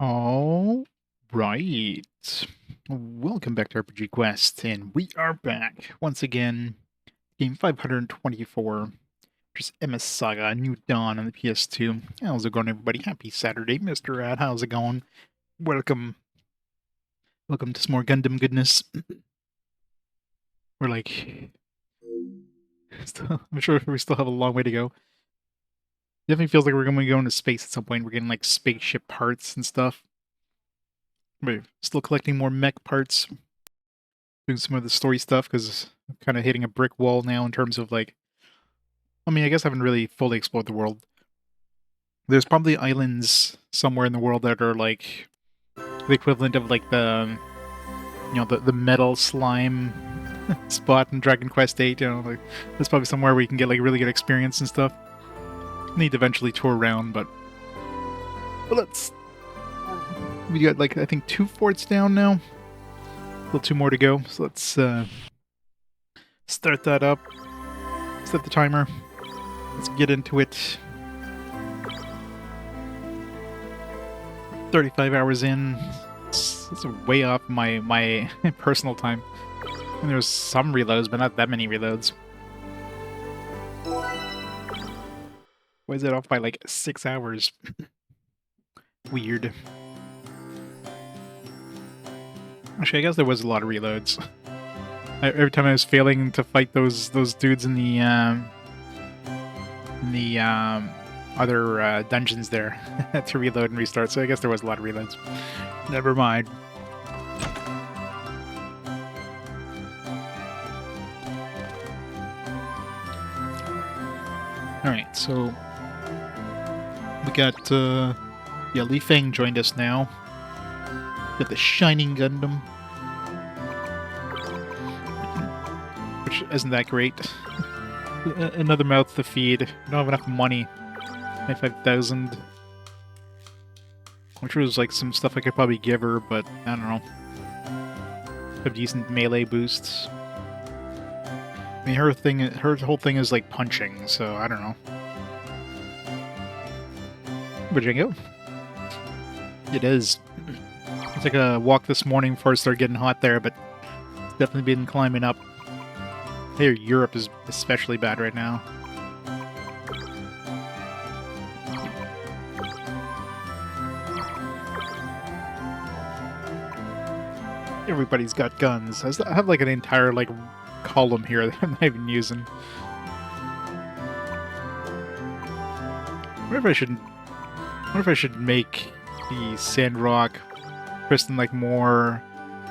All right. Welcome back to RPG Quest, and we are back once again. Game 524, which is MS Saga, New Dawn on the PS2. How's it going, everybody? Happy Saturday, Mr. Rad. How's it going? Welcome. Welcome to some more Gundam goodness. We're like... I'm sure we still have a long way to go. Definitely feels like we're going to go into space at some point. We're getting like spaceship parts and stuff. We're still collecting more mech parts, doing some of the story stuff, because I'm kind of hitting a brick wall now in terms of like... I mean, I guess I haven't really fully explored the world. There's probably islands somewhere in the world that are like the equivalent of like the, you know, the metal slime spot in Dragon Quest VIII. You know, like there's probably somewhere where you can get like really good experience and stuff. Need to eventually tour around, but let's... We got like I think 2 forts down now. Still 2 more to go, so let's start that up. Set the timer. Let's get into it. 35 hours in. It's way off my personal time. And there's some reloads, but not that many reloads. Why is it off by like 6 hours? Weird. Actually, I guess there was a lot of reloads. Every time I was failing to fight those dudes in the other dungeons there to reload and restart, so I guess there was a lot of reloads. Never mind. Alright, so we got yeah, Li Feng joined us now. Got the Shining Gundam, which isn't that great. Another mouth to feed. Don't have enough money. 25,000. Which was like some stuff I could probably give her, but I don't know. Have decent melee boosts. I mean, her whole thing is like punching, so I don't know. Virgingo? It is. I took a walk this morning before it started getting hot there, but it's definitely been climbing up. I hear Europe is especially bad right now. Everybody's got guns. I have like an entire like column here that I'm not even using. I wonder if I should make the Sandrock Tristan like more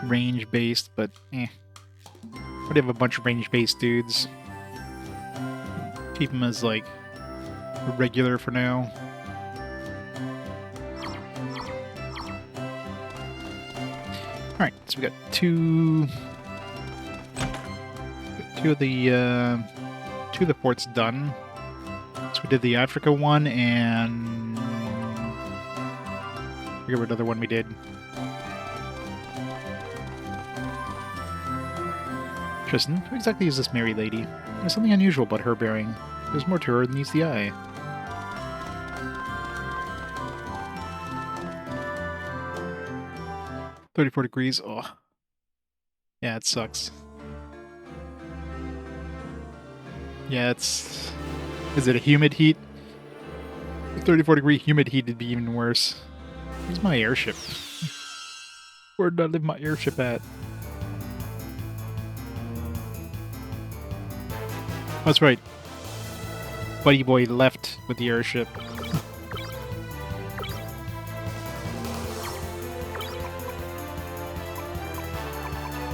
range based, but eh. I have a bunch of range based dudes. Keep them as like regular for now. Alright, so we got two of the forts done. So we did the Africa one, and I forget what other one we did. Tristan, who exactly is this merry lady? There's something unusual about her bearing. There's more to her than meets the eye. $34. Oh. Yeah, it sucks. Yeah, it's... Is it a humid heat? 34-degree humid heat would be even worse. Where's my airship? Where did I leave my airship at? That's right. Buddy boy left with the airship.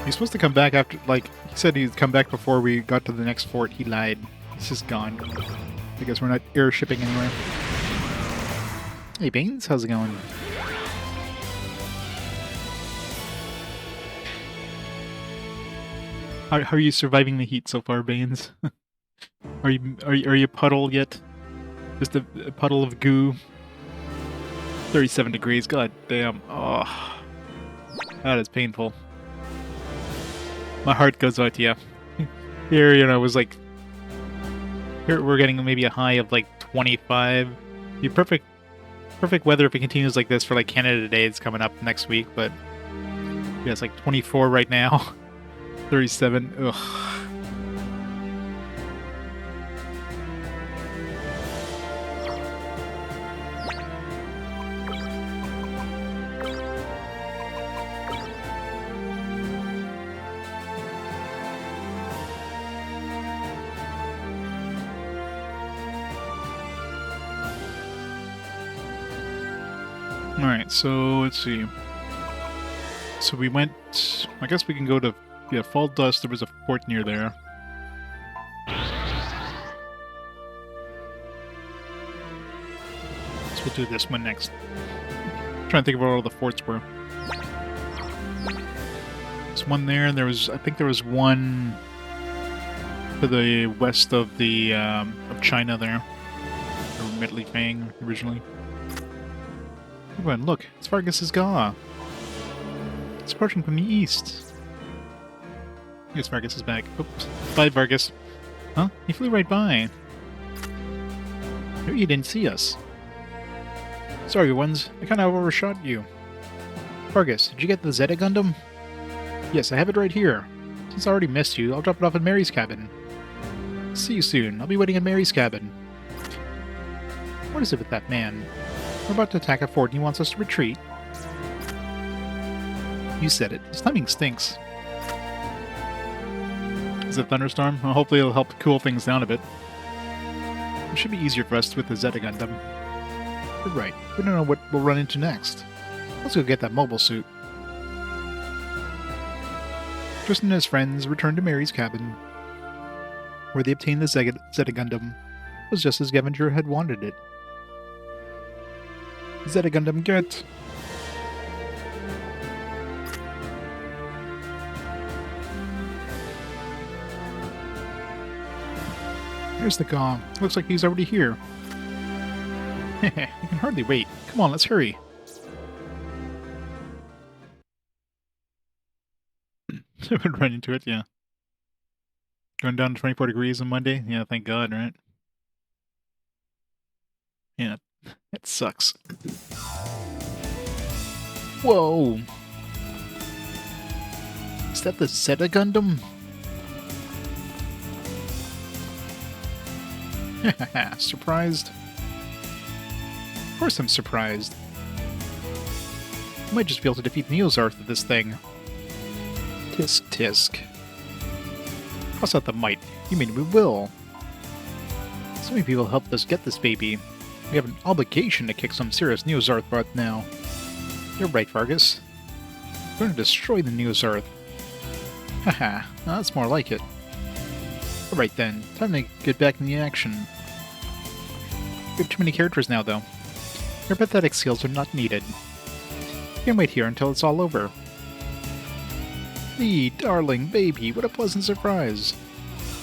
He's supposed to come back after, like, he said he'd come back before we got to the next fort. He lied. He's just gone. I guess we're not airshipping anywhere. Hey, Baines, how's it going? How are you surviving the heat so far, Baines? Are you a puddle yet? Just a puddle of goo. 37 degrees. God damn. Oh, that is painful. My heart goes out to you. Here, you know, it was like... Here we're getting maybe a high of like 25. Be perfect Perfect weather if it continues like this for like Canada Day. It's coming up next week, but yeah, it's like 24 right now. 37. Ugh. Alright, so let's see. So we went... I guess we can go to... Yeah, Fall Dust. There was a fort near there. So we'll do this one next. I'm trying to think of where all the forts were. There's one there, and there was... I think there was one... to the west of the... of China there. Or Medley Fang, originally. Everyone, look, it's Vargas's Gaw. It's approaching from the east. I guess Vargas is back. Oops. Bye, Vargas. Huh? He flew right by. Maybe he didn't see us. Sorry, ones. I kind of overshot you. Vargas, did you get the Zeta Gundam? Yes, I have it right here. Since I already missed you, I'll drop it off at Mary's cabin. See you soon. I'll be waiting at Mary's cabin. What is it with that man? We're about to attack a fort and he wants us to retreat. You said it. His timing stinks. Is it a thunderstorm? Well, hopefully it'll help cool things down a bit. It should be easier for us with the Zeta Gundam. You're right. We don't know what we'll run into next. Let's go get that mobile suit. Tristan and his friends returned to Mary's cabin, where they obtained the Zeta Gundam. It was just as Gevenger had wanted it. Zeta Gundam, get! Here's the Gaw. Looks like he's already here. I can hardly wait. Come on, let's hurry. I would run into it, yeah. Going down to 24 degrees on Monday? Yeah, thank God, right? Yeah, that sucks. Whoa! Is that the Zeta Gundam? Surprised? Of course I'm surprised. I might just be able to defeat Neozarth with this thing. Tisk tisk. Cross out the might. You mean we will? So many people helped us get this baby. We have an obligation to kick some serious Neozarth butt now. You're right, Vargas. We're going to destroy the Neozarth. Haha, that's more like it. Alright then, time to get back in the action. We have too many characters now, though. Your pathetic skills are not needed. You can wait here until it's all over. Lee, darling, baby, what a pleasant surprise.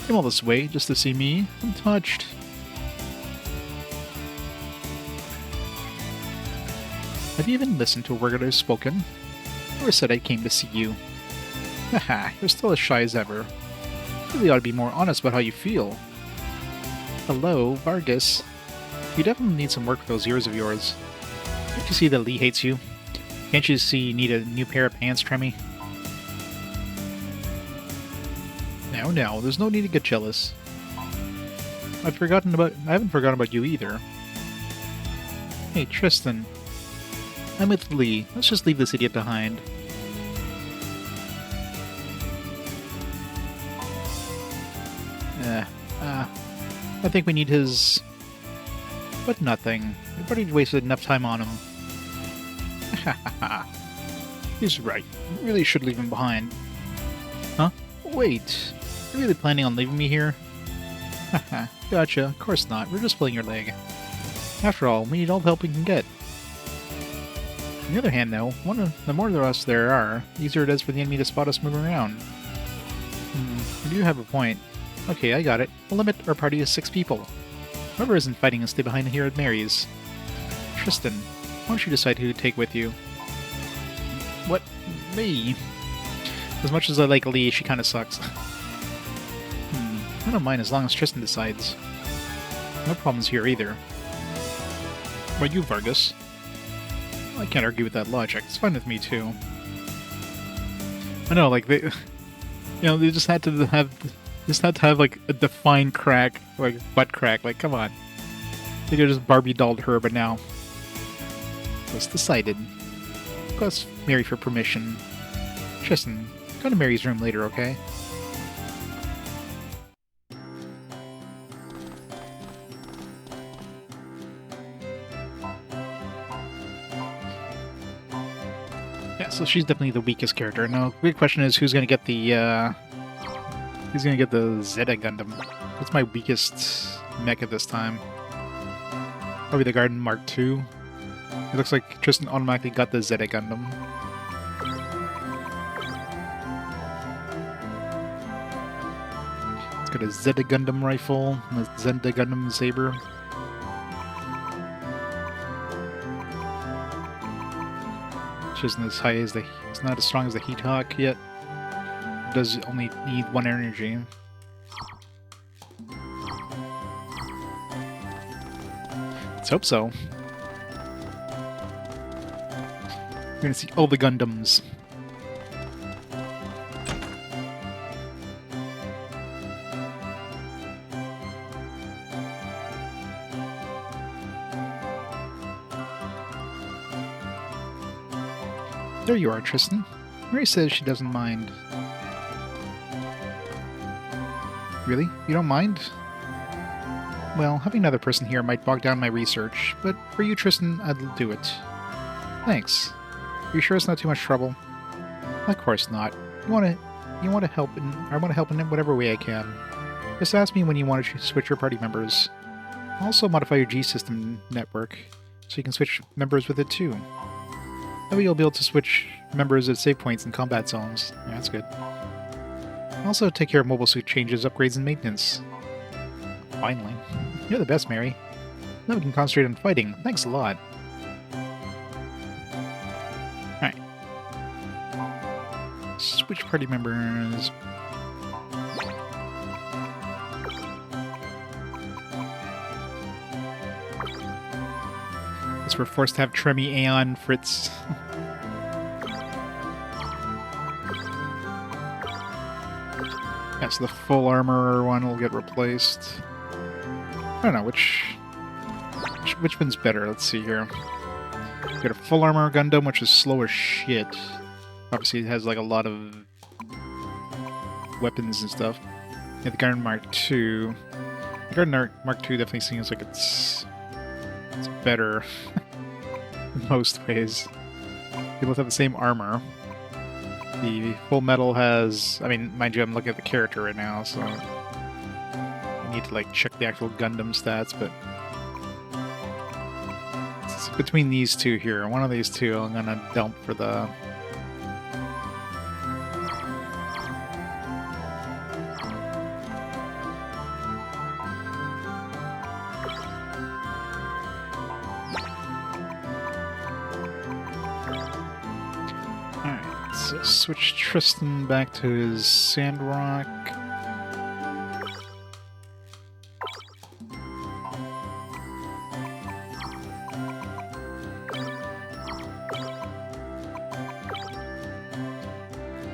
Came all this way just to see me? I'm touched. Have you even listened to a word I've spoken? Or said I came to see you? Haha, you're still as shy as ever. You really ought to be more honest about how you feel. Hello, Vargas. You definitely need some work with those ears of yours. Can't you see that Lee hates you? Can't you see you need a new pair of pants, Tremmy? Now, there's no need to get jealous. I haven't forgotten about you either. Hey, Tristan. I'm with Lee. Let's just leave this idiot behind. I think we need his... But nothing. We've already wasted enough time on him. He's right. We really should leave him behind. Huh? Wait. You're really planning on leaving me here? Haha. Gotcha. Of course not. We're just pulling your leg. After all, we need all the help we can get. On the other hand, though, the more of us there are, the easier it is for the enemy to spot us moving around. You do have a point. Okay, I got it. We'll limit our party to 6 people. Whoever isn't fighting will stay behind here at Mary's. Tristan, why don't you decide who to take with you? What? Me? As much as I like Lee, she kinda sucks. I don't mind as long as Tristan decides. No problems here either. What about you, Vargas? I can't argue with that logic. It's fine with me too. I know, like they, they just had to have like a defined crack, like butt crack. Like, come on, they could just Barbie dolled her, but now it's decided. Plus, Mary for permission. Tristan, go to Mary's room later, okay? Yeah, so she's definitely the weakest character. Now, the big question is who's gonna get the Zeta Gundam? That's my weakest mech at this time. Probably the Garden Mark II. It looks like Tristan automatically got the Zeta Gundam. It's got a Zeta Gundam rifle and a Zeta Gundam saber. Which isn't as high as it's not as strong as the Heat Hawk yet. It does only need 1 energy. Let's hope so. We're gonna see all the Gundams. There you are, Tristan. Mary says she doesn't mind. Really? You don't mind? Well, having another person here might bog down my research, but for you, Tristan, I'll do it. Thanks. Are you sure it's not too much trouble? Of course not. You want to help, and I want to help in whatever way I can. Just ask me when you want to switch your party members. I'll also modify your G-System network, so you can switch members with it too. That way you'll be able to switch members at save points and combat zones. Yeah, that's good. Also take care of mobile suit changes, upgrades, and maintenance. Finally. You're the best, Mary. Now we can concentrate on fighting. Thanks a lot. Alright. Switch party members. Guess we're forced to have Tremmy, Aeon, Fritz. Yeah, so the full armor one will get replaced. I don't know, which one's better? Let's see here. We got a full armor Gundam, which is slow as shit. Obviously, it has like a lot of weapons and stuff. Yeah, the Garden Mark II. The Garden Mark II definitely seems like it's better in most ways. They both have the same armor. The full metal has, I mean, mind you, I'm looking at the character right now, so I need to like check the actual Gundam stats, but it's between these two here. One of these two I'm gonna dump for the So switch Tristan back to his Sandrock.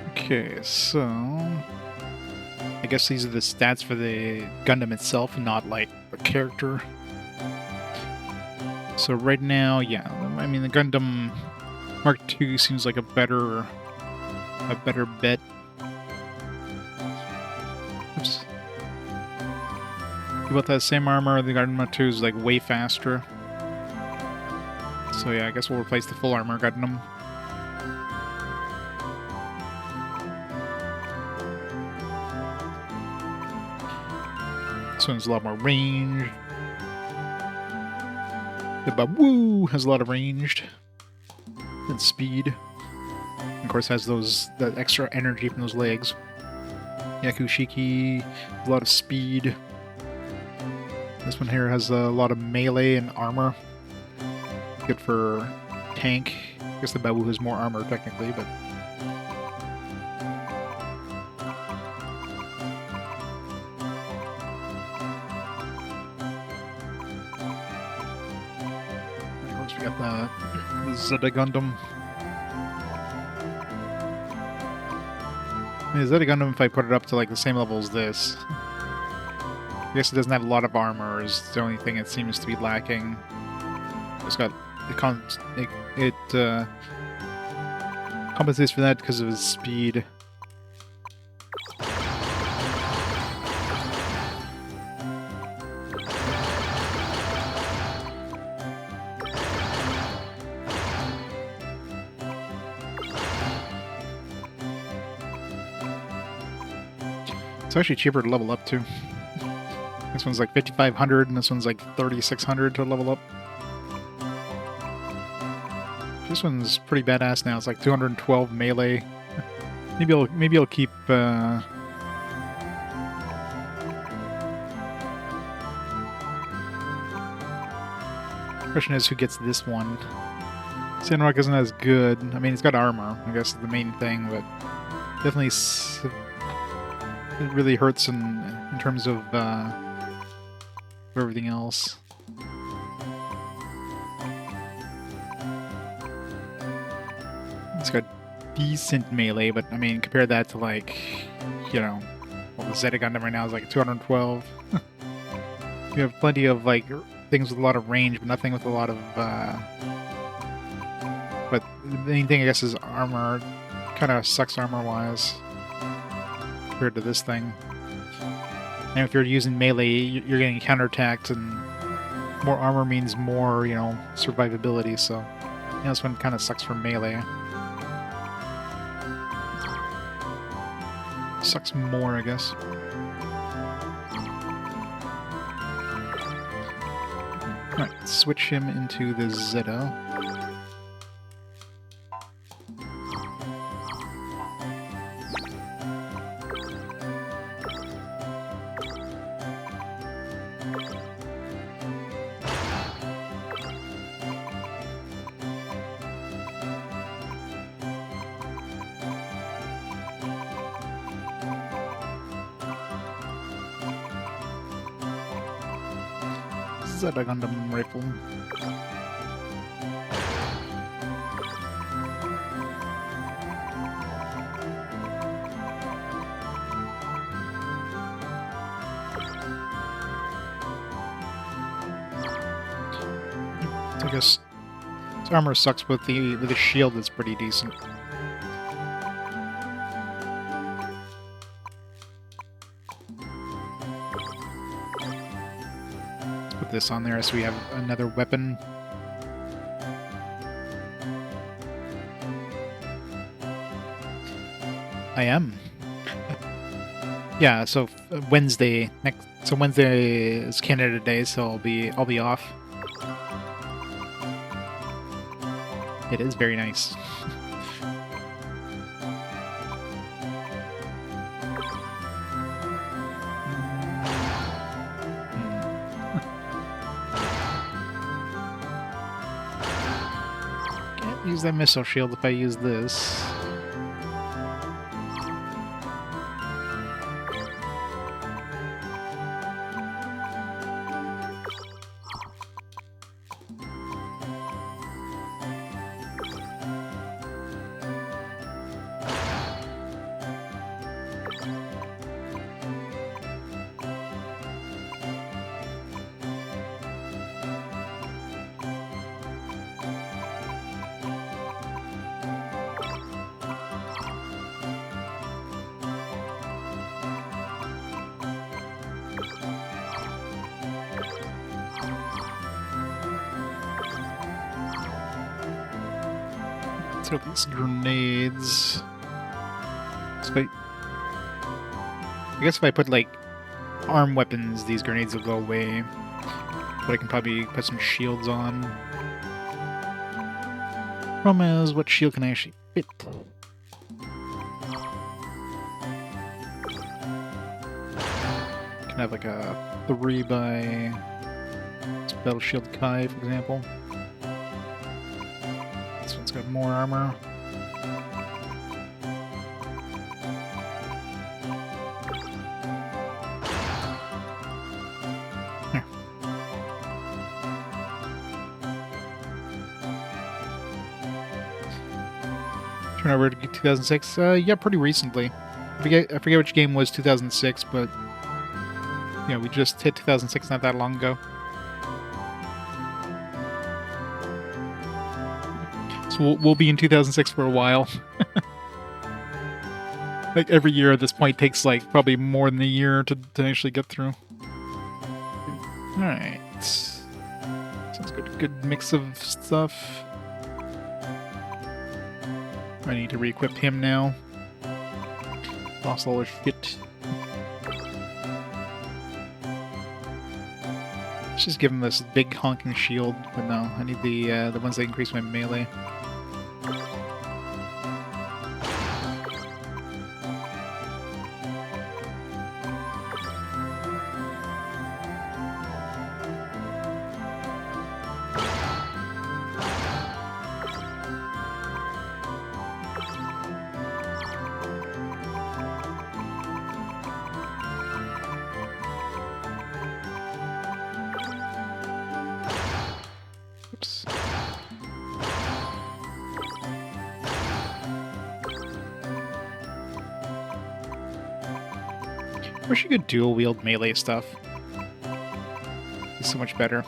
Okay, so I guess these are the stats for the Gundam itself, not like the character. So right now, yeah, I mean the Gundam Mark II seems like a better bet. Oops. You both have the same armor. The Garden Mark II is like way faster. So yeah, I guess we'll replace the full armor Gundam. This one's a lot more range. The Babu has a lot of ranged and speed. Of course, has that extra energy from those legs. Yakushiki, a lot of speed. This one here has a lot of melee and armor. Good for tank. I guess the Babu has more armor technically, but of course we got The Zeta Gundam. The Zeta Gundam, if I put it up to like the same level as this, I guess it doesn't have a lot of armor. Is the only thing it seems to be lacking. It's got it compensates for that because of his speed. It's actually cheaper to level up too. This one's like 5,500 and this one's like 3,600 to level up. This one's pretty badass now. It's like 212 melee. Maybe I'll keep question is who gets this one. Sandrock isn't as good. I mean, it's got armor, I guess is the main thing, but definitely it really hurts in terms of everything else. It's got decent melee, but I mean, compare that to like, you know, well, the Zeta Gundam right now is like 212. You have plenty of like things with a lot of range, but nothing with a lot of. But the main thing, I guess, is armor. Kind of sucks armor-wise compared to this thing. And if you're using melee, you're getting counterattacked, and more armor means more, you know, survivability. So, you know, this one kind of sucks for melee. Sucks more, I guess. Alright, switch him into the Zeta. Zeta Gundam rifle. I guess his armor sucks, but the shield is pretty decent. This on there so we have another weapon. I am. Yeah, so Wednesday is Canada Day, so I'll be off. It is very nice. Use that missile shield if I use this. These grenades. So I guess if I put like arm weapons, these grenades will go away. But I can probably put some shields on. Problem is, what shield can I actually fit? Can have like a 3 by Battle Shield Kai, for example. This one's got more armor. Here. Turn over to 2006. Yeah, pretty recently. I forget which game was 2006, but yeah, we just hit 2006 not that long ago. So we'll be in 2006 for a while. Like every year at this point takes like probably more than a year to actually get through. All right, sounds good. Good mix of stuff. I need to re-equip him now. Lost all his shit. Let's just give him this big honking shield, but no, I need the ones that increase my melee. Oops. Wish you could dual wield melee stuff. It's so much better.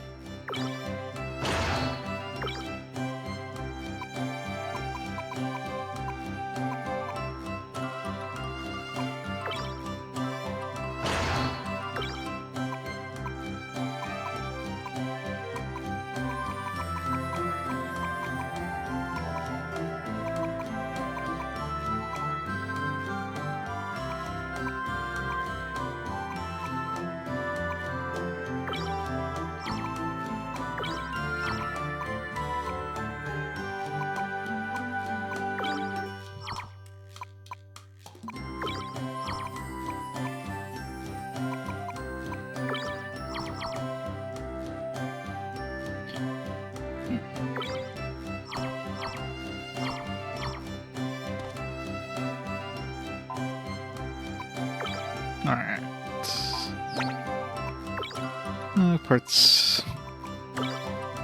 Alright. Parts.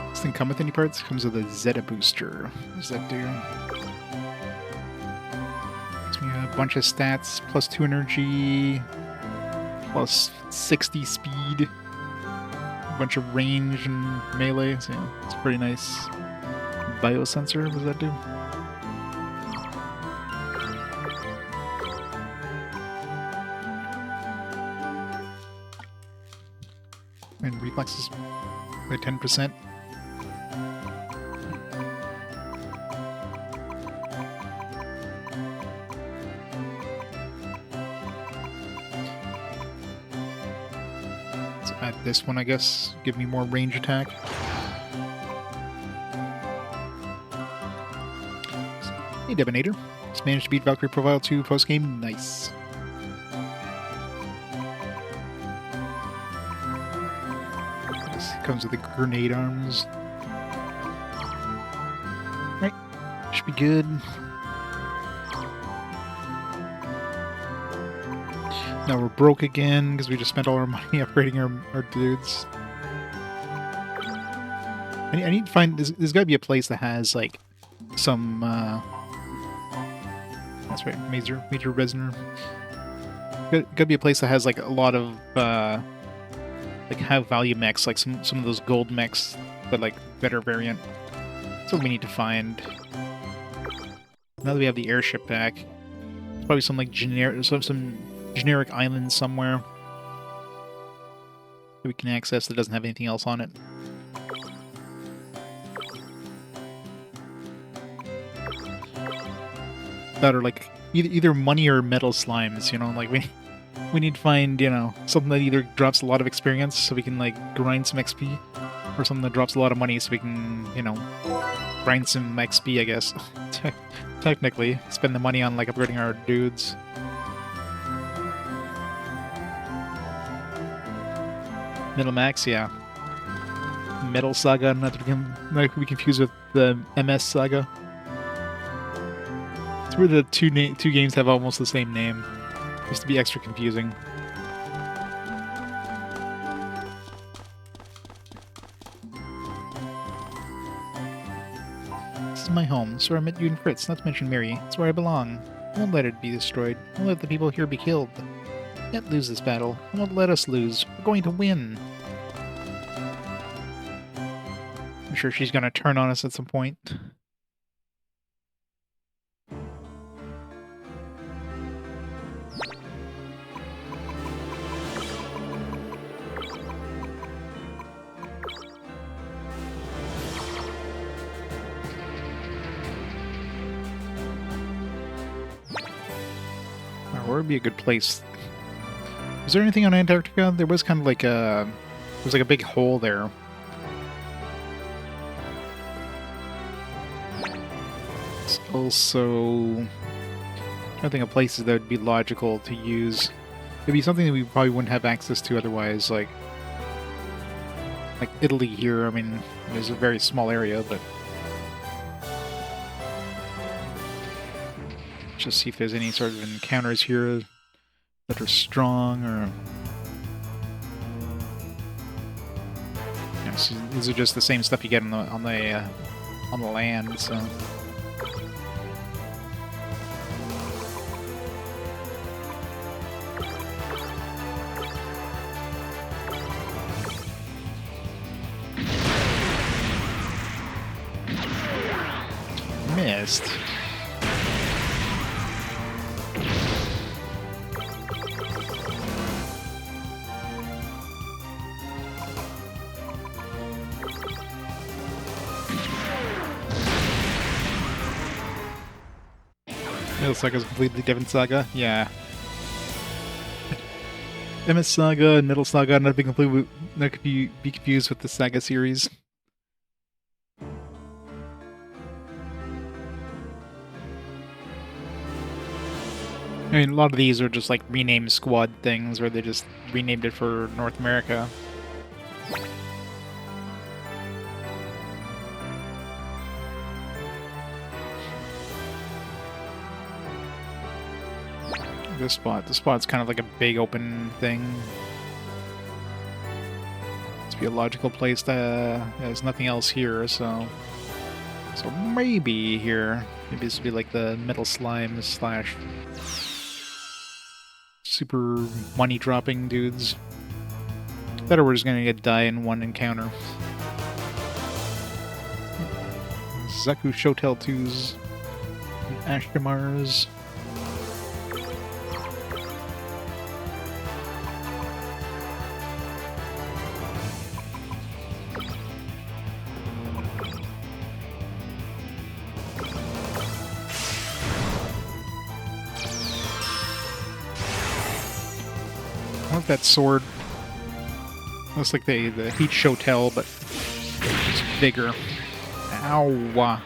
This thing come with any parts? It comes with a Zeta booster. What does that do? Gives me a bunch of stats, plus 2 energy, plus 60 speed, a bunch of range and melee. So yeah, it's pretty nice. Biosensor, what does that do? And reflexes by 10%. Let's add this one, I guess. Give me more range attack. Hey, Devinator. Just managed to beat Valkyrie Profile 2 post-game. Nice. Comes with the grenade arms. Right. Should be good. Now we're broke again because we just spent all our money upgrading our dudes. I need to find... There's got to be a place that has, like, some... that's right, Major Resner. Got to be a place that has, like, a lot of... like high value mechs, like some of those gold mechs, but like better variant. That's what we need to find. Now that we have the airship back, there's probably some like some generic island somewhere that we can access that doesn't have anything else on it. That are like either money or metal slimes, you know, like we need to find, you know, something that either drops a lot of experience so we can, like, grind some XP, or something that drops a lot of money so we can, you know, grind some XP, I guess. Technically. Spend the money on, like, upgrading our dudes. Metal Max, yeah. Metal Saga, not to be confused with the MS Saga. It's where the two games have almost the same name. Just to be extra confusing. This is my home. It's where I met you and Fritz, not to mention Mary. It's where I belong. I won't let it be destroyed. I won't let the people here be killed. I can't lose this battle. I won't let us lose. We're going to win. I'm sure she's going to turn on us at some point. Where would be a good place? Is there anything on Antarctica? There was kind of like a... There was like a big hole there. It's also... I think of places that would be logical to use. It'd be something that we probably wouldn't have access to otherwise, like Italy here. I mean, it's a very small area, but... Just see if there's any sort of encounters here that are strong, or... Yeah, so these are just the same stuff you get on the land, so... Missed. Middle Saga's a completely different saga. Yeah. MS Saga and Middle Saga not be confused with the Saga series. I mean, a lot of these are just like renamed squad things, where they just renamed it for North America. This spot's kind of like a big open thing. It's be a logical place to... there's nothing else here, so maybe here. Maybe this would be like the metal slime slash super money dropping dudes. Better we're just gonna die in one encounter. Zaku Shotel 2's Ashtamars. That sword looks like the Heat Shotel, but it's bigger. Ow!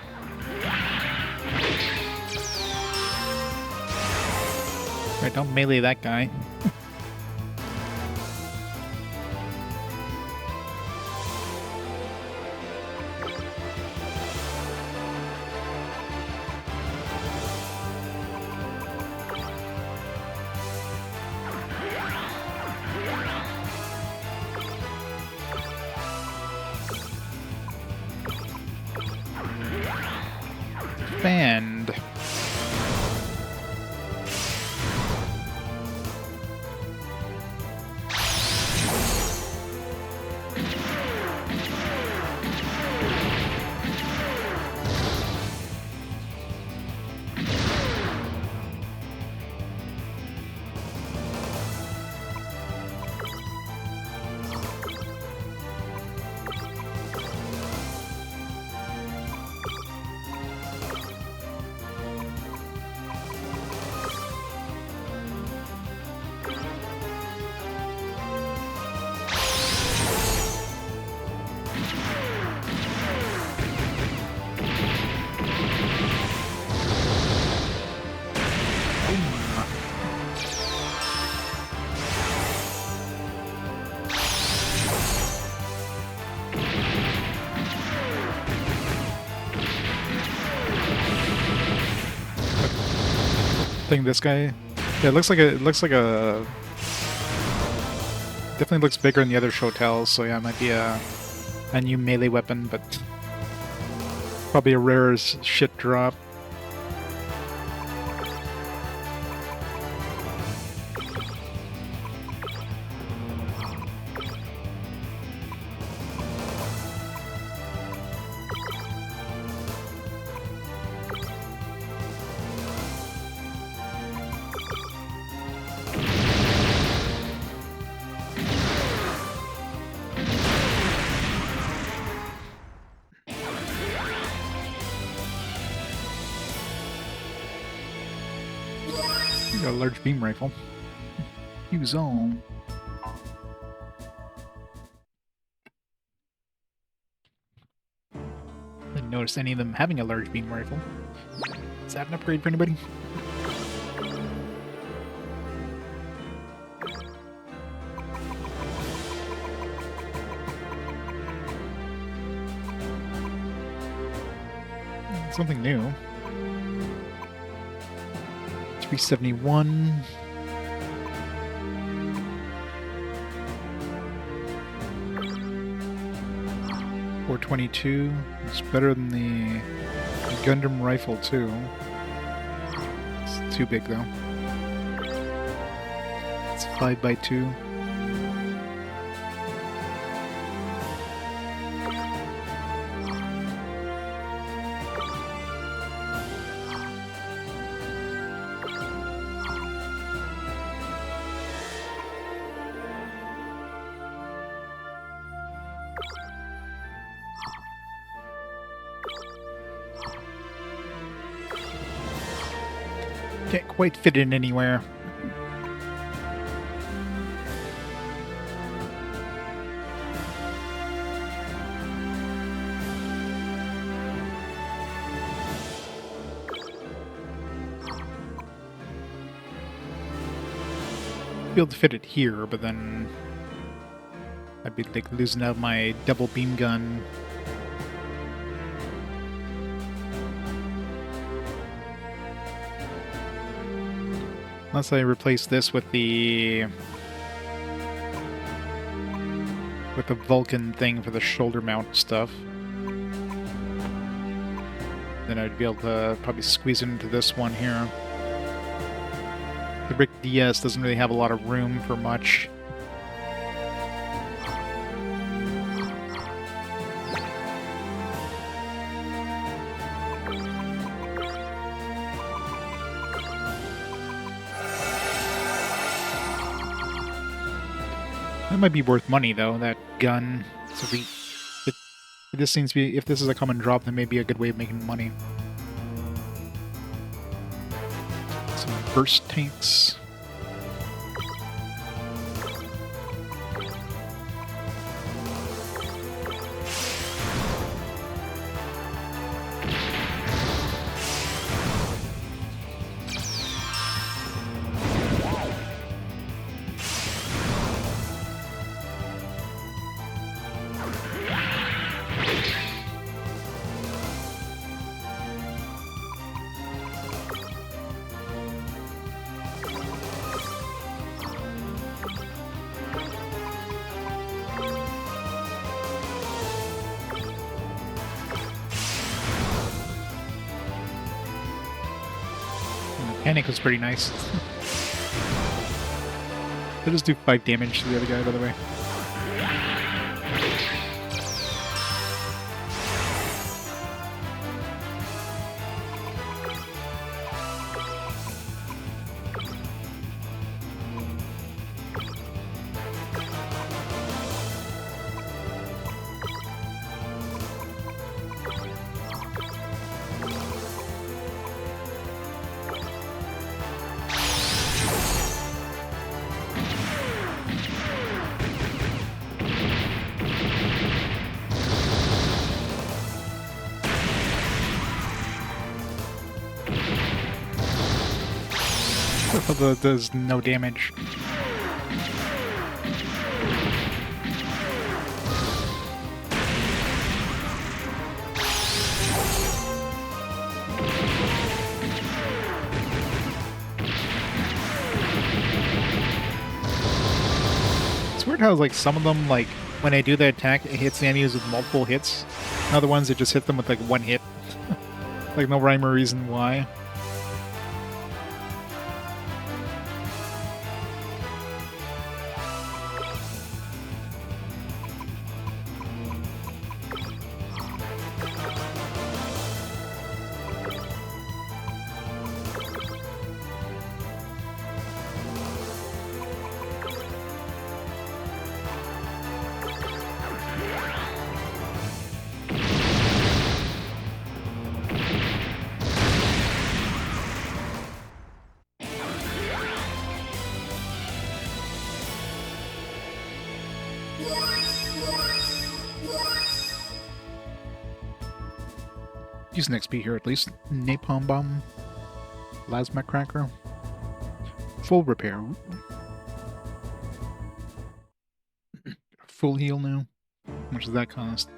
Right, don't melee that guy. Band. This guy, yeah, it looks like a definitely looks bigger than the other Shotels, so yeah, it might be a new melee weapon, but Probably a rare as shit drop. Got a large beam rifle. Use on. Didn't notice any of them having a large beam rifle. Is that an upgrade for anybody? Something new. 371. .422. It's better than the Gundam rifle too. It's too big though. It's 5x2. Can't quite fit in anywhere. Be able to fit it here, but then I'd be like losing out my double beam gun. Unless I replace this with the Vulcan thing for the shoulder mount stuff. Then I'd be able to probably squeeze it into this one here. The Brick DS doesn't really have a lot of room for much. That might be worth money though, that gun. So this seems to be, if this is a common drop, then maybe a good way of making money. Some burst tanks. Panic was pretty nice. They just do 5 damage to the other guy, by the way. Although it does no damage. It's weird how like some of them, like when I do the attack, it hits the enemies with multiple hits. And other ones, it just hit them with like one hit. Like, no rhyme or reason why. Use an XP here at least. Napalm Bomb. Plasma Cracker. Full repair. Full heal now. How much does that cost?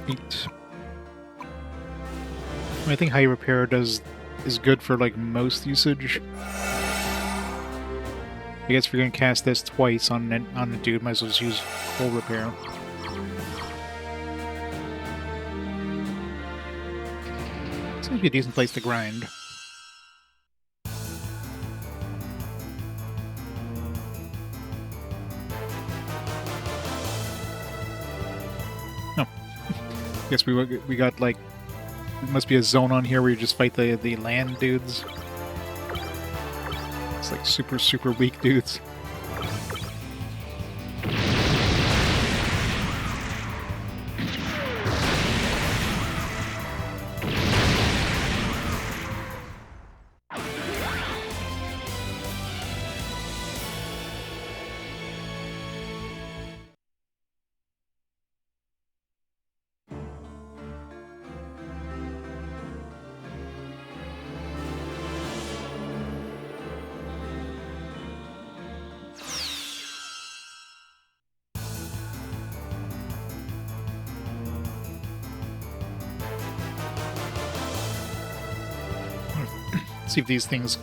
Eight. I think high repair is good for like most usage. I guess if you're gonna cast this twice on the dude, might as well just use full repair. Seems to be a decent place to grind. Oh, guess we got like, there must be a zone on here where you just fight the land dudes. It's like super weak dudes. See if these things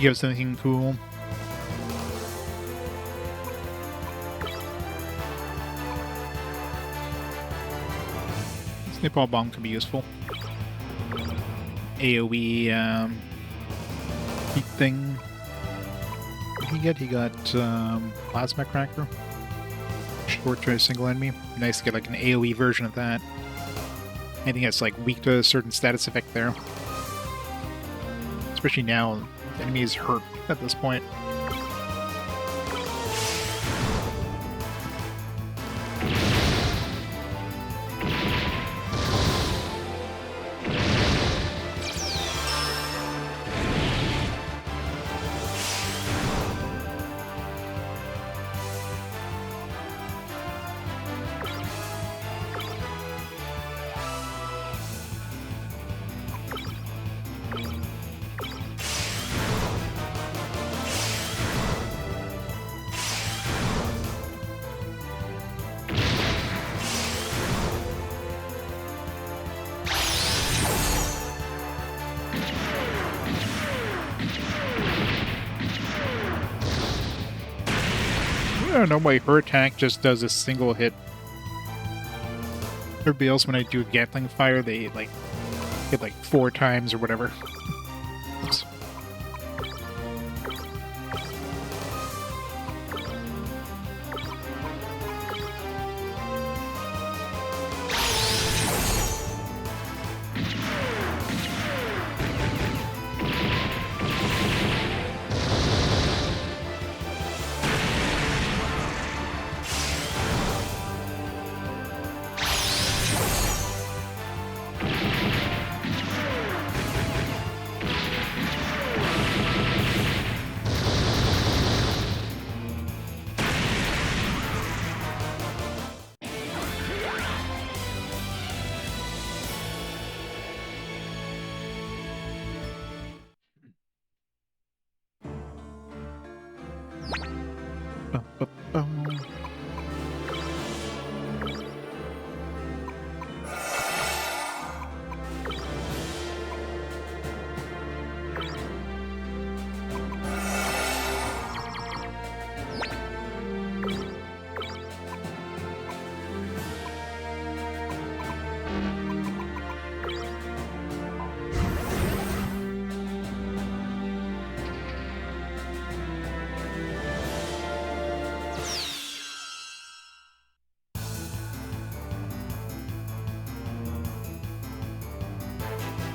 give us anything cool. Snipball Bomb can be useful. AoE heat thing. What did he get? He got Plasma Cracker. Short to a single enemy. Be nice to get like an AoE version of that. Anything that's like weak to a certain status effect there. Especially now, the enemy is hurt at this point. I don't know why her attack just does a single hit. Everybody else, when I do a Gatling Fire, they like hit like 4 times or whatever. Oops.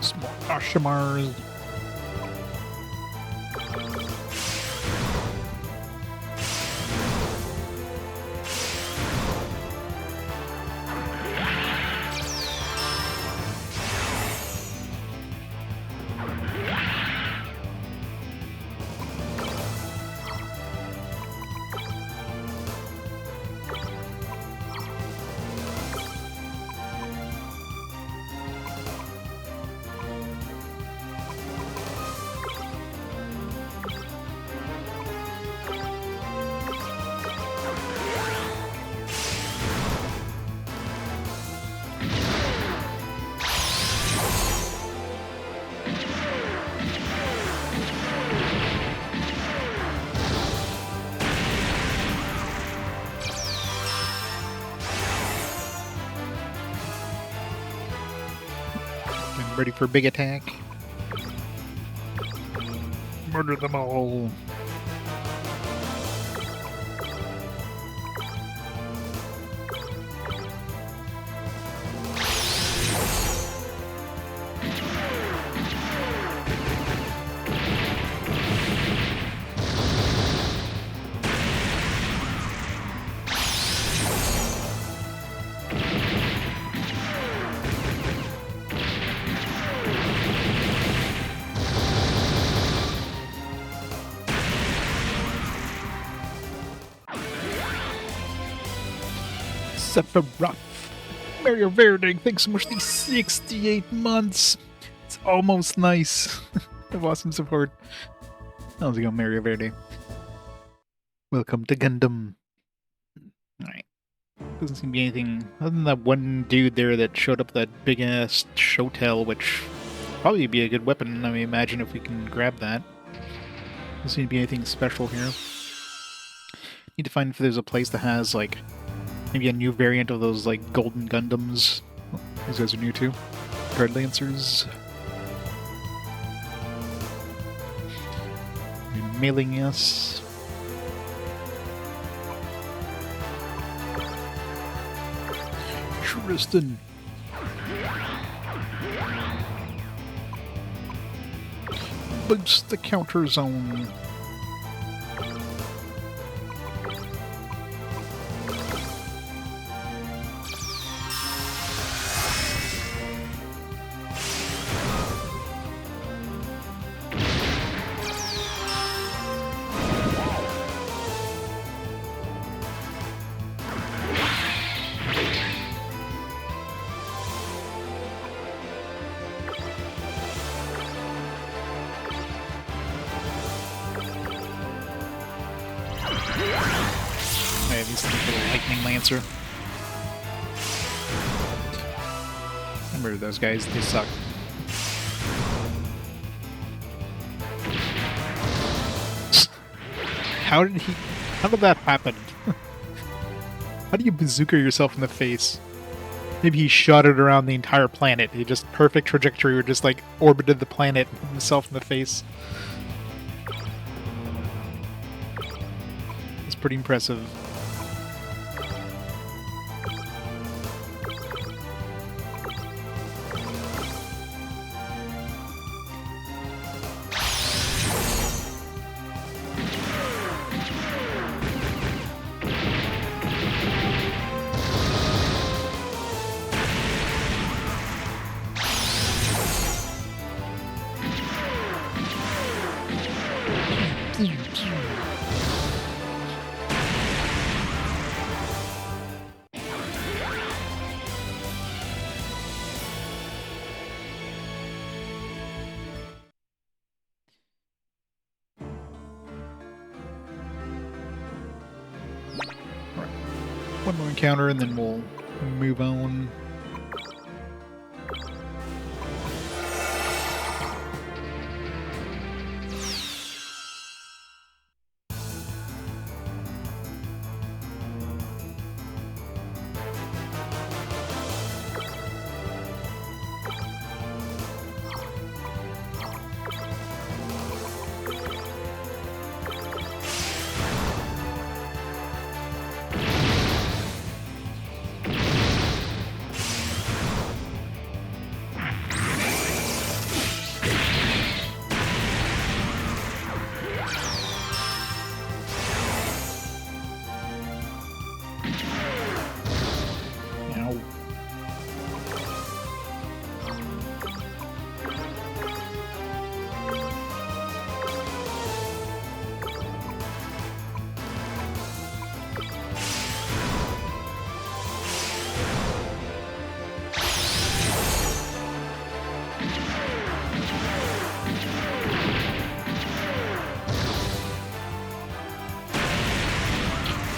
Small Ashimars. Ready for big attack. Murder them all. Sephiroth. Mario Verde, thanks so much for these 68 months. It's almost nice. Of awesome support. How's it going, Mario Verde? Welcome to Gundam. Alright. Doesn't seem to be anything other than that one dude there that showed up with that big ass showtail, which probably be a good weapon. I mean, imagine if we can grab that. Doesn't seem to be anything special here. Need to find if there's a place that has like maybe a new variant of those, like, golden Gundams. These guys are new, too. Guard Lancers. Mailing us. Tristan. Boost the counter zone. These things with a lightning lancer. Remember those guys, they suck. How did that happen? How do you bazooka yourself in the face? Maybe he shot it around the entire planet. He just perfect trajectory or just like orbited the planet and hit himself in the face. It's pretty impressive. One more encounter and then we'll move on.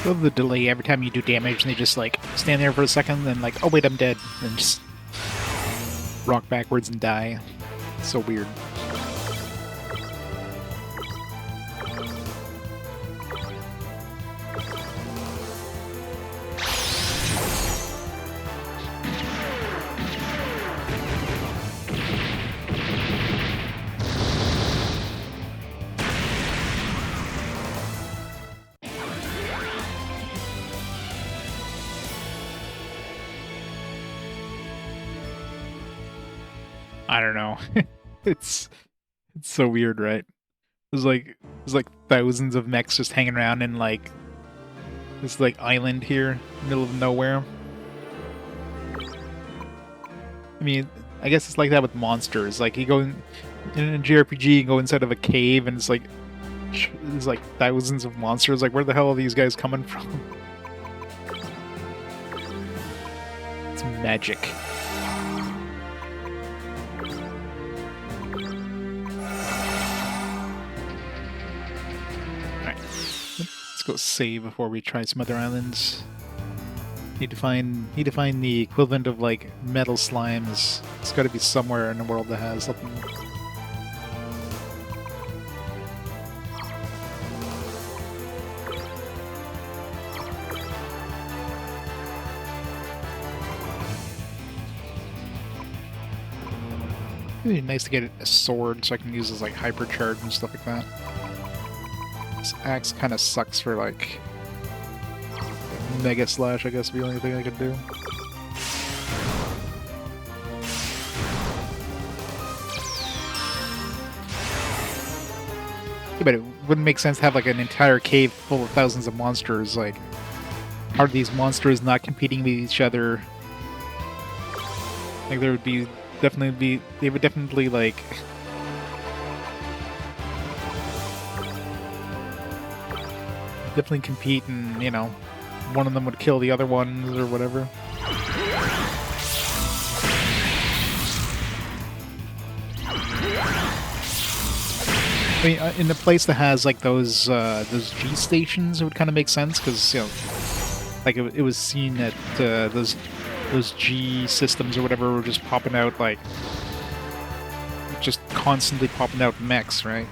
Love the delay every time you do damage, and they just like stand there for a second, then like, oh wait, I'm dead, and just rock backwards and die. So weird. I don't know. it's so weird, right? There's like thousands of mechs just hanging around in like this like island here, middle of nowhere. I mean, I guess it's like that with monsters. Like you go in a JRPG, you go inside of a cave, and it's like there's like thousands of monsters. Like where the hell are these guys coming from? It's magic. Let's go save before we try some other islands. Need to find the equivalent of like metal slimes. It's got to be somewhere in the world that has something. It'd be nice to get a sword so I can use as like hypercharge and stuff like that. This axe kind of sucks for like Mega Slash, I guess, would be the only thing I could do. Yeah, but it wouldn't make sense to have like an entire cave full of thousands of monsters. Like, how are these monsters not competing with each other? Like, there would be they would definitely like compete, and you know, one of them would kill the other ones or whatever. I mean, in a place that has like those G stations, it would kind of make sense because, you know, like it was seen that those G systems or whatever were just popping out, like just constantly popping out mechs, right?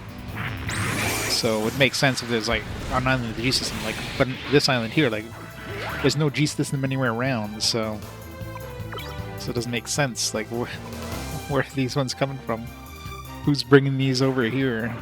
So it makes sense if there's like on an island with the G system, like, but this island here, like, there's no G system anywhere around, so it doesn't make sense. Like, where are these ones coming from? Who's bringing these over here?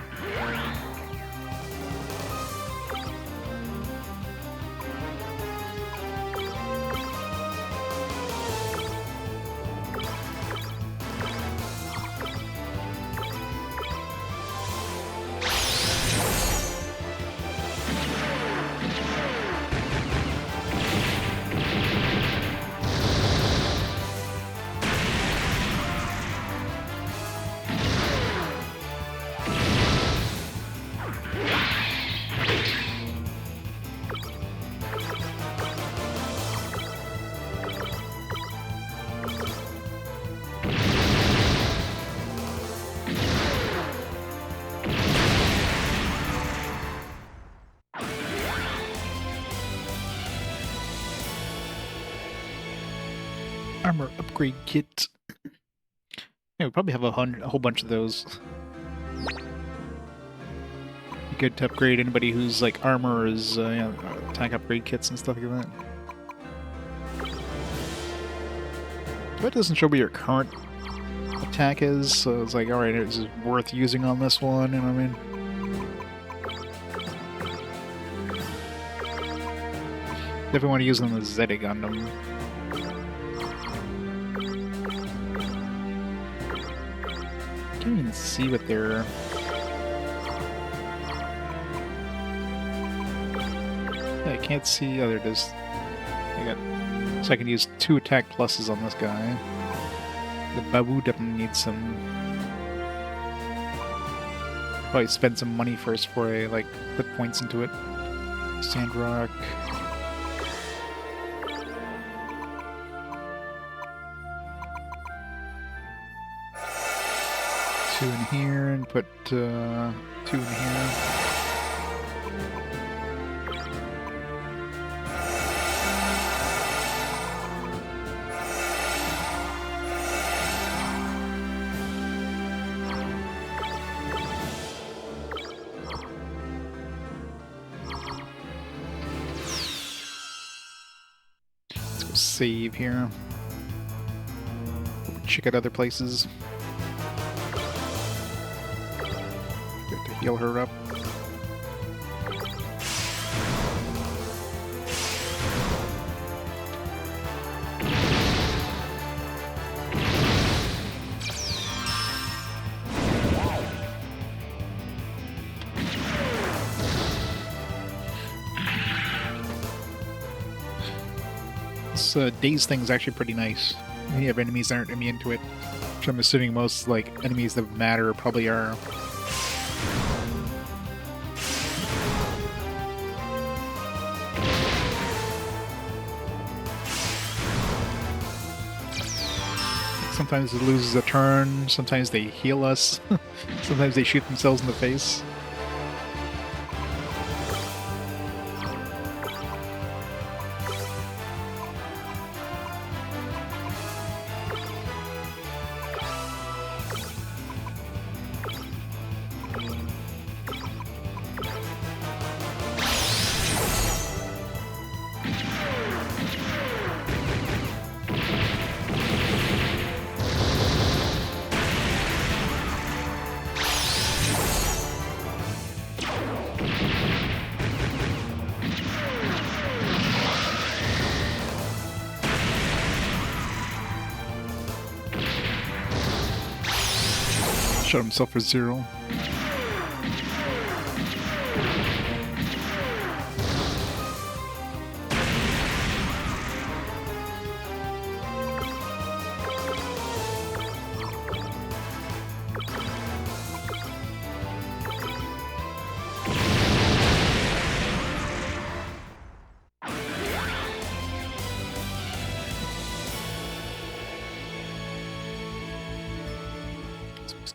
Armor upgrade kit. Yeah, we probably have a whole bunch of those. Be good to upgrade anybody who's like armor is you know, attack upgrade kits and stuff like that. But it doesn't show what your current attack is, so it's like, alright, is it worth using on this one, you know what I mean? Definitely want to use it on the Zeta Gundam. Can't even see what they're... Yeah, I can't see... Oh, there it is. So I can use 2 attack pluses on this guy. The Babu definitely needs some... Probably spend some money first before I, like, put points into it. Sandrock... 2 in here, and put 2 in here. We'll save here. We'll check out other places. Good to heal her up. This daze thing is actually pretty nice. You have enemies that aren't immune to it, which I'm assuming most like enemies that matter probably are. Sometimes it loses a turn, sometimes they heal us, sometimes they shoot themselves in the face. Shot himself for 0.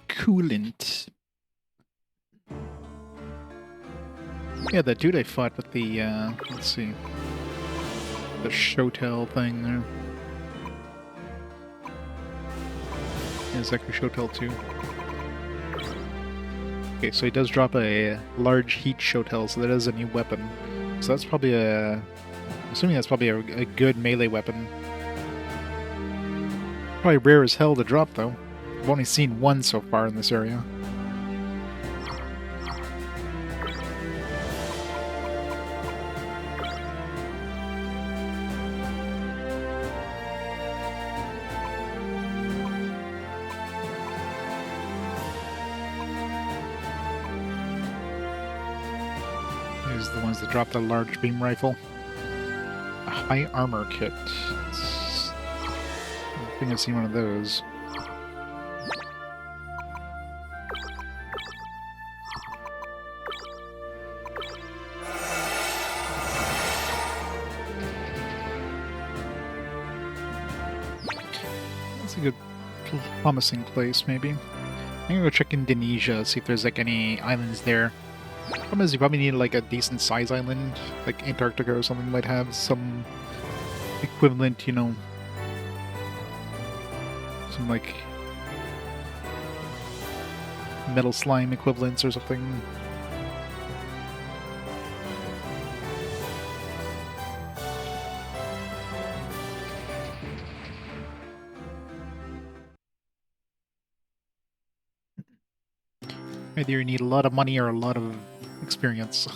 Coolant. Yeah, that dude I fought with the, let's see, the Shotel thing there. Yeah, Zaku Shotel too. Okay, so he does drop a large heat Shotel, so that is a new weapon. So that's probably I'm assuming that's probably a good melee weapon. Probably rare as hell to drop, though. I've only seen one so far in this area. These are the ones that drop the large beam rifle. A high armor kit. I think I've seen one of those. That's a good, promising place, maybe. I'm gonna go check Indonesia, see if there's like any islands there. Problem is, you probably need like a decent size island, like Antarctica or something might have some equivalent, you know, some like metal slime equivalents or something. Either you need a lot of money or a lot of experience.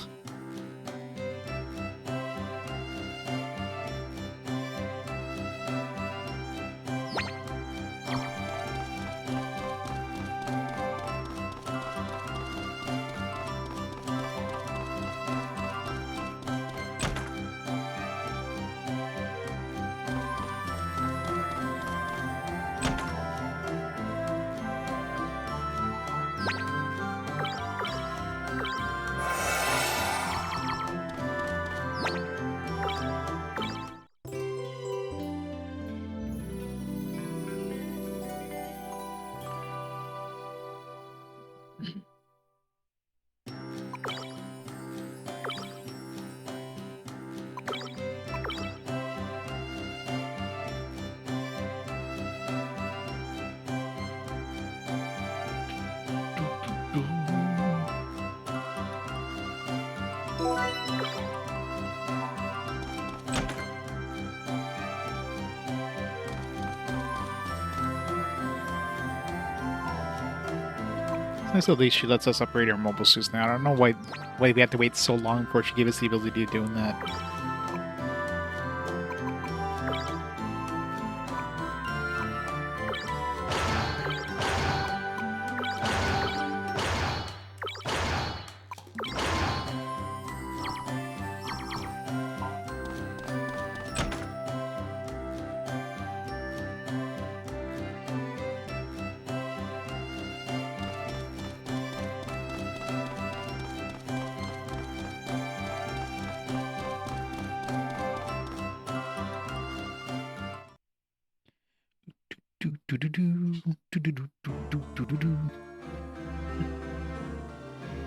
Nice, at least she lets us upgrade our mobile suits now. I don't know why we have to wait so long before she gave us the ability of doing that.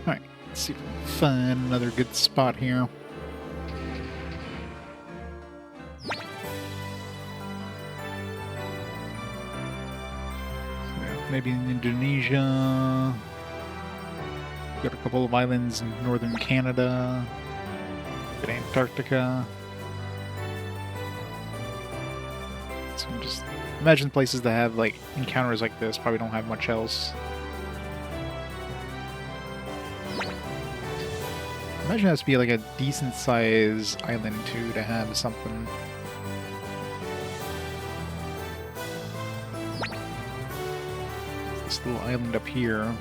Alright, let's see if we can find another good spot here. Maybe in Indonesia. Got a couple of islands in northern Canada. Got Antarctica. So just imagine places that have like encounters like this probably don't have much else. Imagine it has to be like a decent sized island too to have something. This little island up here.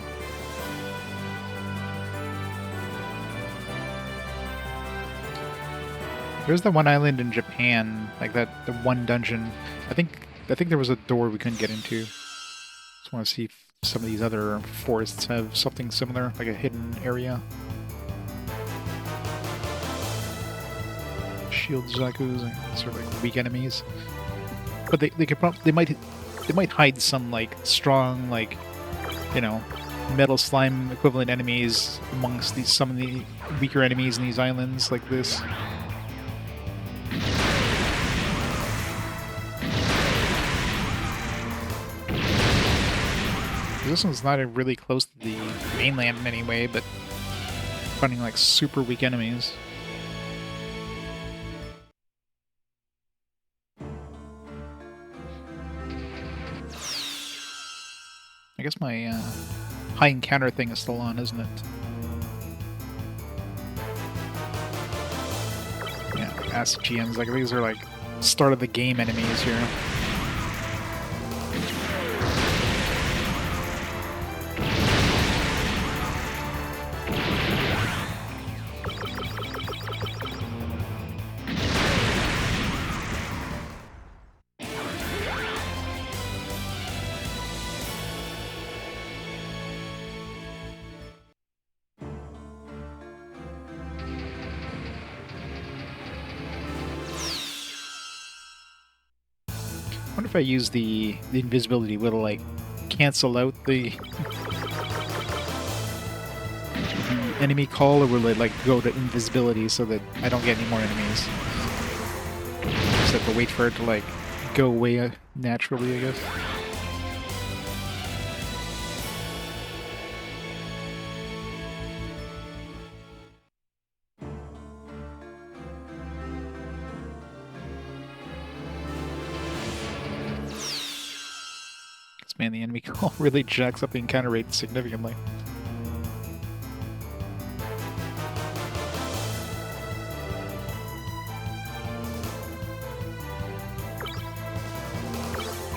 There's the one island in Japan, like that, the one dungeon. I think there was a door we couldn't get into. Just want to see if some of these other forests have something similar, like a hidden area. Shield Zakus, sort of like weak enemies. But they might hide some like strong, like, you know, metal slime equivalent enemies amongst some of the weaker enemies in these islands like this. This one's not really close to the mainland in any way, but finding like super weak enemies. I guess my high encounter thing is still on, isn't it? Yeah, acid GMs, like these are like start of the game enemies here. I wonder if I use the invisibility, will it like cancel out the enemy call, or will it like go to invisibility so that I don't get any more enemies? Just have to wait for it to like go away naturally, I guess. Man, the enemy call really jacks up the encounter rate significantly.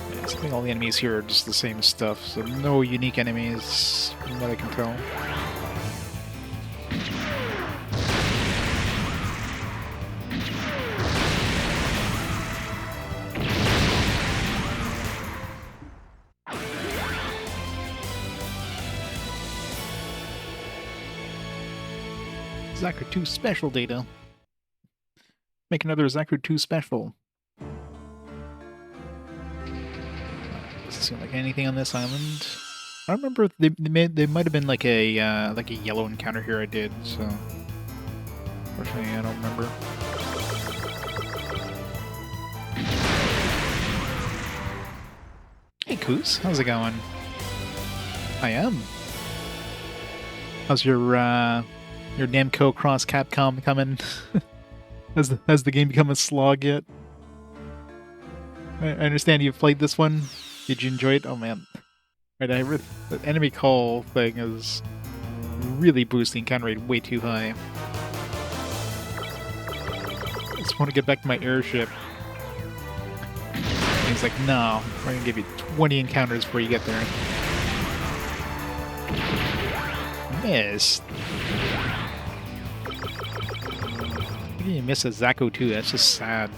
Yeah, I think all the enemies here are just the same stuff, so no unique enemies from what I can tell. Zaku 2 special data. Make another Zaku 2 special. Doesn't seem like anything on this island. I remember they might have been like a yellow encounter here I did, so unfortunately I don't remember. Hey Koos, how's it going? I am. How's your Namco cross Capcom coming? Has the game become a slog yet? I understand you've played this one. Did you enjoy it? Oh man. Right, the enemy call thing is really boosting counter rate way too high. I just want to get back to my airship. And he's like, no, we're gonna give you 20 encounters before you get there. Missed. You miss a Zaku too, that's just sad.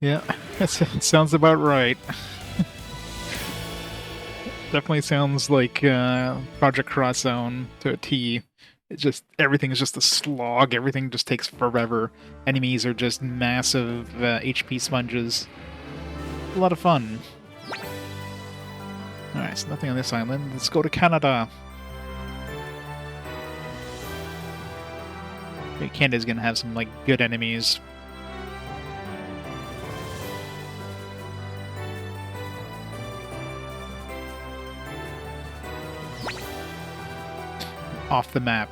Yeah, that sounds about right. Definitely sounds like Project Cross Zone to a T. It's just everything is just a slog. Everything just takes forever. Enemies are just massive HP sponges. A lot of fun. Alright, so nothing on this island. Let's go to Canada. Okay, Canada's gonna have some like good enemies. Off the map.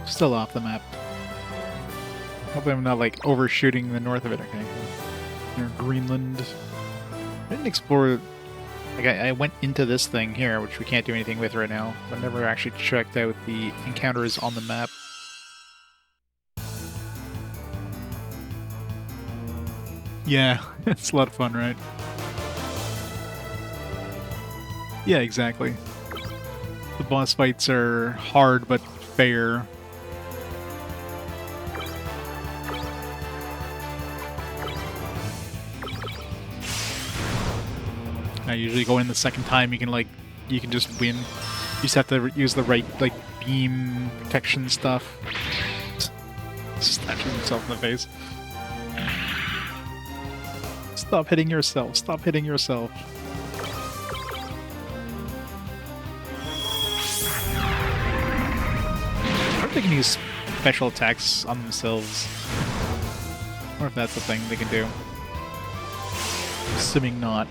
Still off the map. Hope I'm not like overshooting the north of it. Okay. Near Greenland. I didn't explore. Like I went into this thing here, which we can't do anything with right now. But never actually checked out the encounters on the map. Yeah, it's a lot of fun, right? Yeah, exactly. The boss fights are hard but fair. I usually go in the second time, you can just win. You just have to use the right, like, beam protection stuff. Slapping himself in the face. Stop hitting yourself, stop hitting yourself. They can use special attacks on themselves. Or if that's a thing they can do. Assuming not.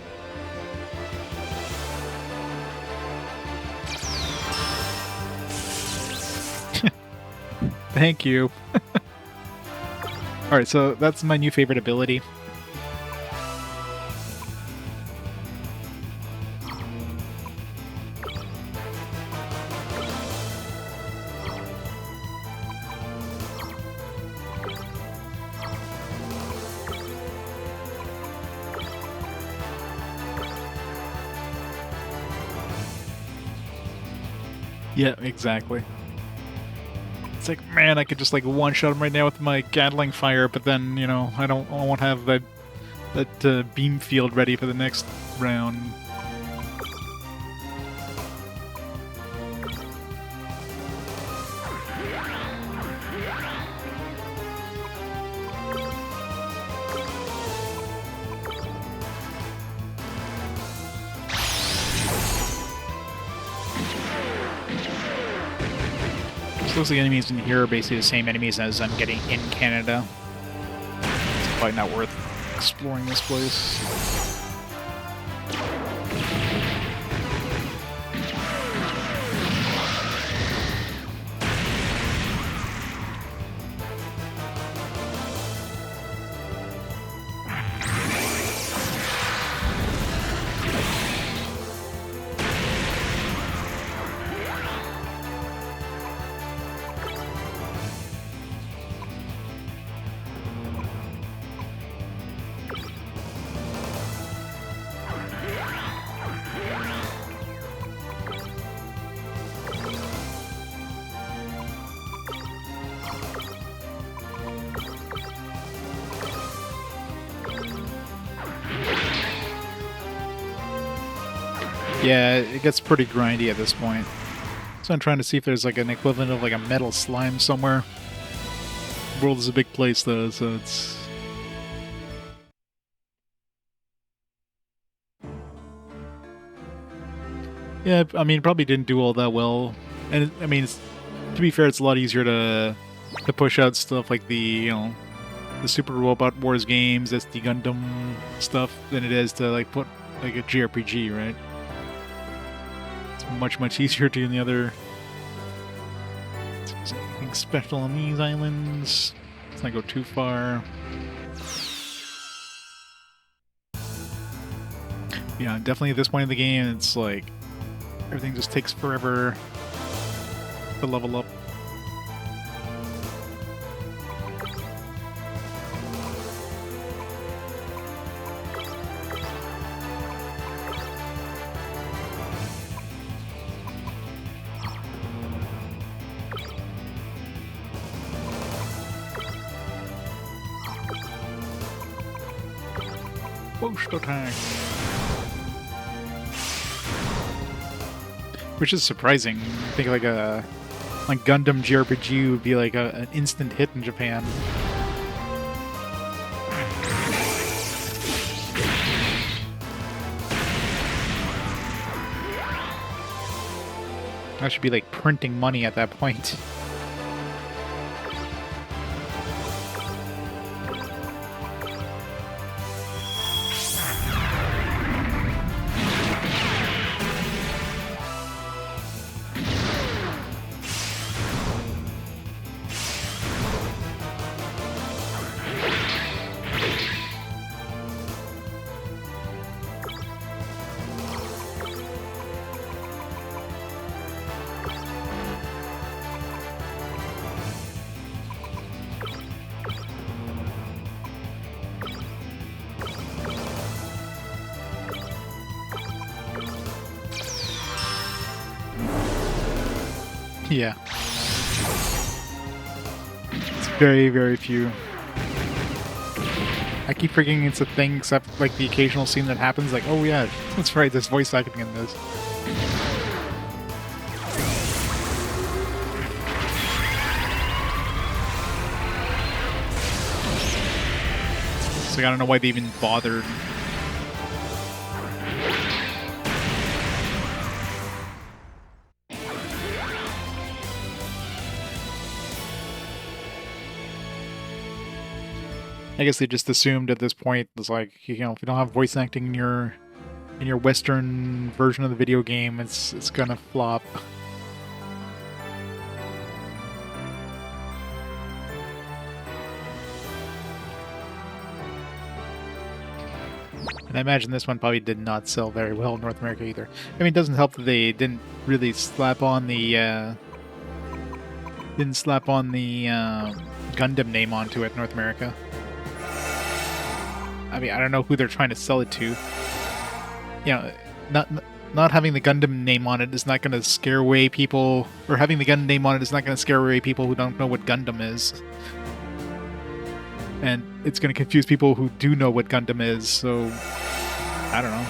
Thank you. Alright, so that's my new favorite ability. Yeah, exactly. It's like, man, I could just like one-shot him right now with my Gatling fire, but then, you know, I won't have that beam field ready for the next round. Most of the enemies in here are basically the same enemies as I'm getting in Canada. It's probably not worth exploring this place. Yeah, it gets pretty grindy at this point. So I'm trying to see if there's like an equivalent of like a metal slime somewhere. The world is a big place though, so it's... Yeah, I mean, probably didn't do all that well. And I mean, to be fair, it's a lot easier to push out stuff like the the Super Robot Wars games, that's the Gundam stuff, than it is to like put like a JRPG, right? It's much easier to do in the other. Anything special on these islands? Let's not go too far. Yeah, definitely at this point in the game, it's like everything just takes forever to level up. Boost attack. Which is surprising. I think like Gundam JRPG would be like an instant hit in Japan. I should be like printing money at that point. Yeah. It's very, very few. I keep forgetting it's a thing, except like the occasional scene that happens, like, oh yeah, that's right, there's voice acting in this. So I don't know why they even bothered. I guess they just assumed at this point, it's like, you know, if you don't have voice acting in your Western version of the video game, it's gonna flop. And I imagine this one probably did not sell very well in North America either. I mean, it doesn't help that they didn't really slap on the Gundam name onto it in North America. I mean, I don't know who they're trying to sell it to. You know, not having the Gundam name on it is not going to scare away people, or having the Gundam name on it is not going to scare away people who don't know what Gundam is. And it's going to confuse people who do know what Gundam is, so I don't know.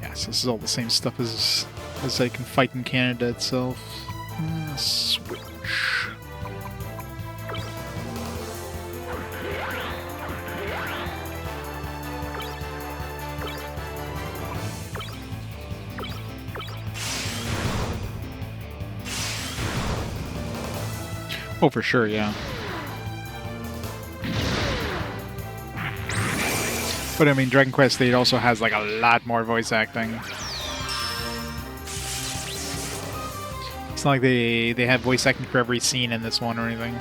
Yes, this is all the same stuff as I can fight in Canada itself. Switch. Oh, for sure, yeah. But I mean, Dragon Quest 8 also has like a lot more voice acting. It's not like they have voice acting for every scene in this one or anything.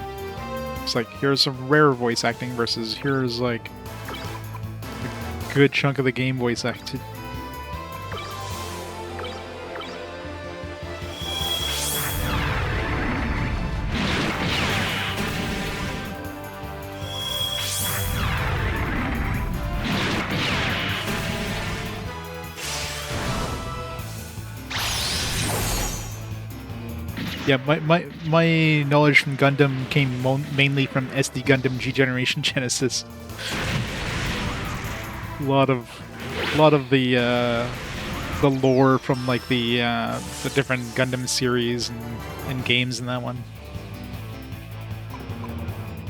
It's like, here's some rare voice acting versus here's like a good chunk of the game voice acted. Yeah, my knowledge from Gundam came mainly from SD Gundam G Generation Genesis. A lot of the lore from like the different Gundam series and games in that one.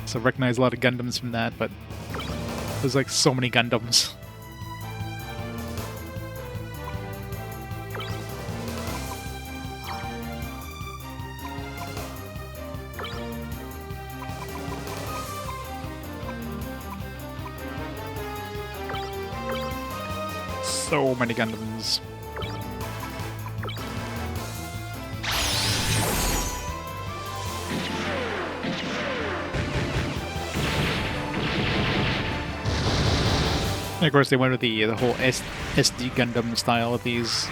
So I recognize a lot of Gundams from that, but there's like so many Gundams. So many Gundams. And of course, they went with the whole SD Gundam style of these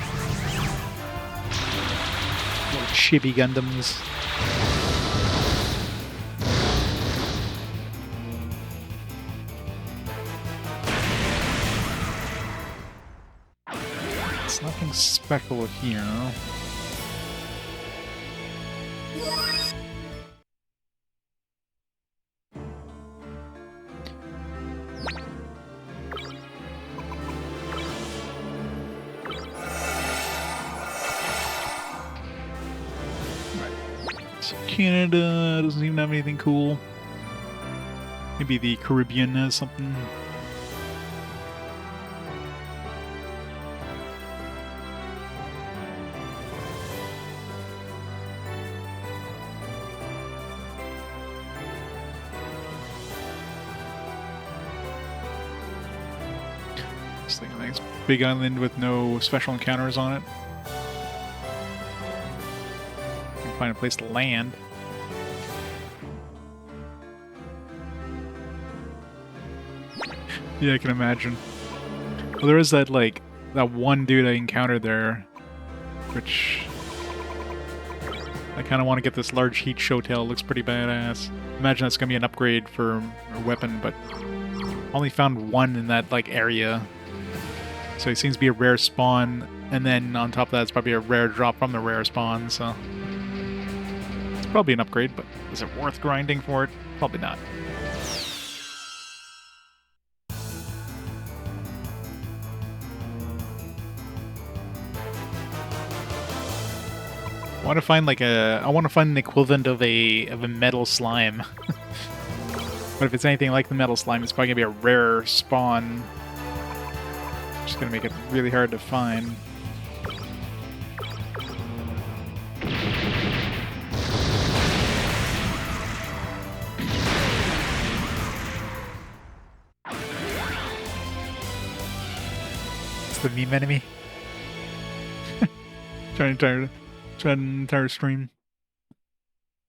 little chibi Gundams. It's nothing special here. Canada doesn't even have anything cool. Maybe the Caribbean has something. This thing, I think it's a big island with no special encounters on it. Can find a place to land. Yeah, I can imagine. Well, there is that, like, that one dude I encountered there, which I kind of want to get this large heat showtail. Looks pretty badass. Imagine that's going to be an upgrade for a weapon, but only found one in that, like, area. So he seems to be a rare spawn, and then on top of that, it's probably a rare drop from the rare spawn, so it's probably an upgrade, but is it worth grinding for it? Probably not. I want to find like I want to find an equivalent of a metal slime. But if it's anything like the metal slime, it's probably gonna be a rare spawn. Just gonna make it really hard to find. It's the meme enemy. Trying an entire stream.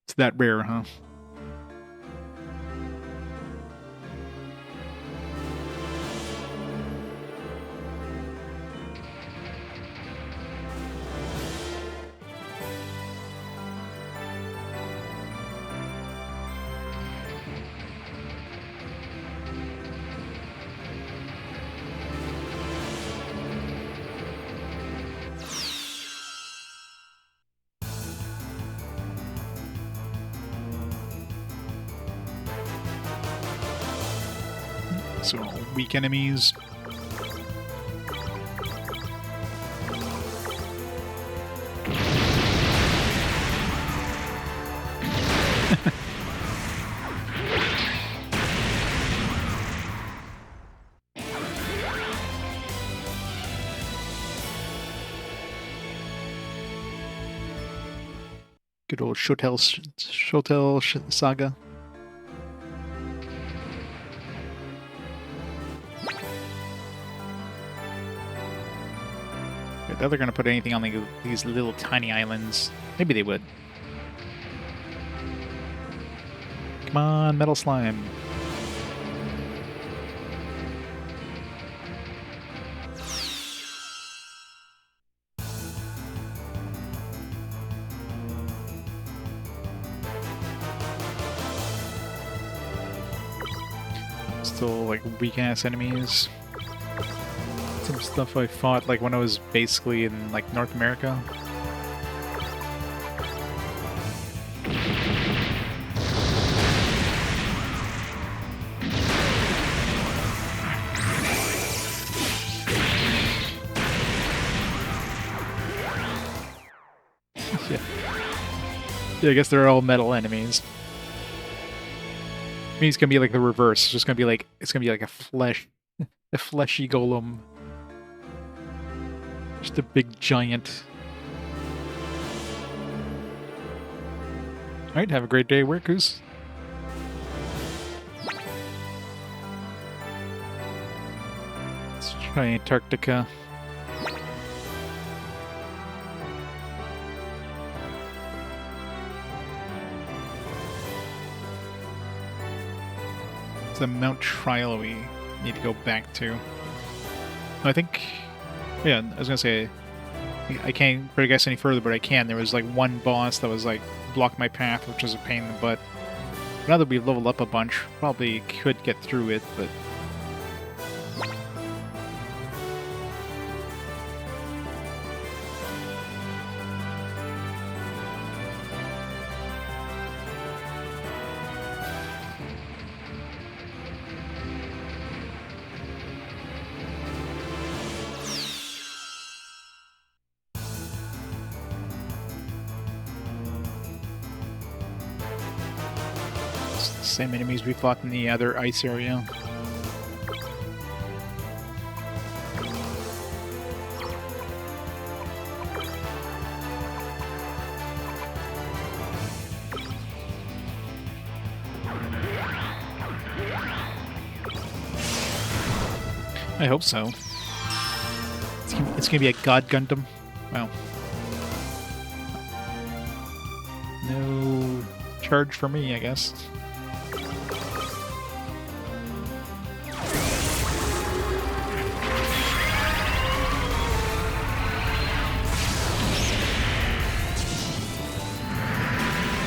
It's that rare, huh? So weak enemies. Good old Shotel Saga. I doubt they're gonna put anything on these little tiny islands. Maybe they would. Come on, metal slime. Still like weak ass enemies. Some stuff I fought like when I was basically in like North America. Yeah, I guess they're all metal enemies. I mean, it's gonna be like the reverse. It's just gonna be like a fleshy golem. Just a big giant. Alright, have a great day, Workus. Let's try Antarctica. It's the Mount Trial we need to go back to. I think, yeah, I was gonna say, I can't progress any further, but I can. There was like one boss that was like blocked my path, which was a pain in the butt. Now that we've leveled up a bunch, probably could get through it, but it's the same enemies we fought in the other ice area. I hope so. It's gonna be a God Gundam. Well, no charge for me, I guess.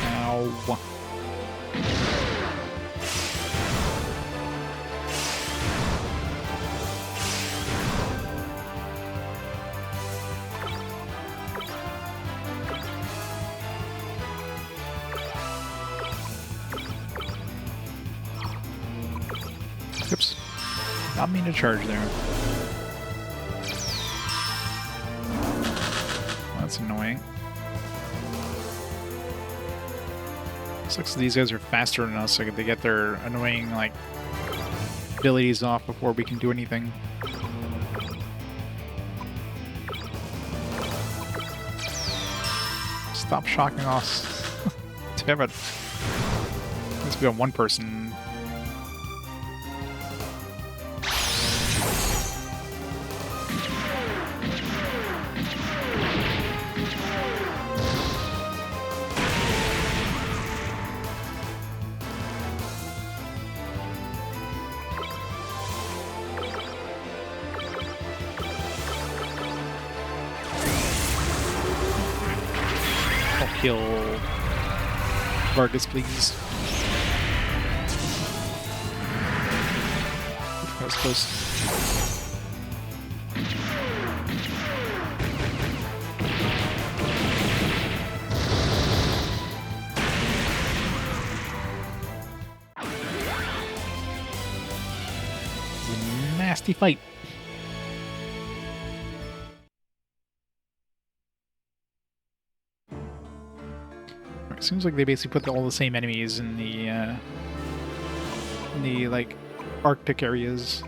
Ow. Oops. Not mean to charge there. That's annoying. Sucks these guys are faster than us, so they get their annoying, like, abilities off before we can do anything. Stop shocking us. Damn it. Let's be on one person. Kill Vargas, please. That was close. Nasty fight. Seems like they basically put all the same enemies in the like Arctic areas.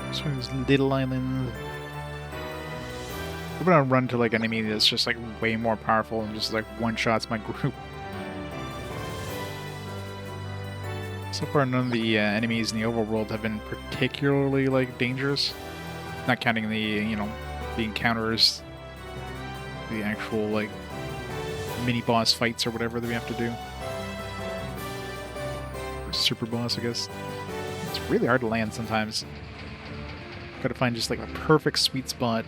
This one's Little Island. I'm gonna run to like an enemy that's just like way more powerful and just like one-shots my group. So far, none of the enemies in the overworld have been particularly like dangerous. Not counting the, you know, the encounters, the actual like mini boss fights or whatever that we have to do. Or super boss, I guess. It's really hard to land sometimes. Gotta find just like a perfect sweet spot.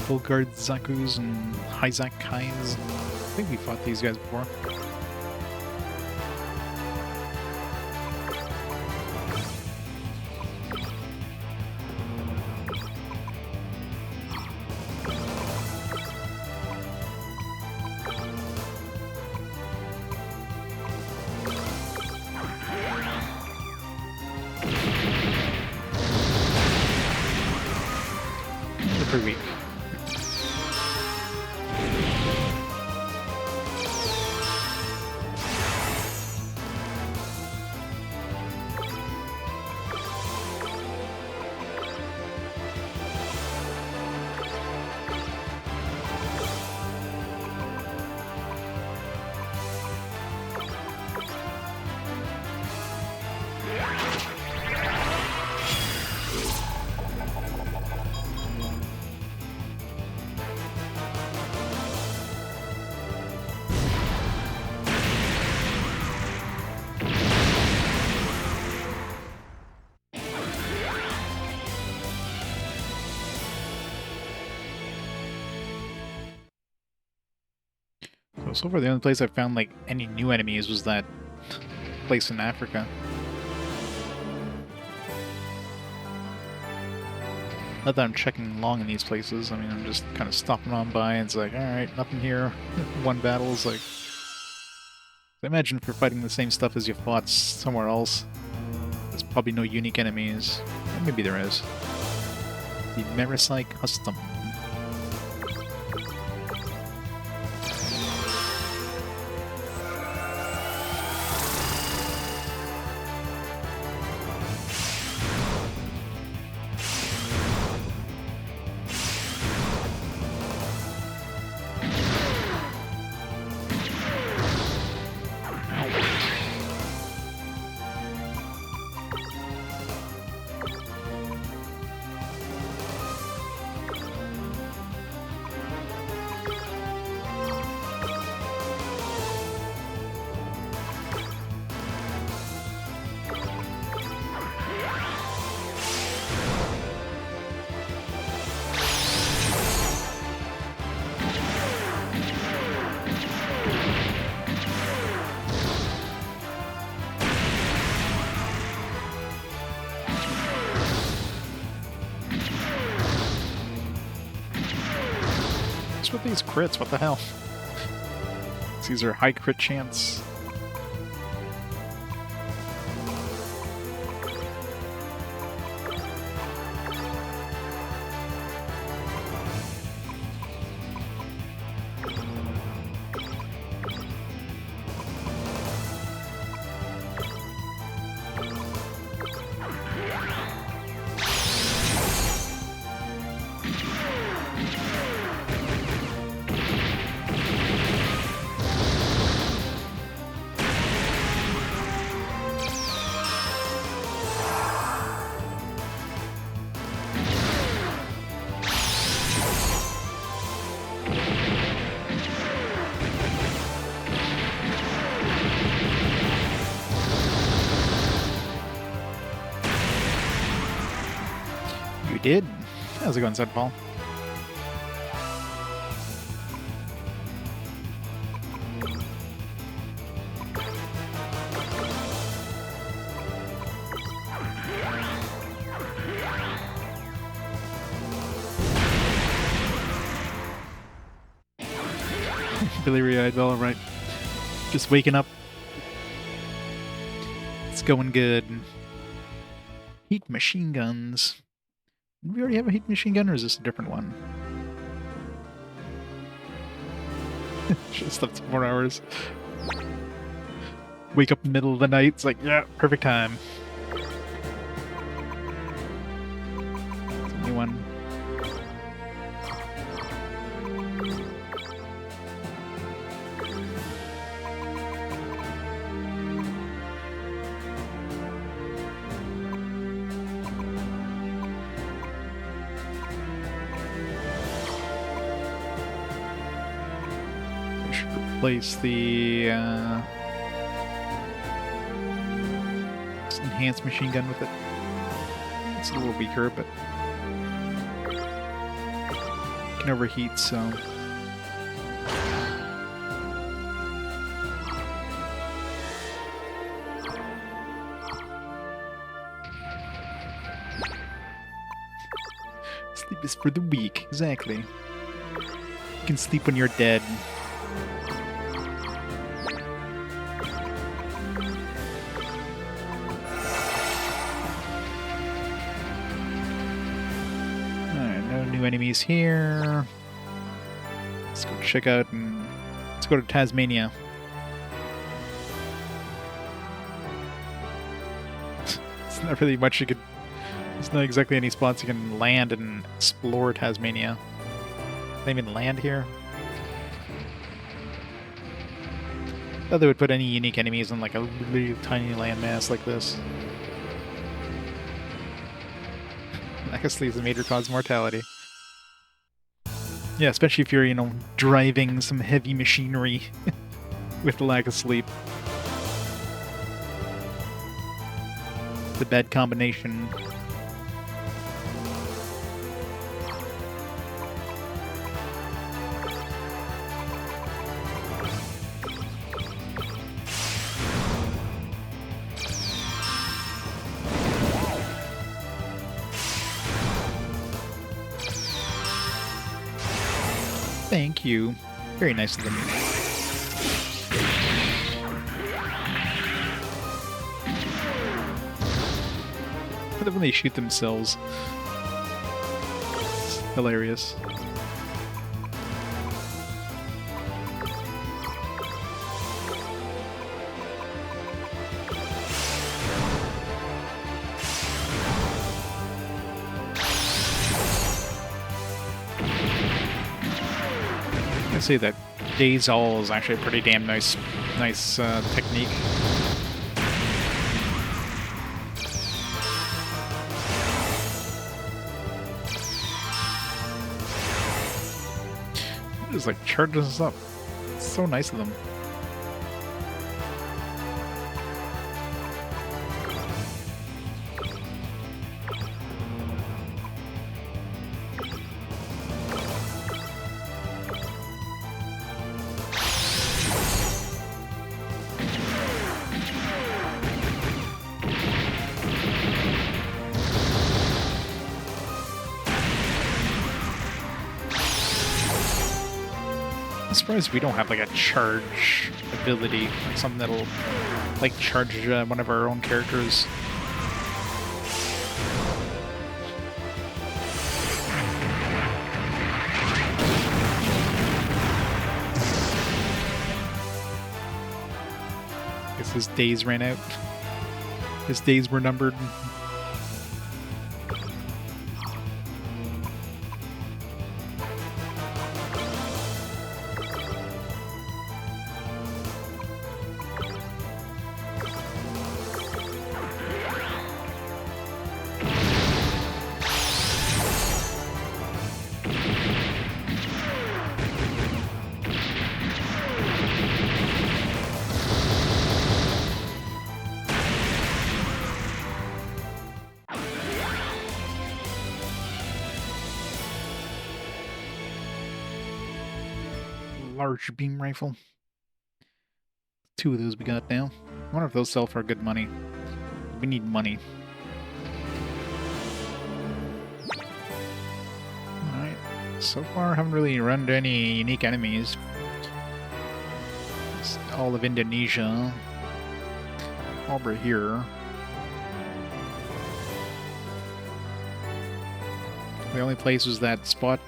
Full guard Zakus and Hyzak Kais. I think we fought these guys before. They're pretty weak. So far the only place I found like any new enemies was that place in Africa. Not that I'm checking along in these places. I mean, I'm just kind of stopping on by and it's like, alright, nothing here. One battle is like... I imagine if you're fighting the same stuff as you fought somewhere else, there's probably no unique enemies. Or maybe there is. The Merisai Custom. What's with these crits? What the hell? These are high crit chance. You did? How's it going, Zedfall? Bleary-eyed, all right. Just waking up. It's going good. Heat machine guns. Did we already have a heat machine gun, or is this a different one? Should have slept 4 hours. Wake up in the middle of the night, it's like, yeah, perfect time. It's a new one. Replace the enhanced machine gun with it. It's a little weaker, but it can overheat, so sleep is for the weak. Exactly. You can sleep when you're dead. Enemies here. Let's go check out and let's go to Tasmania. It's not really much you could. There's not exactly any spots you can land and explore Tasmania. Can they even land here? I thought they would put any unique enemies on like a really tiny landmass like this. I guess sleep is a major cause of mortality. Yeah, especially if you're, you know, driving some heavy machinery with the lack of sleep. It's a bad combination. Thank you. Very nice of them. I love when they shoot themselves. It's hilarious. I'd say that Days All is actually a pretty damn nice technique. It just like charges us up. It's so nice of them. I'm surprised we don't have like a charge ability, like something that'll like charge one of our own characters. Guess his days ran out. His days were numbered. Large beam rifle. 2 of those we got now. I wonder if those sell for good money. We need money. Alright. So far, I haven't really run into any unique enemies. It's all of Indonesia. Over here. The only place was that spot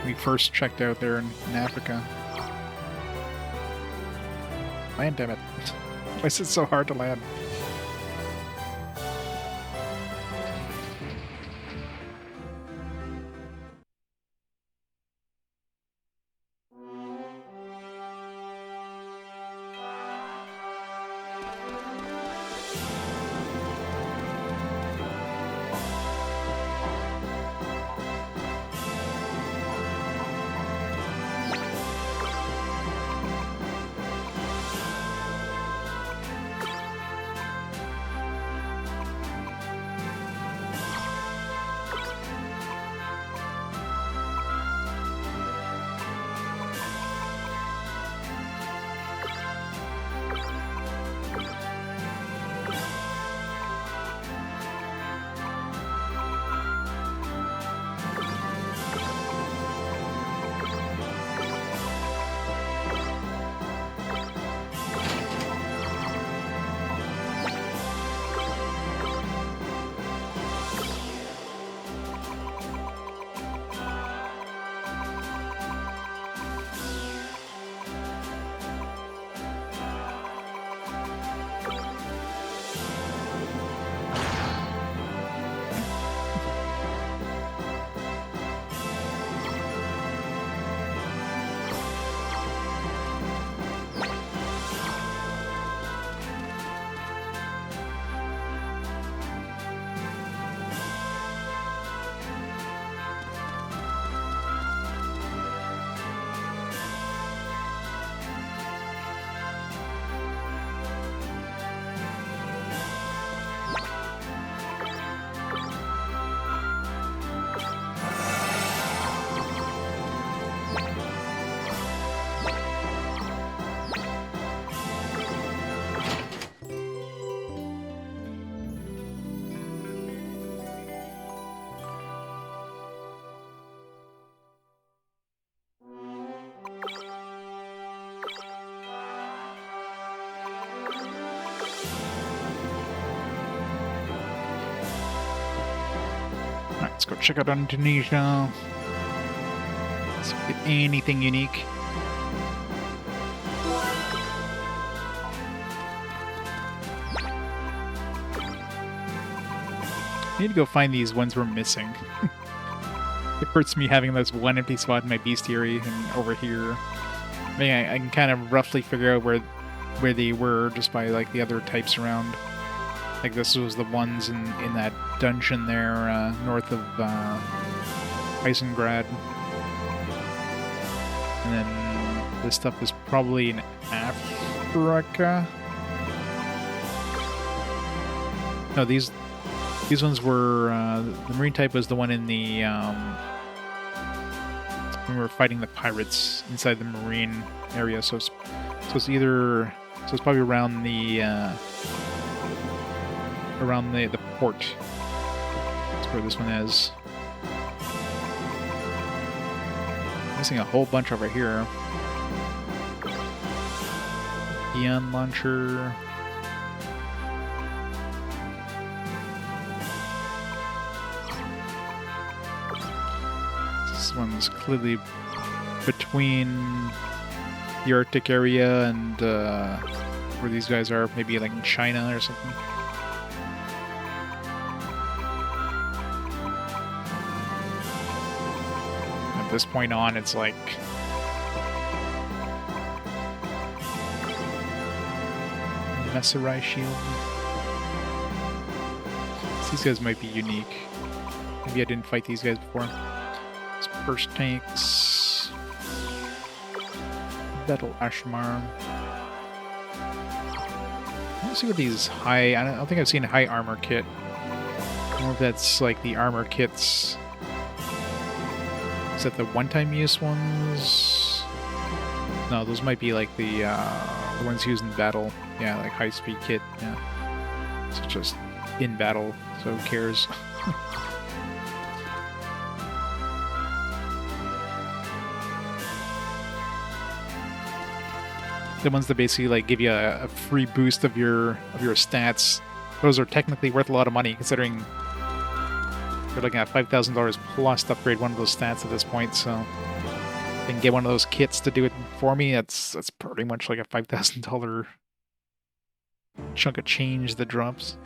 we first checked out there in Africa. Land, damn it. Why is it so hard to land? Let's go check out Indonesia. See if we get anything unique. I need to go find these ones we're missing. It hurts me having this one empty spot in my bestiary and over here. I mean, I can kind of roughly figure out where they were just by like the other types around. Like this was the ones in that dungeon there north of Eisengrad. And then this stuff is probably in Africa. No, these ones were the marine type was the one in the when we were fighting the pirates inside the marine area. So it's probably around the port. That's where this one is. Missing a whole bunch over here. Ion launcher. This one's clearly between the Arctic area and where these guys are, maybe like in China or something. At this point on, it's like Messerai shield. These guys might be unique. Maybe I didn't fight these guys before. Burst tanks. Battle Ashmar. Let's see what these high... I don't think I've seen a high armor kit. I don't know if that's like the armor kits. Is that the one-time use ones? No, those might be like the ones used in battle. Yeah, like high-speed kit. Yeah. It's just in battle, so who cares? The ones that basically like give you a free boost of your stats. Those are technically worth a lot of money, considering you're looking at $5,000 plus to upgrade one of those stats at this point. So if I can get one of those kits to do it for me, that's pretty much like a $5,000 chunk of change that drops.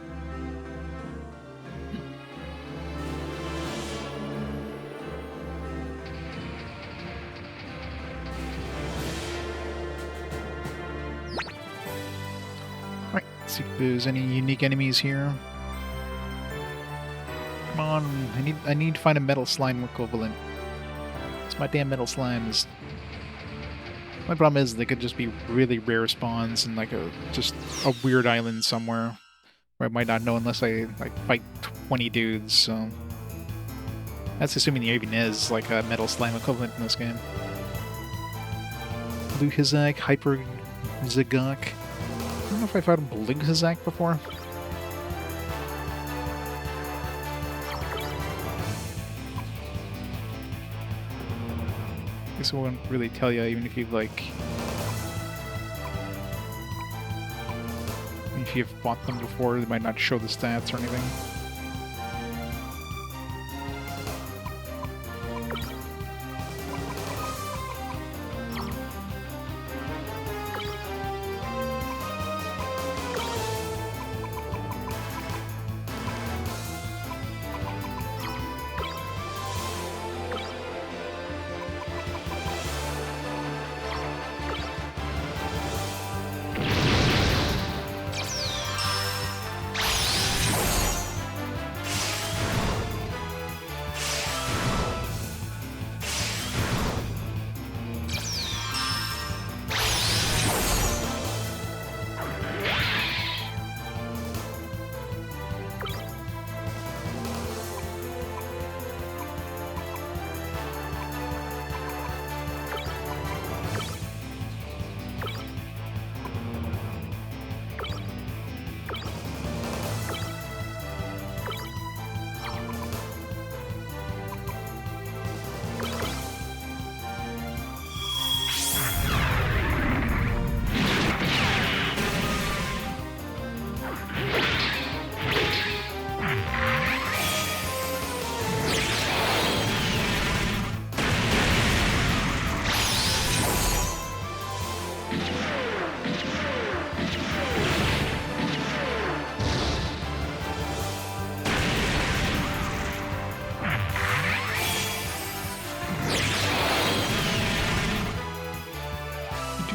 See if there's any unique enemies here. Come on, I need to find a metal slime equivalent. It's my damn metal slimes. My problem is they could just be really rare spawns in like just a weird island somewhere where I might not know unless I like fight 20 dudes. So that's assuming there even is like a metal slime equivalent in this game. Blue Hizak, Hyper Zagok. I don't know if I've had Blue Hizak before. I guess it won't really tell you, even if you've like... if you've bought them before, they might not show the stats or anything.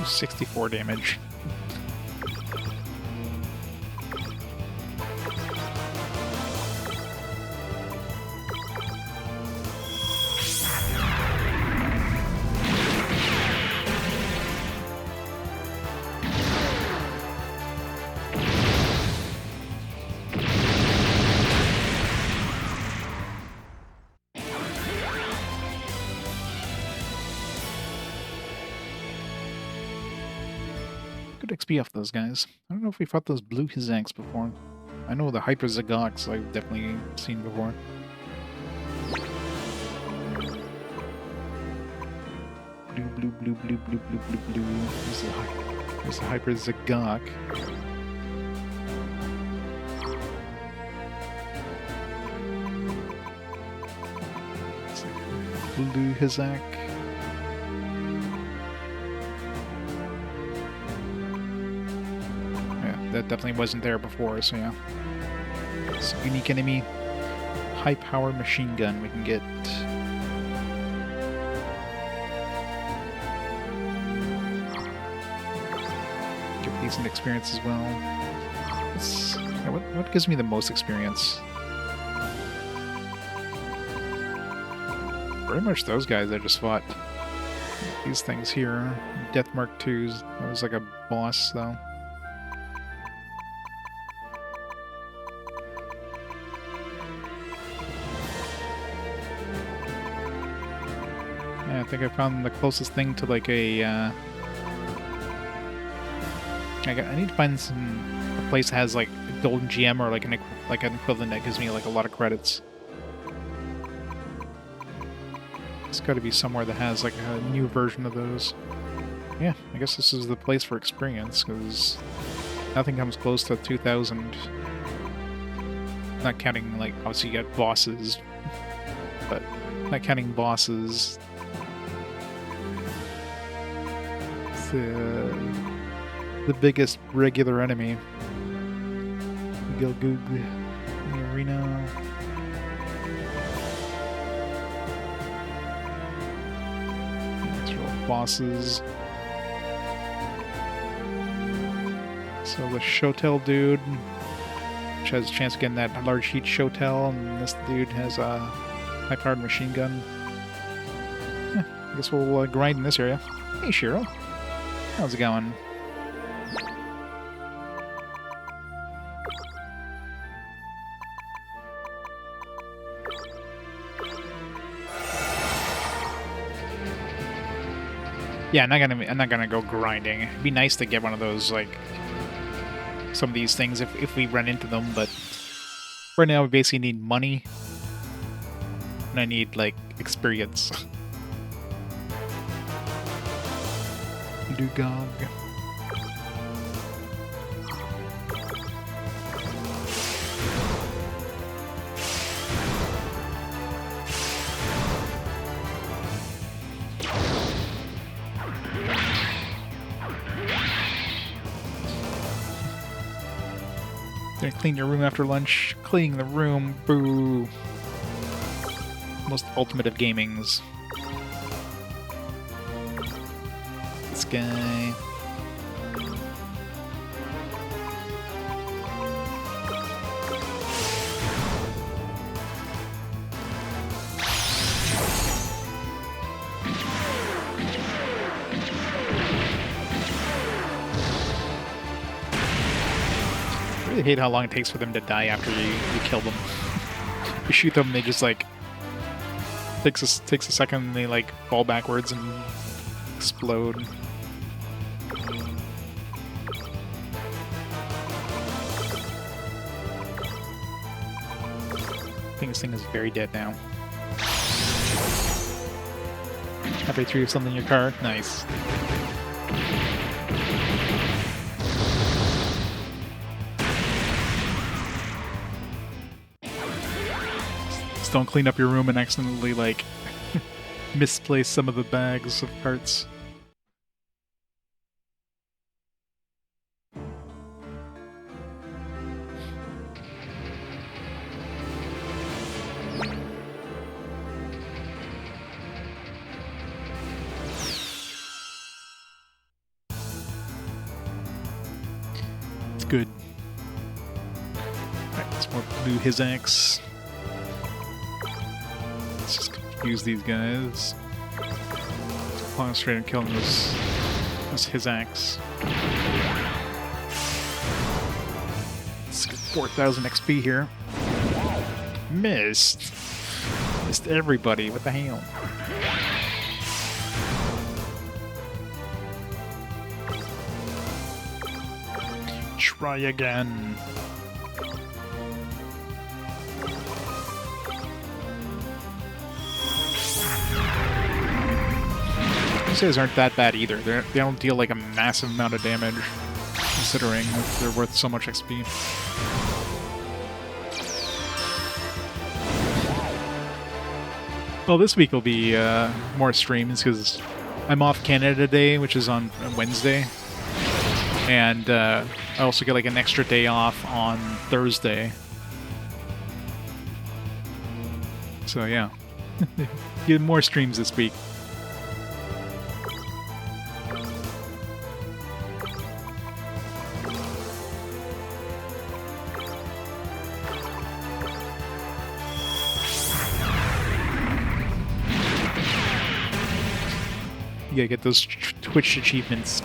do 64 damage. Good XP off those guys. I don't know if we fought those blue Kazaks before. I know the Hyper Zagoks I've definitely seen before. Blue, blue, blue, blue, blue, blue, blue, blue. There's the Hyper Zagok. Blue Kazak. That definitely wasn't there before, so yeah. It's a unique enemy. High power machine gun we can get. Get decent experience as well. Yeah, what gives me the most experience? Pretty much those guys I just fought. These things here. Death Mark 2s. That was like a boss, though. I think I found the closest thing to like a. I need to find a place that has like a golden gem or like an equivalent that gives me like a lot of credits. It's got to be somewhere that has like a new version of those. Yeah, I guess this is the place for experience because nothing comes close to 2,000. Not counting like obviously you got bosses, but not counting bosses. The biggest regular enemy. Go Goog in the arena. These are all bosses. So the Shotel dude, which has a chance of getting that large heat Shotel, and this dude has a high-powered machine gun. Yeah, I guess we'll grind in this area. Hey, Shiro. How's it going? Yeah, I'm not gonna go grinding. It'd be nice to get one of those, like some of these things if we run into them, but right now we basically need money. And I need like experience. Dugog. Gonna clean your room after lunch. Cleaning the room. Boo. Most ultimate of gamings. This guy. I really hate how long it takes for them to die after you kill them. You shoot them, they just like takes a second, and they like fall backwards and explode. I think this thing is very dead now. Halfway through, something in your car. Nice. Just don't clean up your room and accidentally, like, misplace some of the bags of parts. Good. Alright, let's more blue his axe. Let's just confuse these guys. Concentrate on killing this his axe. Let's get 4,000 XP here. Missed. Missed everybody. What the hell? Try again. These guys aren't that bad either. They don't deal like a massive amount of damage, considering they're worth so much XP. Well, this week will be more streams because I'm off Canada Day, which is on Wednesday. And I also get like an extra day off on Thursday. So yeah, get more streams this week. You gotta get those Twitch achievements.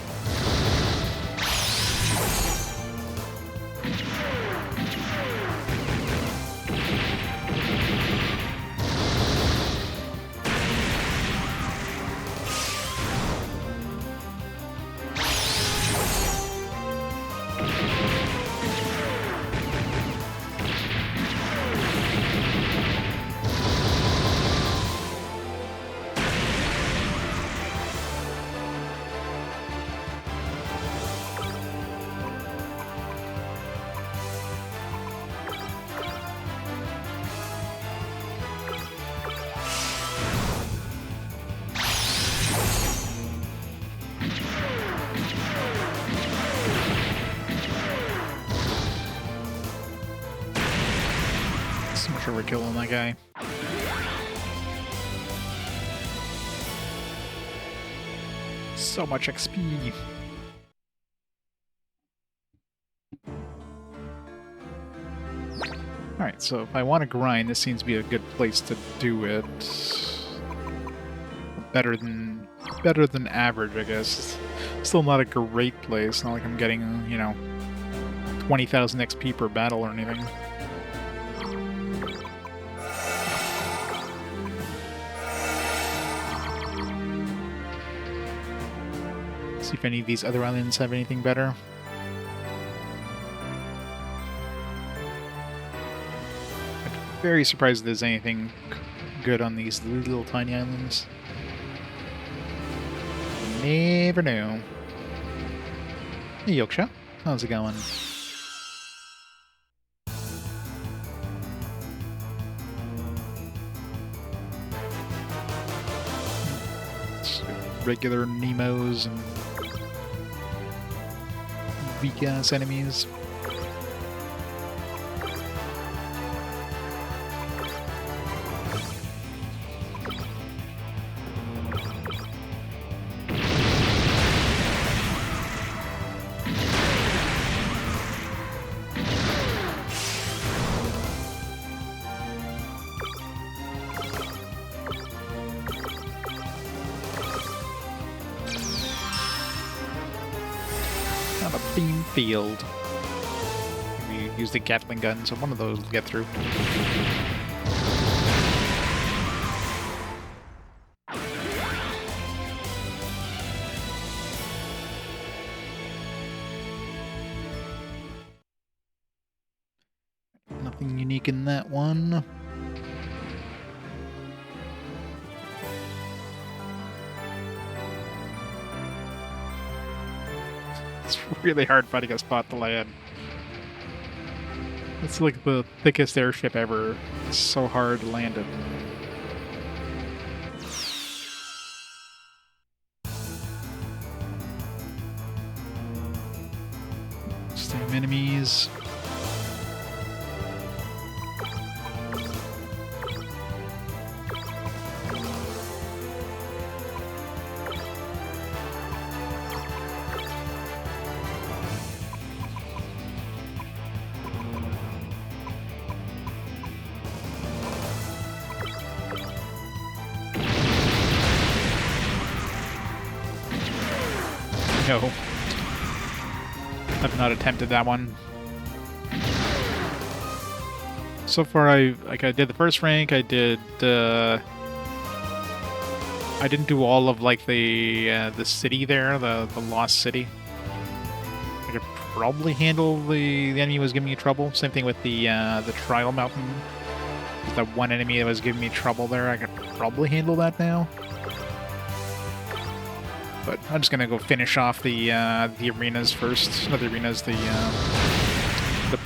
So much overkill on that guy. So much XP. Alright, so if I want to grind, this seems to be a good place to do it. Better than average, I guess. Still not a great place. Not like I'm getting, you know, 20,000 XP per battle or anything. See if any of these other islands have anything better. I'm very surprised if there's anything good on these little tiny islands. Never know. Hey, Yoksha. How's it going? Just regular Nemos and weak-ass enemies. Beam field. We use the Gatling gun, so one of those will get through. Nothing unique in that one. It's really hard finding a spot to land. It's like the thickest airship ever. It's so hard to land it. Same enemies. No. I've not attempted that one. So far, I did the first rank. I didn't do all of like the city there, the lost city. I could probably handle the enemy was giving me trouble. Same thing with the trial mountain. That one enemy that was giving me trouble there, I could probably handle that now. But I'm just gonna go finish off the arenas first. Not the arenas, the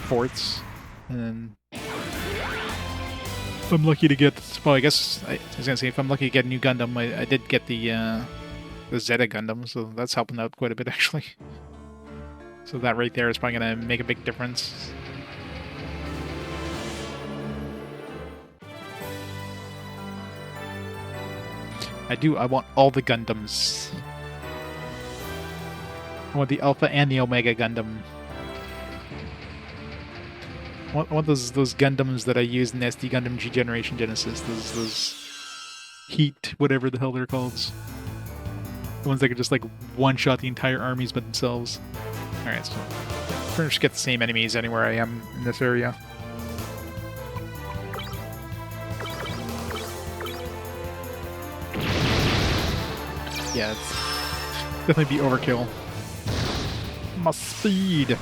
forts, and then if I'm lucky to get, well, I guess I was gonna say if I'm lucky to get a new Gundam, I did get the Zeta Gundam, so that's helping out quite a bit actually. So that right there is probably gonna make a big difference. I want all the Gundams. I want the Alpha and the Omega Gundam. I want those Gundams that I used in the SD Gundam G Generation Genesis. Those Heat, whatever the hell they're called. The ones that could just like one-shot the entire armies by themselves. Alright, so pretty much get the same enemies anywhere I am in this area. Yeah, it's definitely be overkill. My speed!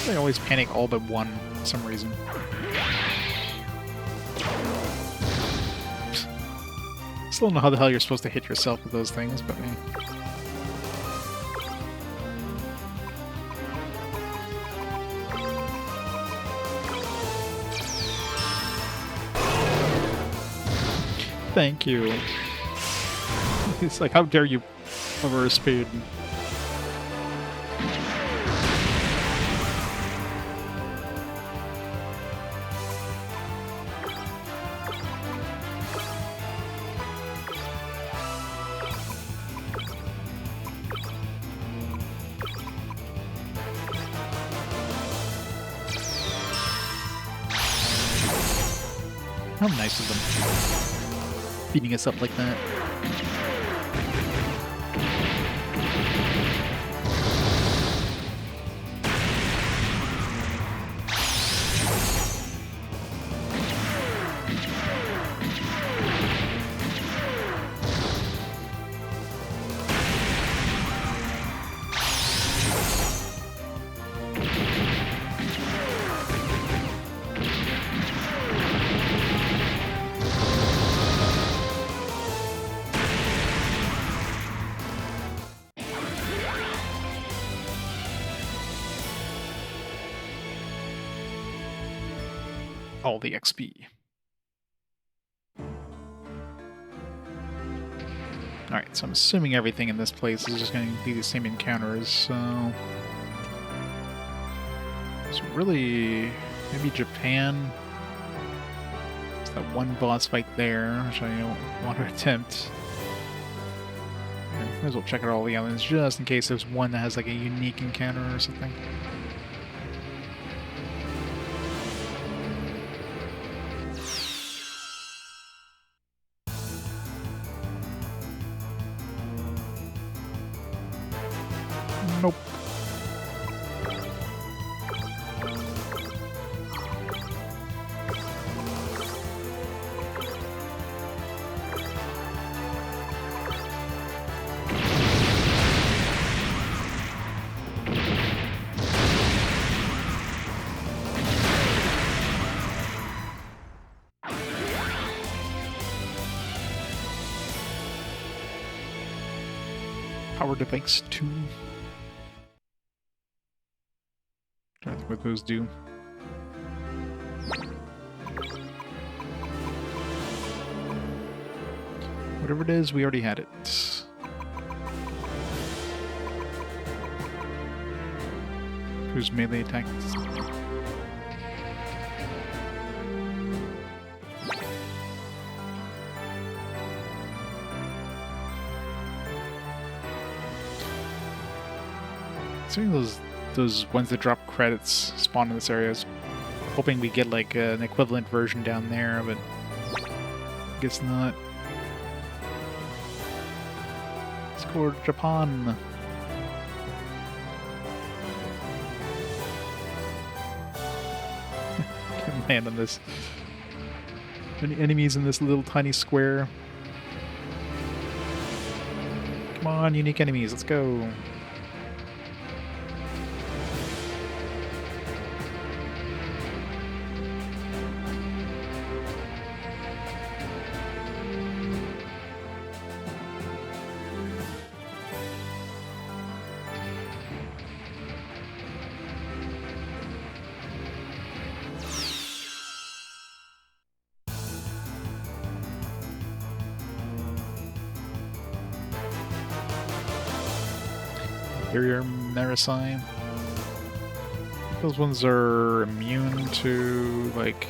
I always panic all but one for some reason. Still don't know how the hell you're supposed to hit yourself with those things, but man. Thank you. It's like, how dare you over a speed? How nice of them. Beating us up like that. All the XP. Alright, so I'm assuming everything in this place is just going to be the same encounters, so really, maybe Japan. There's that one boss fight there, which I don't want to attempt. Might as well check out all the islands, just in case there's one that has like a unique encounter or something. Nope. Power device 2. Trying to think what those do. Whatever it is, we already had it. Who's melee attack? Seeing those ones that drop credits spawn in this area. I was hoping we get like an equivalent version down there, but I guess not. Let's go to Japan. Can't land on this. Any enemies in this little tiny square? Come on, unique enemies, let's go. Barrier Maricine. Those ones are immune to, like...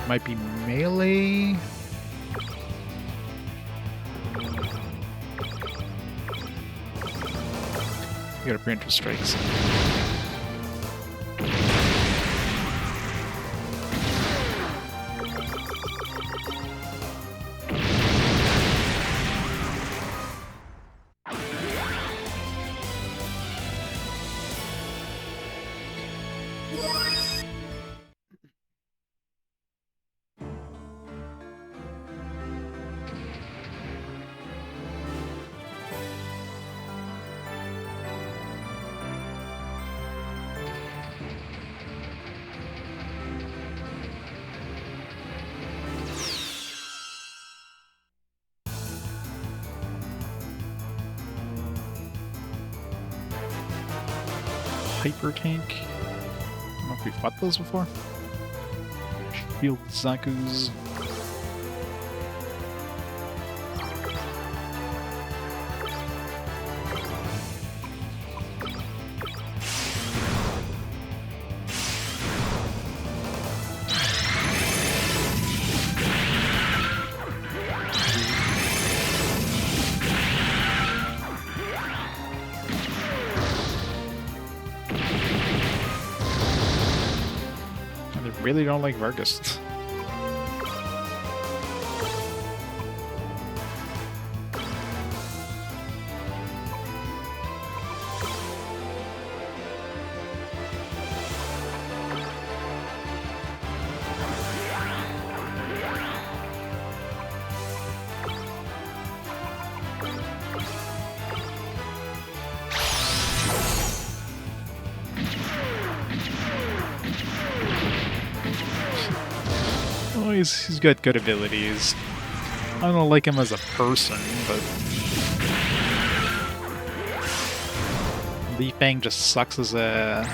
Might be melee? You gotta preemptive strikes. Hyper tank. I don't know if we fought those before. Shield Zaku's. Really don't like Vargas. Oh, he's got good abilities. I don't like him as a person, but Li Fang just sucks as an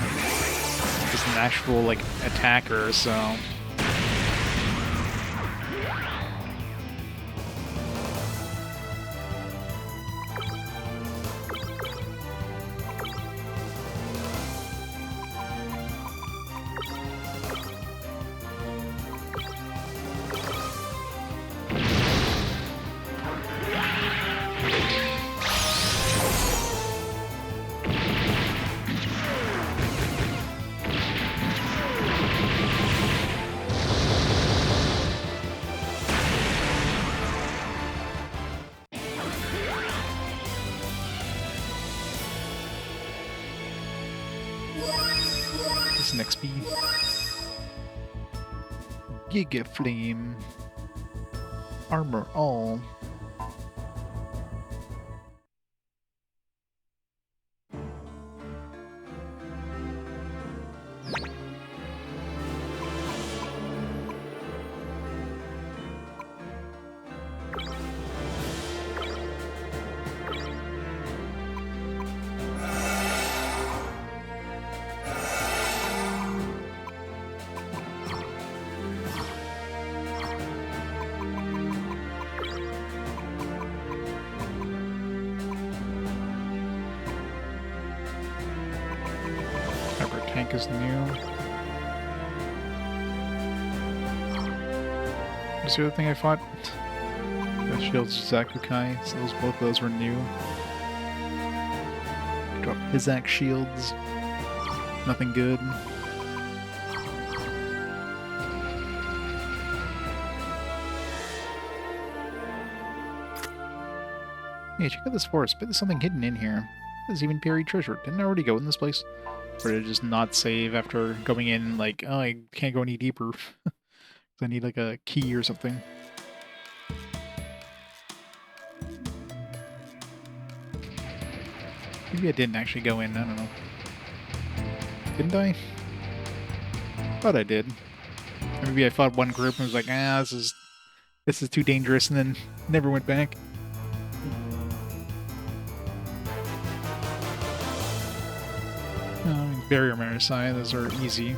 actual like attacker, so. This next XP. Giga Flame. Armor all. Tank is new. What's the other thing I fought? The Shields Zaku Kai, so both of those were new. Drop his axe shields. Nothing good. Hey, check out this forest. Bet there's something hidden in here. There's even buried treasure. Didn't I already go in this place? Or did I just not save after going in, like, oh, I can't go any deeper. I need, like, a key or something. Maybe I didn't actually go in. I don't know. Didn't I? Thought I did. Or maybe I fought one group and was like, ah, this is too dangerous, and then never went back. Barrier Marasai, those are easy.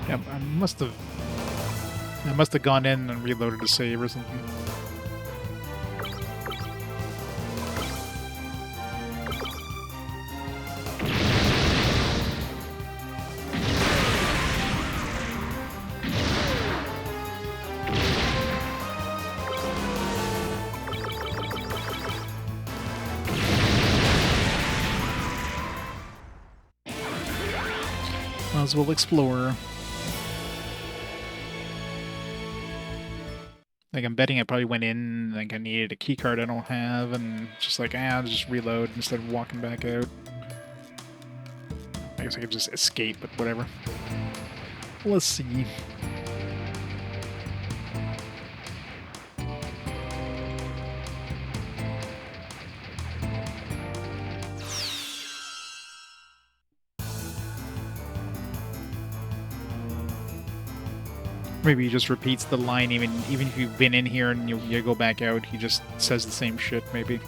Yeah, I must have gone in and reloaded to save or something. Might as well explore. Like, I'm betting I probably went in, like, I needed a key card I don't have, and just like, I'll just reload instead of walking back out. I guess I could just escape, but whatever. Let's see. Maybe he just repeats the line even if you've been in here and you go back out, he just says the same shit, maybe.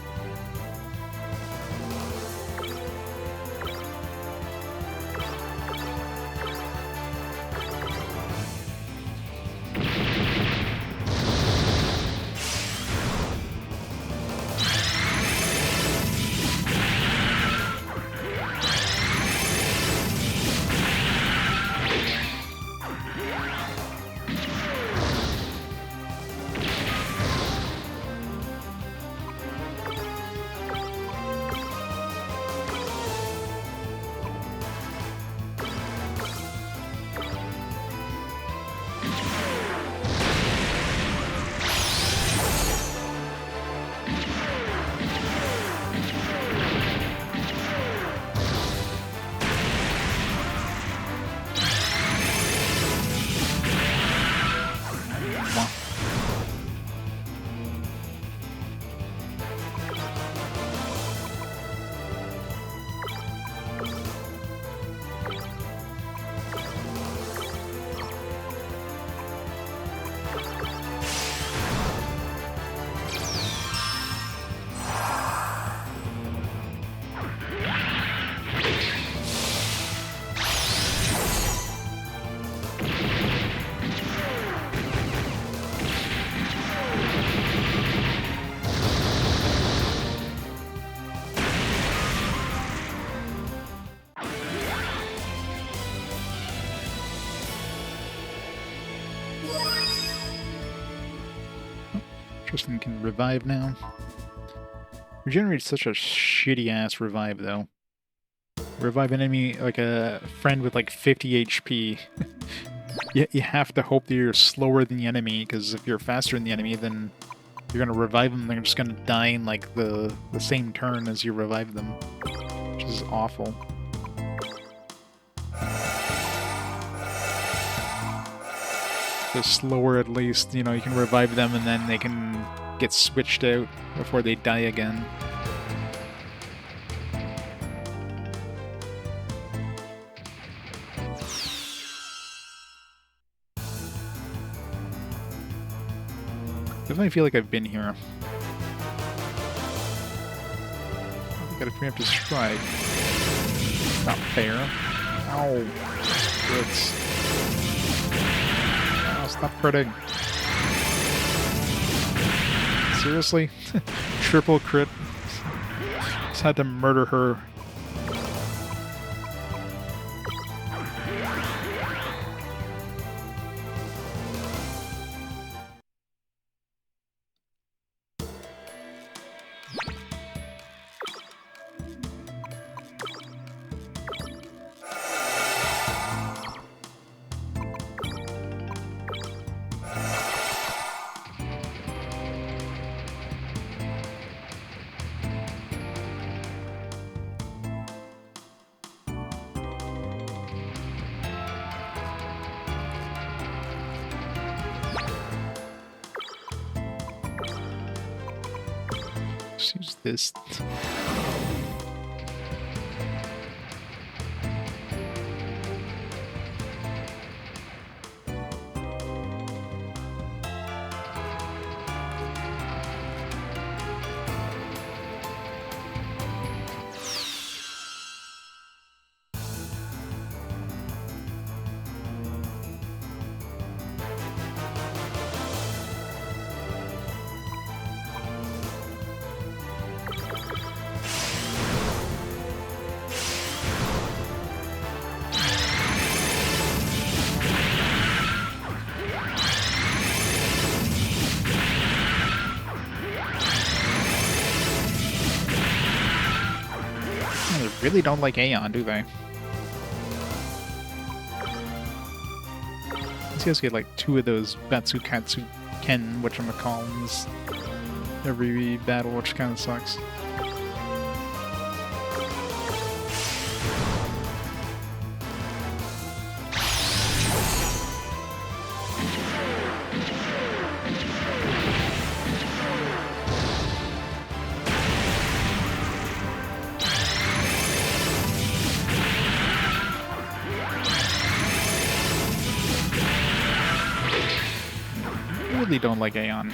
Tristan can revive now. Regenerate's such a shitty ass revive though. Revive an enemy, like a friend with like 50 HP. You have to hope that you're slower than the enemy, because if you're faster than the enemy, then you're gonna revive them, they're just gonna die in like the same turn as you revive them. Which is awful. The slower at least, you know, you can revive them and then they can get switched out before they die again. Definitely feel like I've been here. I got a preemptive strike. Not fair. Ow. It's... Stop critting. Seriously? Triple crit. Just had to murder her. Just use this. They really don't like Aeon, do they? These guys get like 2 of those Batsukatsu Ken whatchamacallums every battle, which kind of sucks. Really don't like Aeon.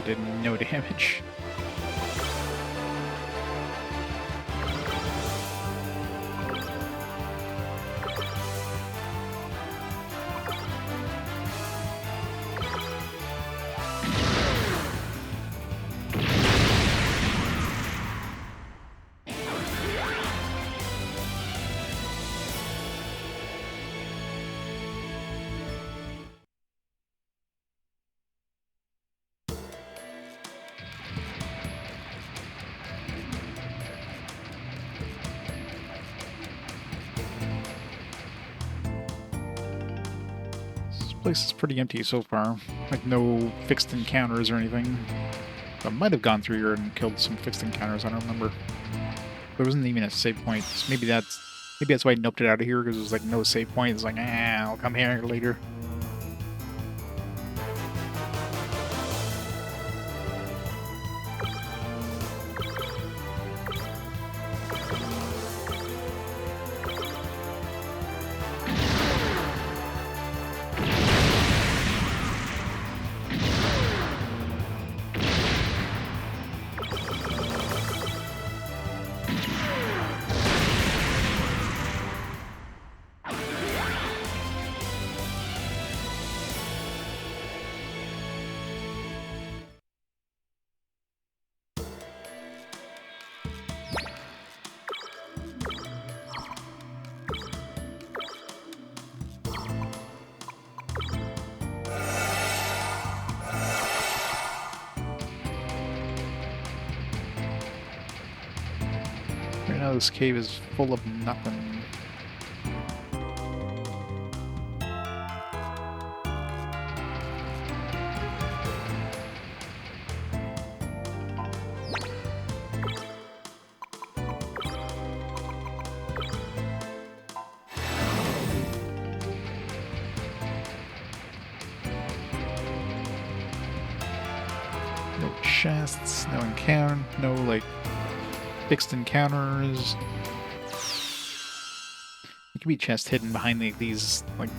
Did no damage. This place is pretty empty so far. Like, no fixed encounters or anything. I might have gone through here and killed some fixed encounters, I don't remember. There wasn't even a save point. So maybe that's why I noped it out of here, because there's like no save point. It's like, I'll come here later. Right now this cave is full of nothing. No chests, no encounter, no like fixed encounters. It could be chest hidden behind these like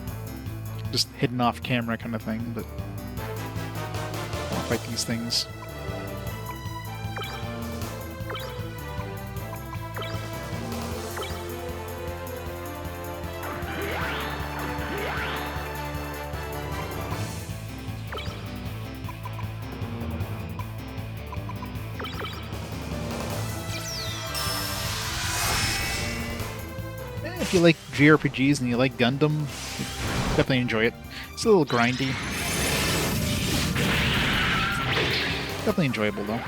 just hidden off camera kind of thing, but I don't fight these things. If you like JRPGs and you like Gundam, definitely enjoy it. It's a little grindy. Definitely enjoyable though.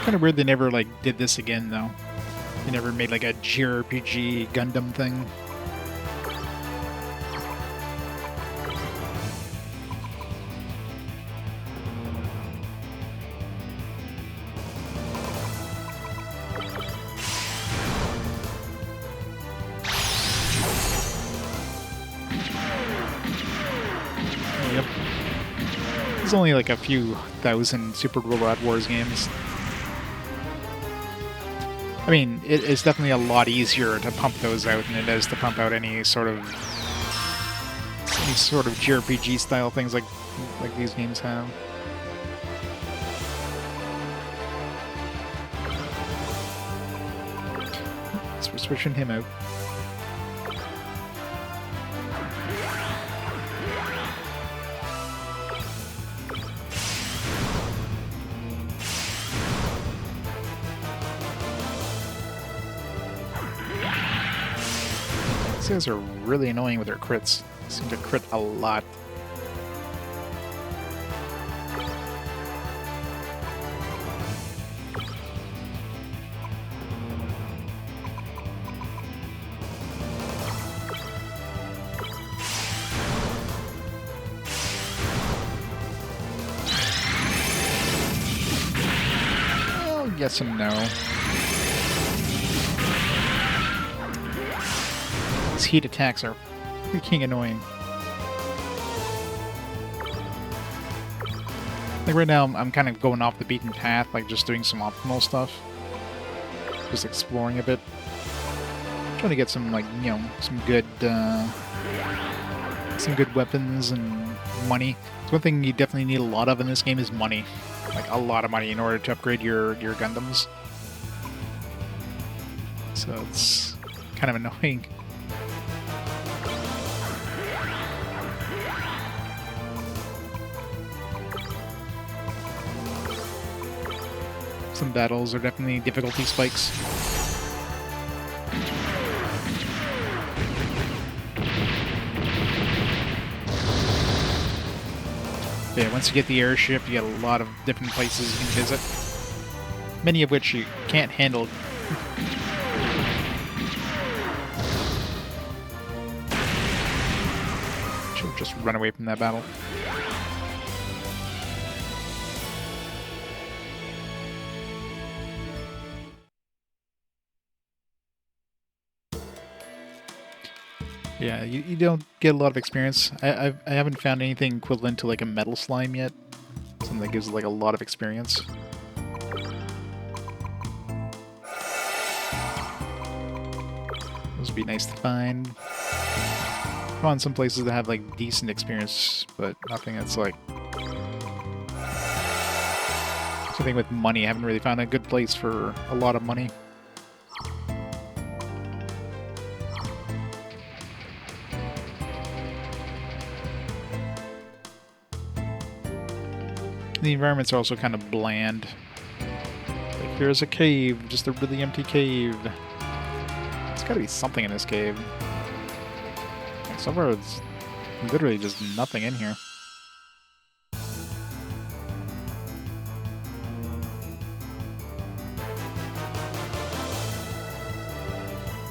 Kind of weird they never like did this again though. They never made like a JRPG Gundam thing. Yep. There's only like a few thousand Super Robot Wars games. I mean, it's definitely a lot easier to pump those out than it is to pump out any sort of JRPG style things like these games have. So we're switching him out. These guys are really annoying with their crits. They seem to crit a lot. Well, yes and no. These heat attacks are freaking annoying. Like right now, I'm kind of going off the beaten path, like just doing some optimal stuff. Just exploring a bit. Trying to get some, like, you know, some good weapons and money. So one thing you definitely need a lot of in this game is money. Like, a lot of money in order to upgrade your Gundams. So it's kind of annoying. Some battles are definitely difficulty spikes. Yeah, once you get the airship, you get a lot of different places you can visit. Many of which you can't handle. Should just run away from that battle. Yeah, you don't get a lot of experience. I haven't found anything equivalent to like a metal slime yet. Something that gives like a lot of experience. Those would be nice to find. I found some places that have like decent experience, but nothing that's like... Something with money. I haven't really found a good place for a lot of money. The environments are also kind of bland. Like, here's a cave, just a really empty cave. There's gotta be something in this cave. Like, so far, it's literally just nothing in here.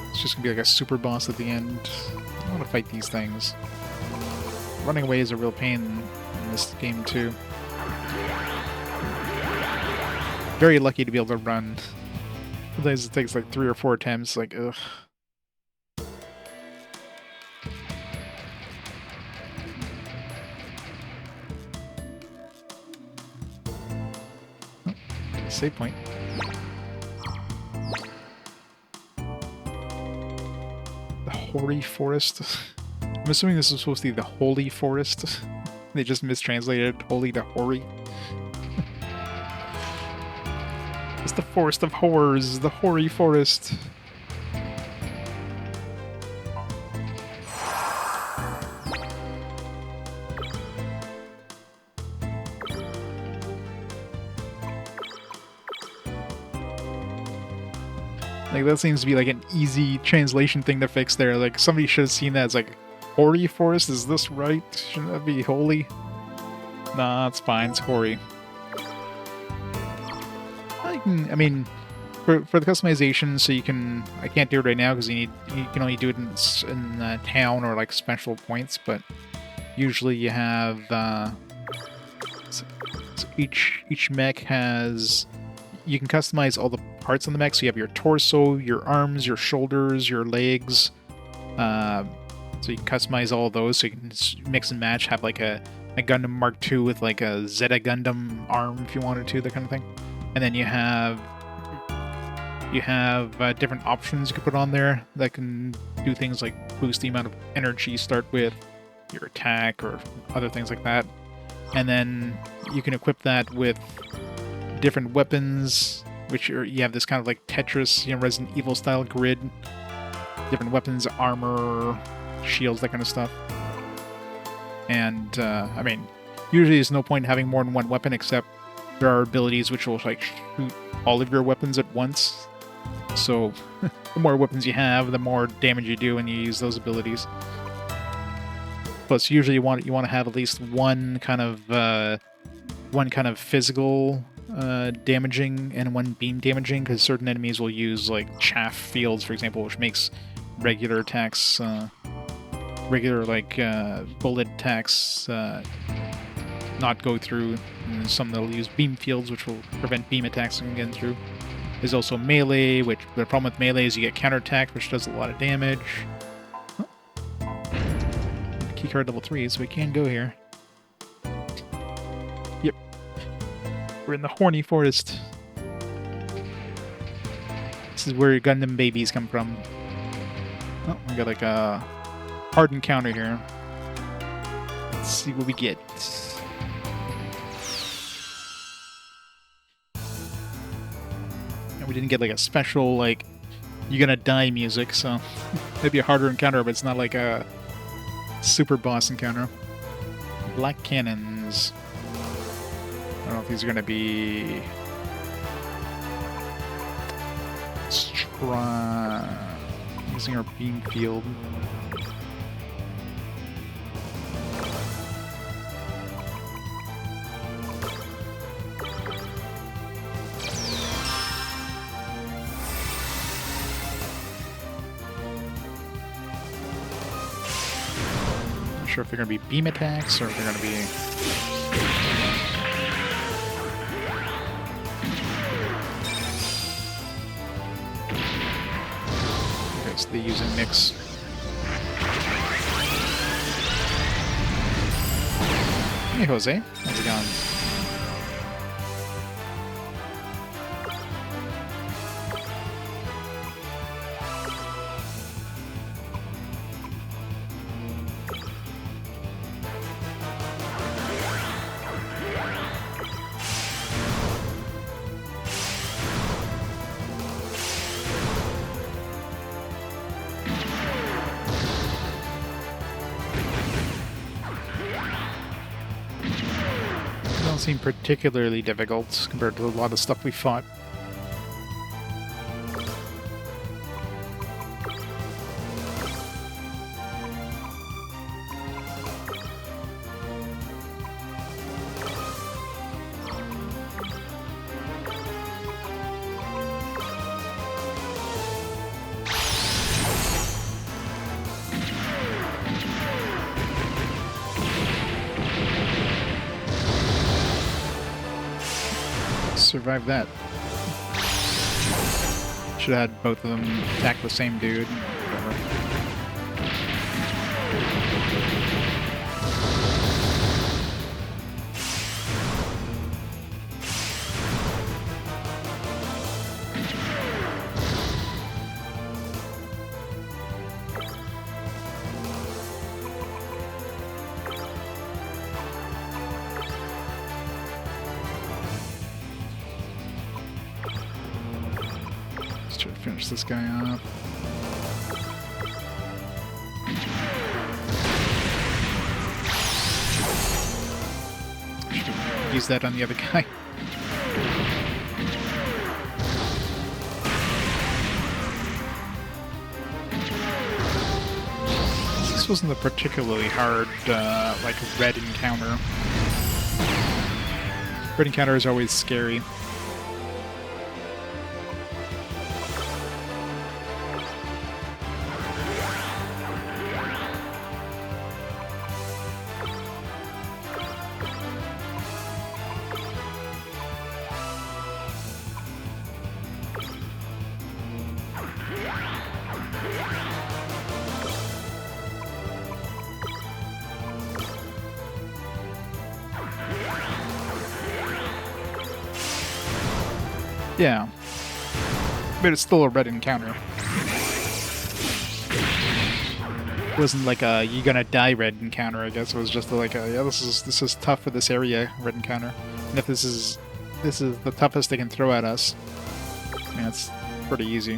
It's just gonna be like a super boss at the end. I don't want to fight these things. Running away is a real pain in this game, too. Very lucky to be able to run. Sometimes it takes like 3 or 4 attempts, like, ugh. save point. The Hoary Forest. I'm assuming this is supposed to be the Holy Forest. They just mistranslated holy to hoary. It's the Forest of Horrors, the Hoary Forest. Like, that seems to be like an easy translation thing to fix there. Like, somebody should have seen that as like, hoary forest? Is this right? Shouldn't that be holy? Nah, it's fine. It's hoary. I mean, for the customization, so you can... I can't do it right now because you can only do it in town or like special points, but usually you have... so each mech has... You can customize all the parts on the mech, so you have your torso, your arms, your shoulders, your legs. So you can customize all of those, so you can mix and match, have like a Gundam Mark II with like a Zeta Gundam arm if you wanted to, that kind of thing. And then you have different options you can put on there that can do things like boost the amount of energy you start with, your attack, or other things like that. And then you can equip that with different weapons, which you have this kind of like Tetris, Resident Evil style grid. Different weapons, armor, shields, that kind of stuff. And I mean, usually there's no point in having more than one weapon, except there are abilities which will like shoot all of your weapons at once. So the more weapons you have, the more damage you do when you use those abilities. Plus, usually you want to have at least one kind of physical damaging and one beam damaging, because certain enemies will use like chaff fields, for example, which makes regular attacks, regular like bullet attacks, not go through. And some that'll use beam fields, which will prevent beam attacks from getting through. There's also melee, which the problem with melee is you get counterattacked, which does a lot of damage. Oh. Keycard level 3, so we can go here. Yep. We're in the Horny Forest. This is where Gundam babies come from. Oh, we got like a hard encounter here. Let's see what we get. And we didn't get like a special, like, you're gonna die music, so maybe a harder encounter, but it's not like a super boss encounter. Black cannons. I don't know if these are gonna be... Let's try using our beam field. Not sure if they're gonna be beam attacks or if they're gonna be... They use a mix. Hey, Jose. How's it going? Seem particularly difficult compared to a lot of stuff we fought. Survive that. Should have had both of them attack the same dude. Whatever. Finish this guy off. Should use that on the other guy. This wasn't a particularly hard, like, red encounter. Red encounter is always scary. Yeah. But it's still a red encounter. It wasn't like a you gonna die red encounter, I guess. It was just like a yeah, this is tough for this area red encounter. And if this is the toughest they can throw at us, I mean it's pretty easy.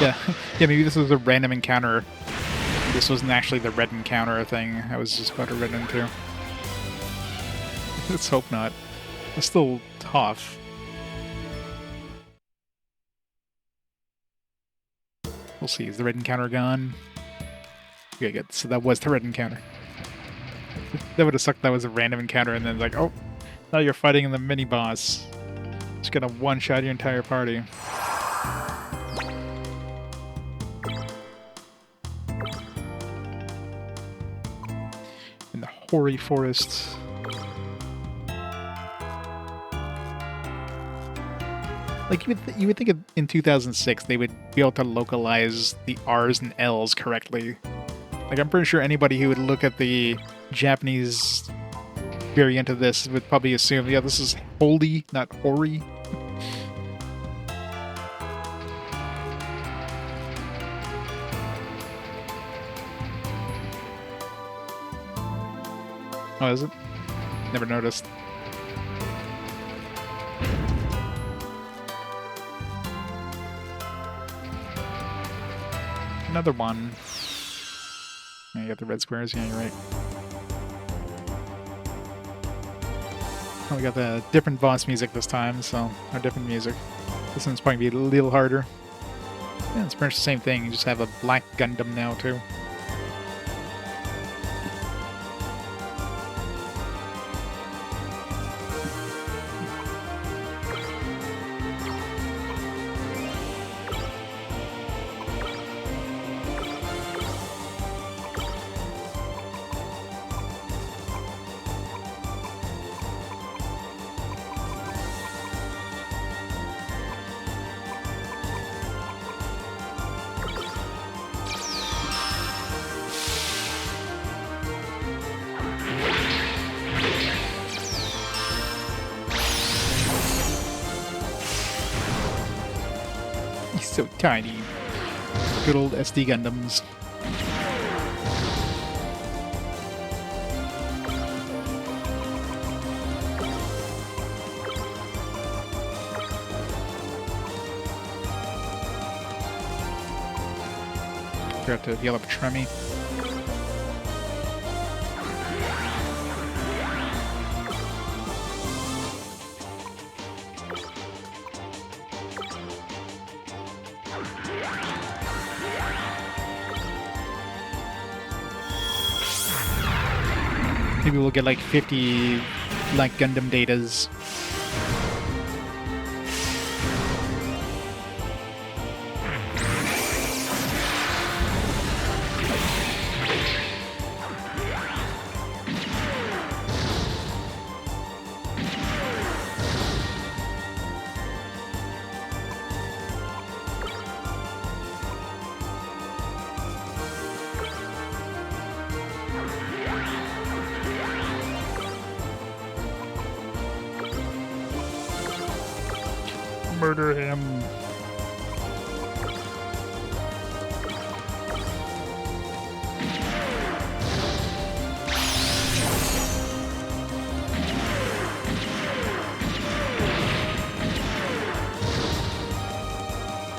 Yeah, yeah. Maybe this was a random encounter. This wasn't actually the red encounter thing I was just about to run into. Let's hope not. It's still tough. We'll see. Is the red encounter gone? Okay, good. So that was the red encounter. That would have sucked. That was a random encounter, and then like, oh, now you're fighting in the mini boss. Just gonna one-shot your entire party. Hoary forest. Like you would think in 2006 they would be able to localize the R's and L's correctly. Like I'm pretty sure anybody who would look at the Japanese variant of this would probably assume, yeah, this is holy, not hoary. Oh, is it? Never noticed. Another one. Yeah, you got the red squares. Yeah, you're right. Oh, we got the different boss music this time, so or different music. This one's probably be a little harder. Yeah, it's pretty much the same thing. You just have a black Gundam now too. So tiny. Good old SD Gundams. Forgot to heal up Tremmy. Maybe we'll get like 50 like Gundam datas. Murder him.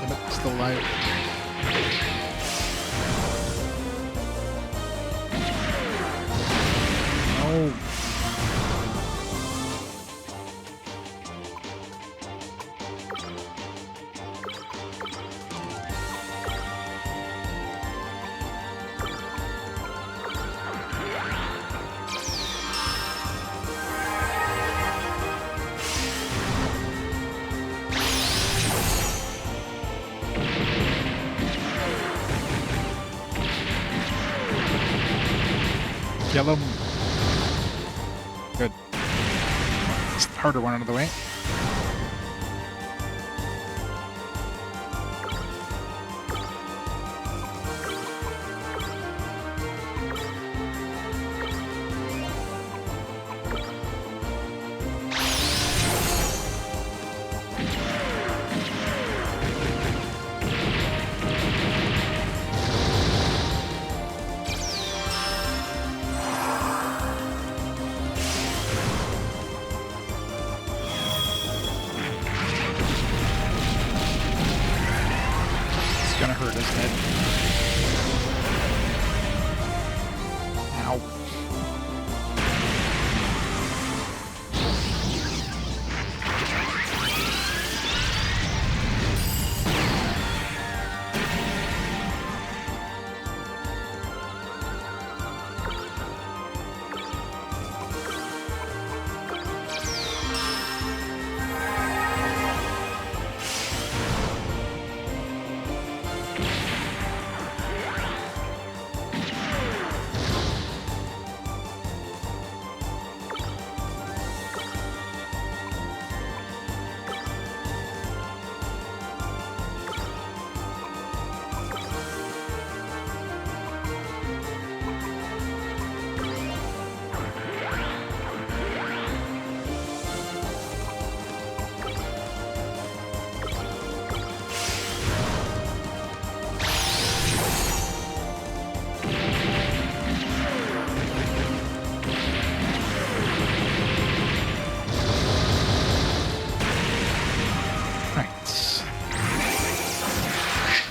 Damn it, still alive. Oh. Kill him. Good. It's the harder one out of the way. Gonna hurt, isn't it? Ow.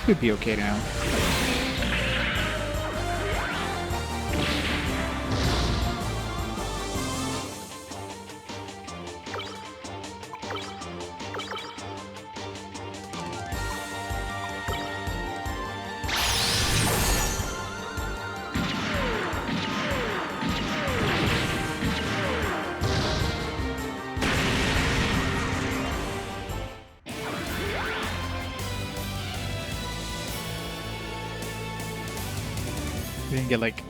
Could be okay now. I can get like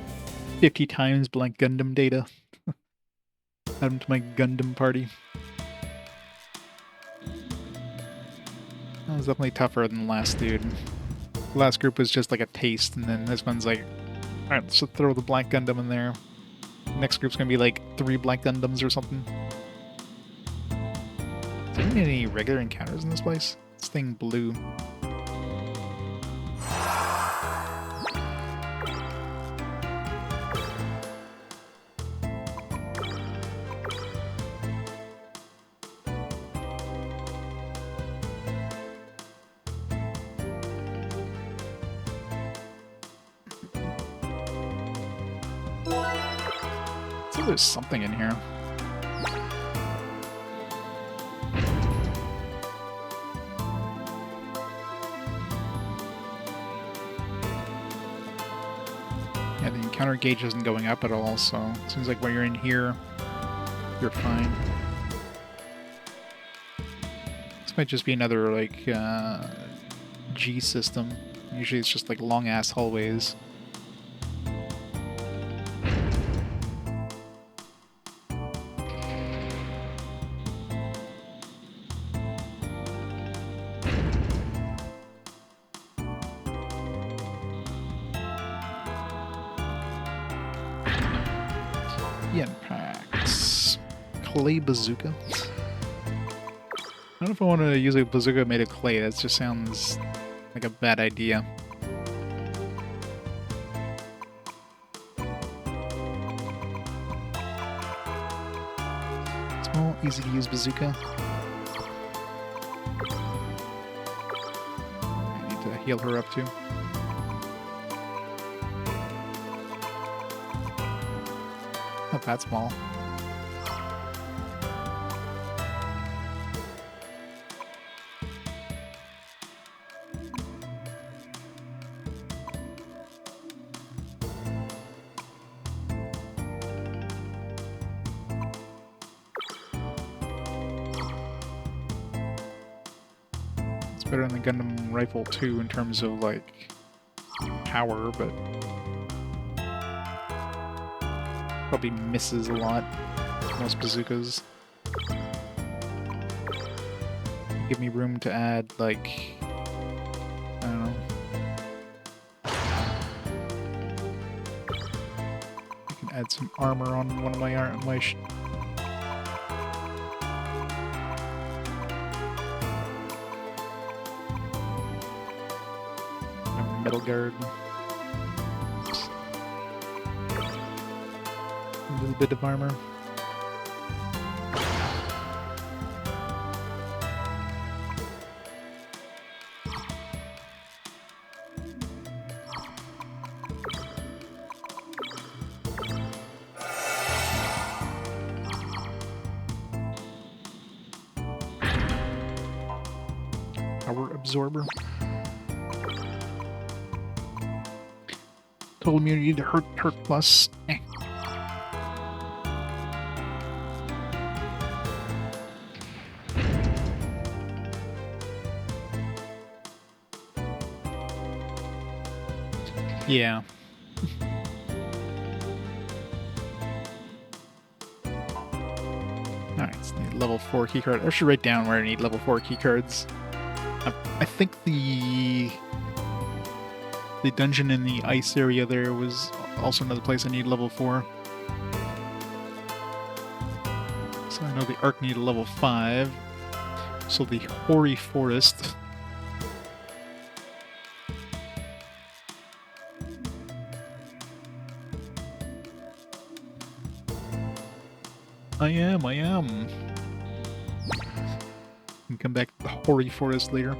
50 times blank Gundam data. Add them to my Gundam party. That was definitely tougher than the last dude. The last group was just like a taste, and then this one's like, alright, let's throw the black Gundam in there. Next group's gonna be like 3 black Gundams or something. Is there any regular encounters in this place? This thing blew. I think there's something in here. Yeah, the encounter gauge isn't going up at all, so it seems like when you're in here, you're fine. This might just be another, like, G system. Usually it's just, like, long-ass hallways. Yen packs. Clay bazooka. don't know if I want to use a bazooka made of clay. That just sounds like a bad idea. Small, easy to use bazooka. I need to heal her up too. Not that small. Better than the Gundam rifle too in terms of like power, but probably misses a lot. Most bazookas. Give me room to add like, I don't know. I can add some armor on one of my metal guard. A little bit of armor. Power absorber. Total immunity to hurt plus. Eh. Yeah. Alright, so need level 4 keycard. I should write down where I need level 4 keycards. I think the dungeon in the ice area there was also another place I need level 4. So I know the Ark needed level 5. So the Hoary Forest. I am. And come back to the Hoary Forest later.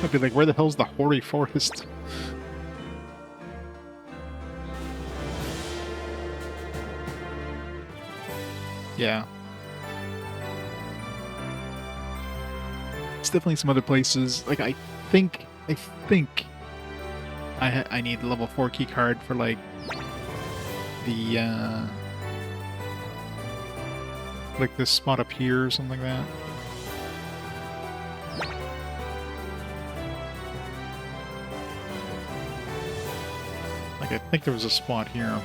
I'd be like, where the hell's the Hoary Forest? Yeah. It's definitely some other places. Like, I think I need a level 4 key card for, like, the, like this spot up here or something like that. Like, I think there was a spot here.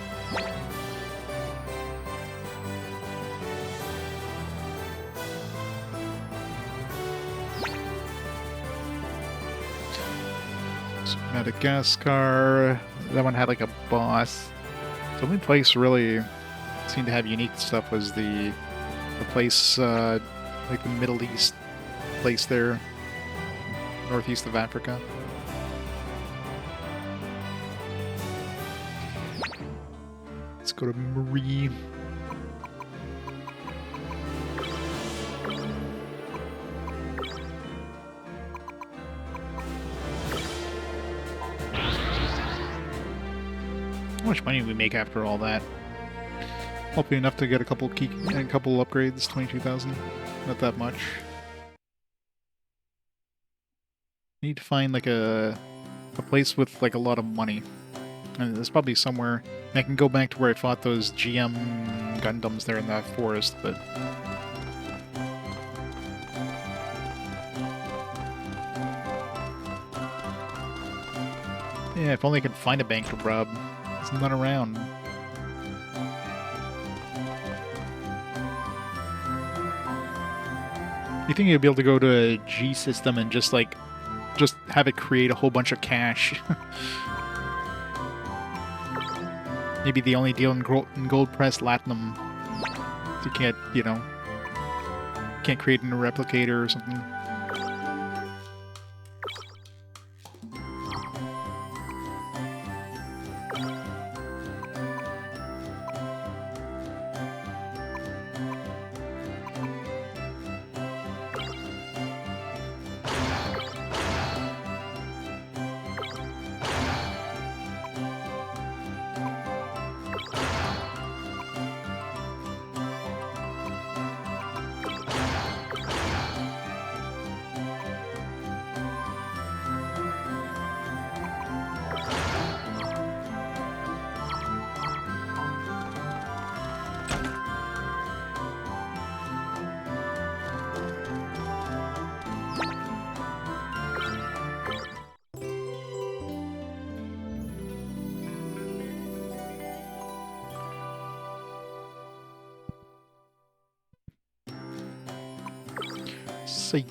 So Madagascar. That one had like a boss. The only place really seemed to have unique stuff was the place, like the Middle East place there, northeast of Africa. Let's go to Marie. How much money did we make after all that? Hopefully enough to get a couple upgrades. 22,000, not that much. Need to find like a place with like a lot of money. And there's probably somewhere. I can go back to where I fought those GM Gundams there in that forest, but yeah, if only I could find a bank to rob. It's not around. You think you'll be able to go to a G system and just have it create a whole bunch of cash? Maybe the only deal in gold press Latinum. You can't, can't create a replicator or something. Save.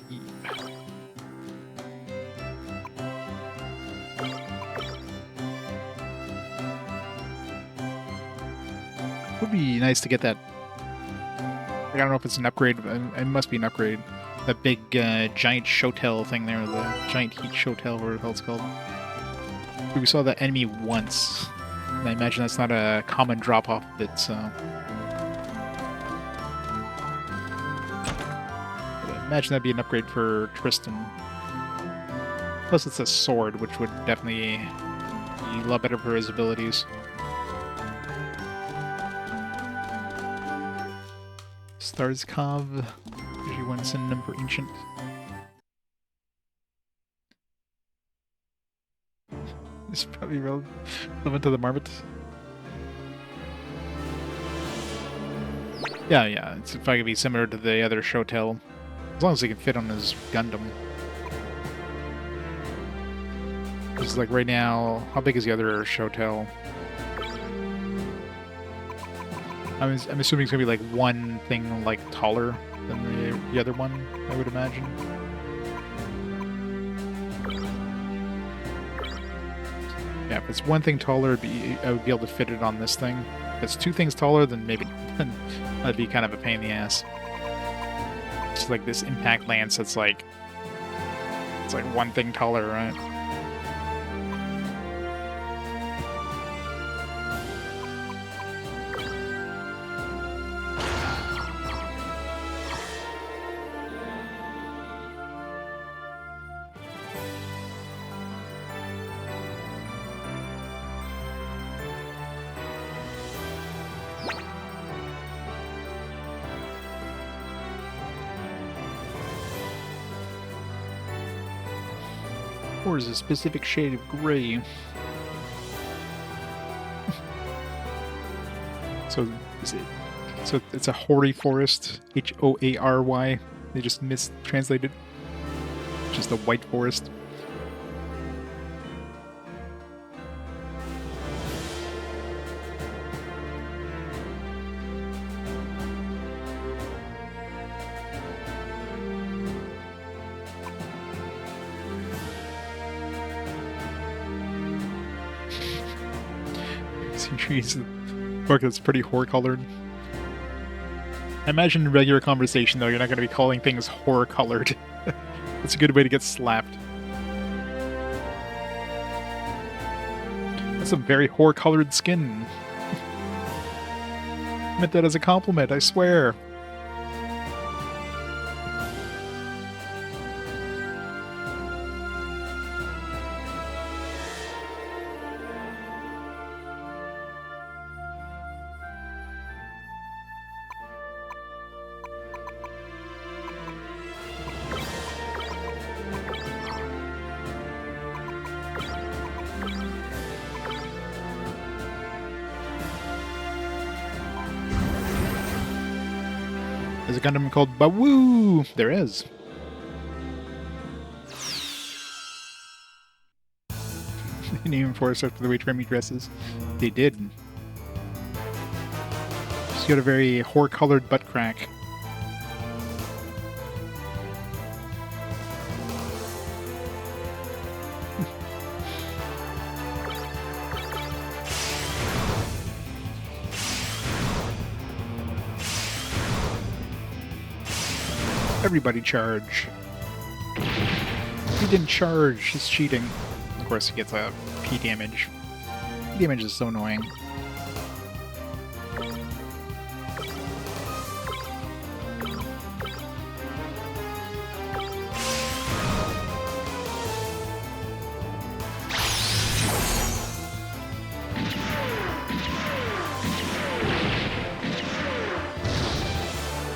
Would be nice to get that. I don't know if it's an upgrade, but it must be an upgrade. That big giant shotel thing there, the giant heat shotel, whatever the hell it's called. We saw that enemy once, and I imagine that's not a common drop off of it, so. Imagine that'd be an upgrade for Tristan. Plus it's a sword, which would definitely be a lot better for his abilities. Starskov, usually one synonym for ancient. It's probably relevant to the Marmot. Yeah, it's probably gonna be similar to the other Shotel. As long as he can fit on his Gundam. Because like right now, how big is the other Shotel? I'm assuming it's gonna be like one thing like taller than the other one, I would imagine. Yeah, if it's one thing taller, I would be able to fit it on this thing. If it's two things taller, then maybe that'd be kind of a pain in the ass. It's like this impact lance that's like, it's like one thing taller, right? Or is a specific shade of gray. So it's a hoary forest, Hoary. They just mistranslated. Just a white forest. Trees, book that's pretty horror-colored. I imagine in regular conversation, though, you're not going to be calling things horror-colored. That's a good way to get slapped. That's some very horror-colored skin. I meant that as a compliment, I swear. There's a Gundam called Bawoo! There is. They named Forest after the way Tremy dresses. They did. She's got a very horror-colored butt crack. Everybody charge. He didn't charge. He's cheating. Of course, he gets a P damage. P damage is so annoying.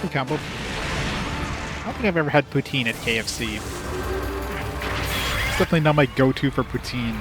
Hey, combo. I don't think I've ever had poutine at KFC. It's definitely not my go-to for poutine.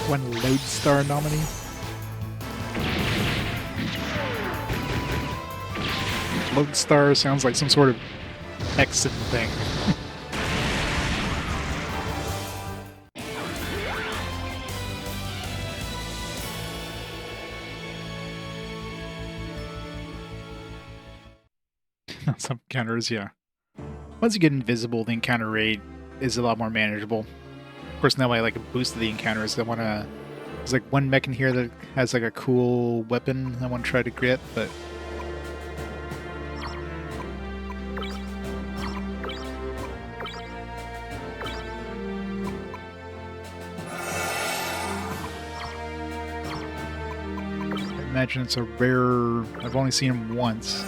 One Lodestar nominee. Lodestar sounds like some sort of Texan thing. Some encounters, yeah. Once you get invisible, the encounter rate is a lot more manageable. Of course, now I like boosted the encounters. I want to. There's like one mech in here that has like a cool weapon I want to try to get, but. I imagine it's a rare. I've only seen him once.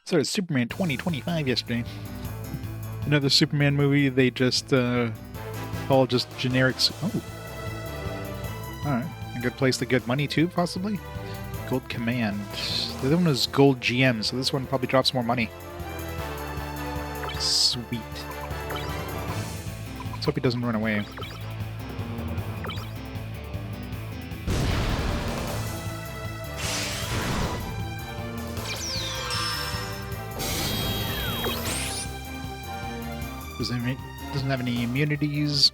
So it's Superman 2025 yesterday. Another Superman movie they just called just generics. Oh. Alright. A good place to get money too, possibly? Gold Command. The other one was Gold GM, so this one probably drops more money. Sweet. Let's hope he doesn't run away. Doesn't have any immunities.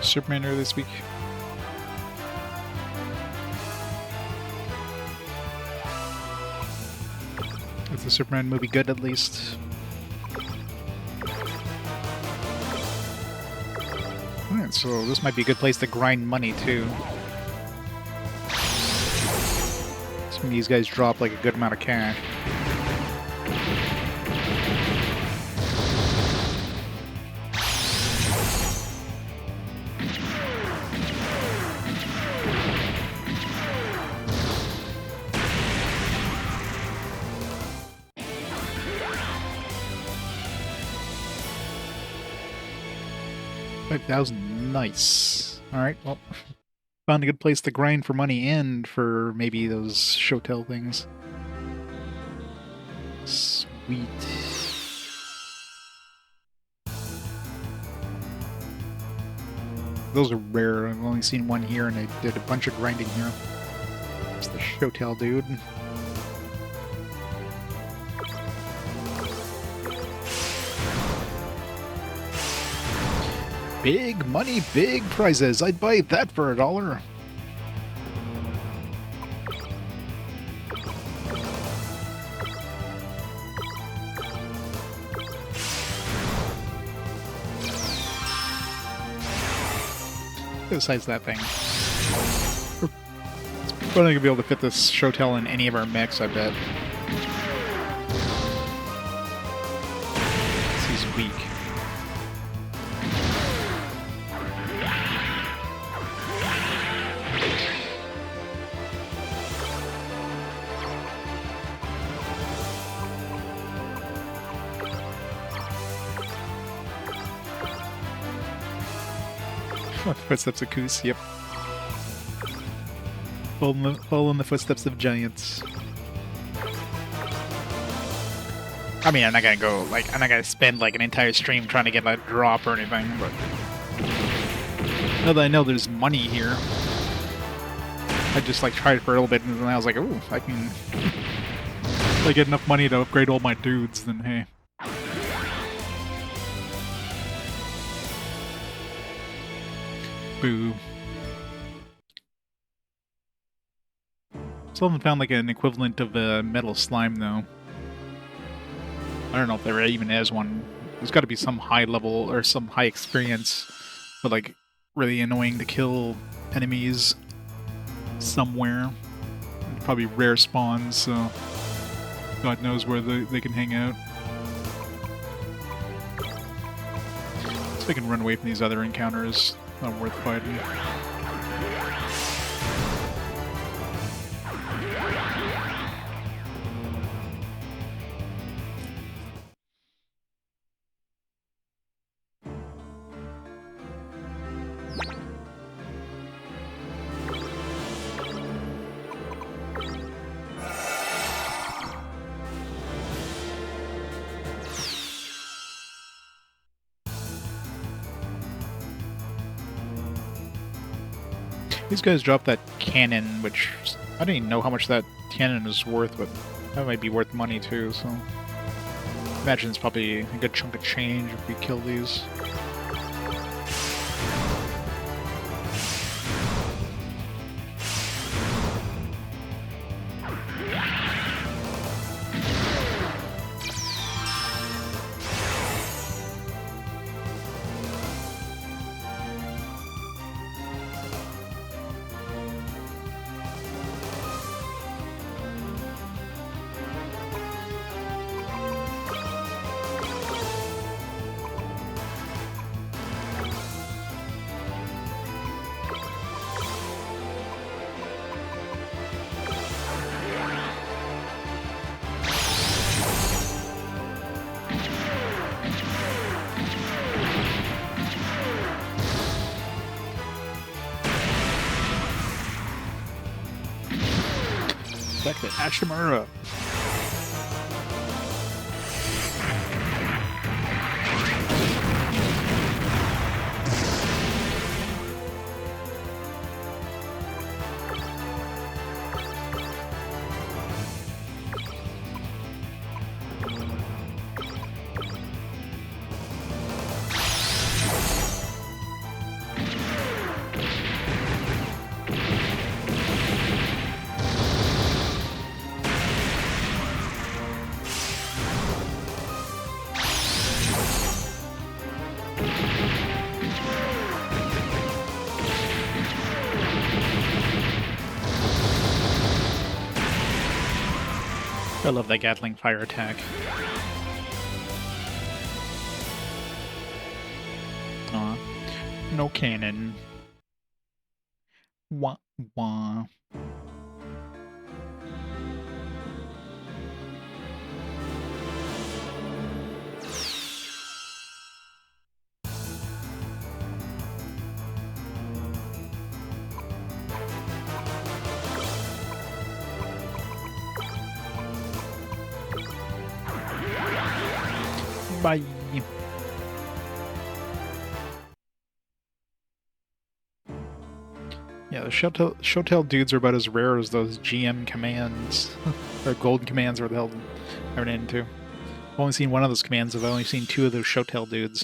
Superman earlier this week. Is the Superman movie good at least? Alright, so this might be a good place to grind money too. Some of these guys drop like a good amount of cash. Nice. Alright, well, found a good place to grind for money and for maybe those Shotel things. Sweet. Those are rare. I've only seen one here and I did a bunch of grinding here. It's the Shotel dude. Big money, big prizes. I'd buy that for $1. Besides that thing. We're probably gonna be able to fit this Shotel in any of our mechs, I bet. Footsteps of Koos, yep. Follow in the footsteps of giants. I mean, I'm not gonna go, like, I'm not gonna spend, like, an entire stream trying to get a drop or anything, but... Now that I know there's money here, I just, like, tried for a little bit, and then I was like, ooh, I can... if I get enough money to upgrade all my dudes, then hey. Boo. Still haven't found, like, an equivalent of a metal slime, though. I don't know if there even is one. There's got to be some high level or some high experience, but like really annoying to kill enemies somewhere. Probably rare spawns, so God knows where they can hang out. So I can run away from these other encounters. Not worth fighting. These guys dropped that cannon, which I didn't even know how much that cannon is worth, but that might be worth money too, so... imagine it's probably a good chunk of change if we kill these. Back to Ashimura. I love that Gatling fire attack. Aw. No cannon. Wah wah. Bye. Yeah, the Showtail dudes are about as rare as those GM commands. Or golden commands, or the hell I ran into. I've only seen one of those commands, I've only seen two of those Showtail dudes.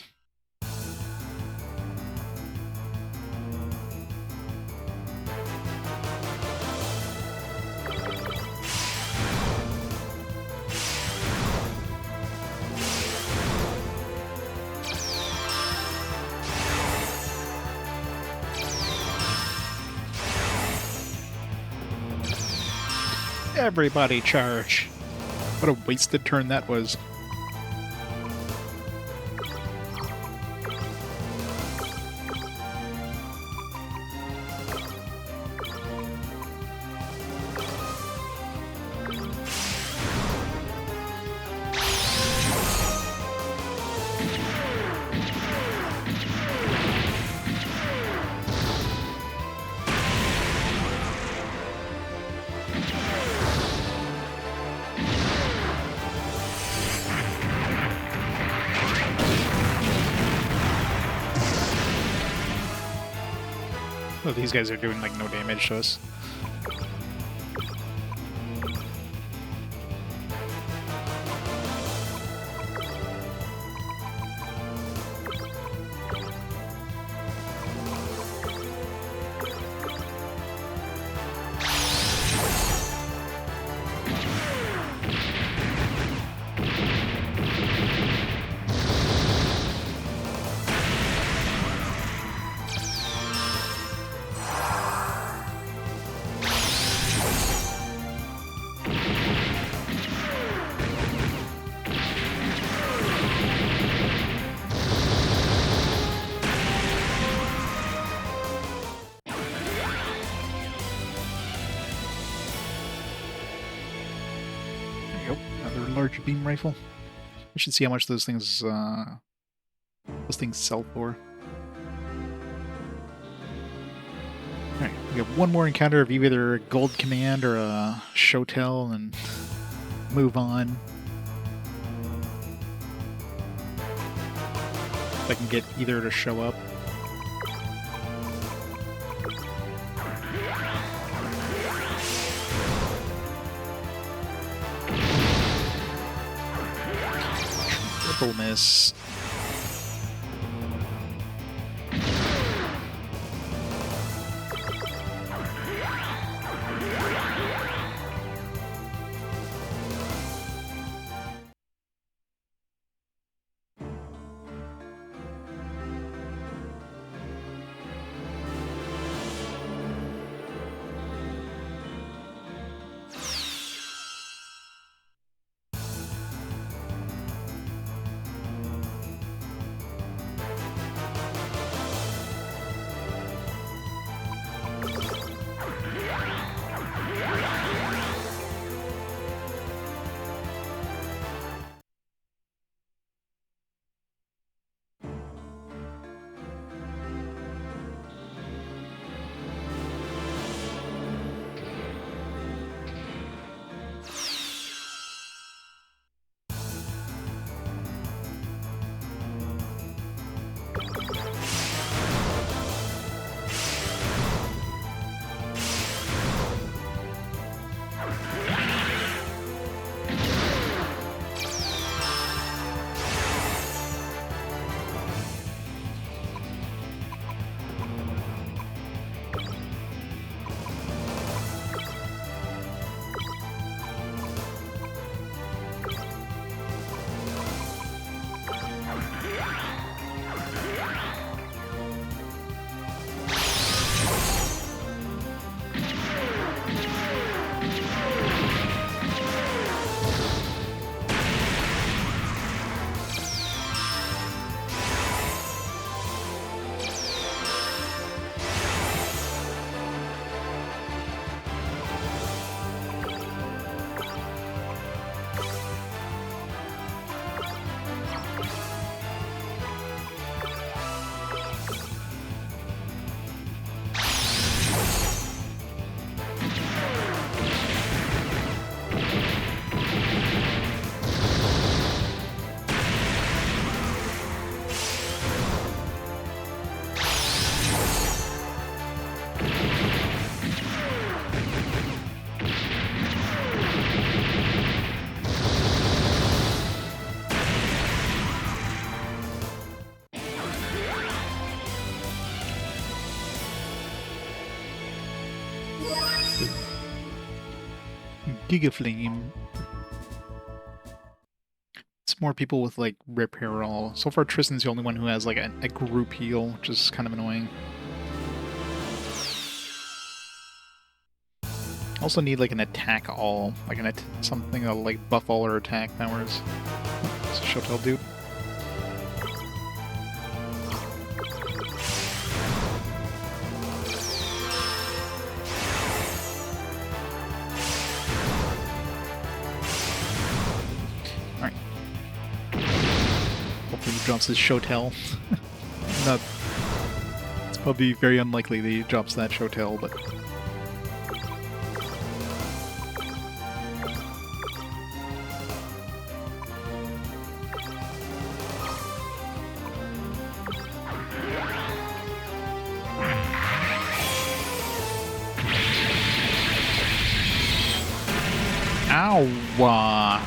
Everybody charge! What a wasted turn that was. Oh, these guys are doing like no damage to us. Large beam rifle. We should see how much those things sell for. Alright, we got one more encounter of either a gold command or a shotel and move on. If I can get either to show up. Triple miss. Gigaflame. It's more people with like repair all. So far Tristan's the only one who has like a group heal, which is kind of annoying. Also need like an attack all, like something that'll like buff all our attack powers. It's a Shotel dude. Alright. Hopefully he drops his Shotel. Not. It's probably very unlikely that he drops that Shotel, but. Ow!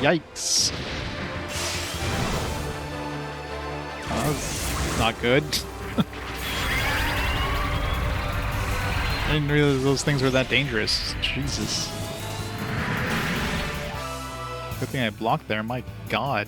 Yikes. Oh, that's not good. I didn't realize those things were that dangerous. Jesus. Good thing I blocked there, my god.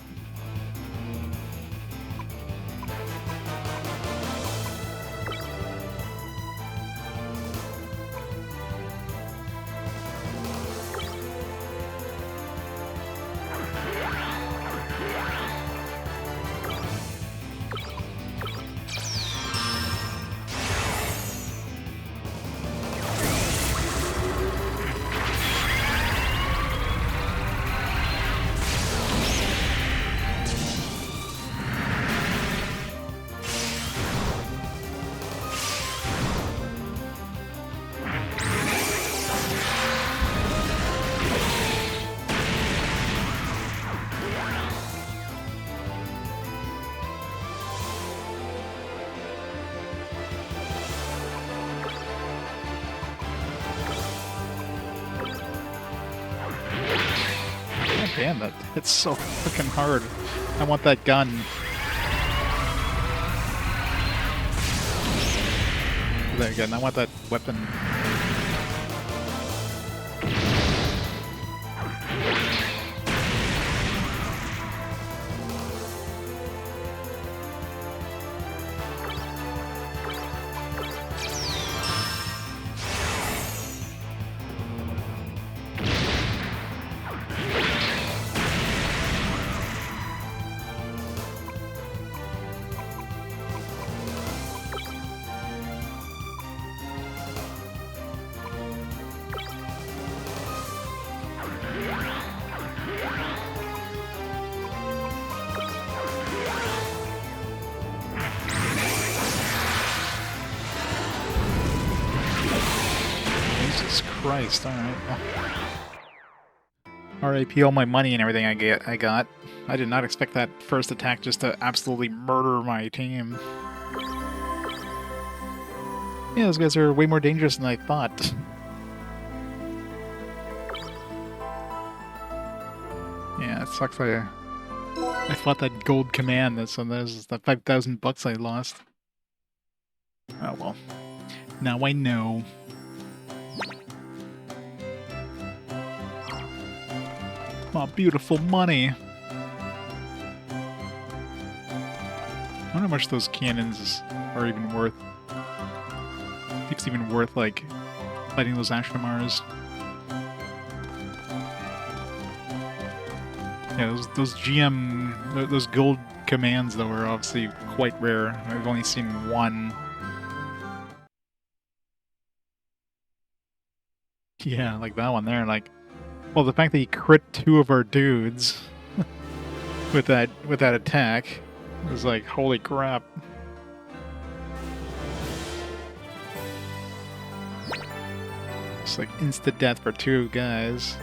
Damn, that hits so fucking hard. I want that gun. There again, I want that weapon. Jesus Christ, alright. RAP all my money and everything I got. I did not expect that first attack just to absolutely murder my team. Yeah, those guys are way more dangerous than I thought. Yeah, it sucks I fought that gold command, so there's the 5,000 bucks I lost. Oh well. Now I know. My beautiful money. I wonder how much those cannons are even worth. If it's even worth, like, fighting those Ashtamars. Yeah, those GM, those gold commands, though, are obviously quite rare. I've only seen one. Yeah, like that one there, like... Well, the fact that he crit 2 of our dudes with that attack was like, holy crap. It's like instant death for 2 guys.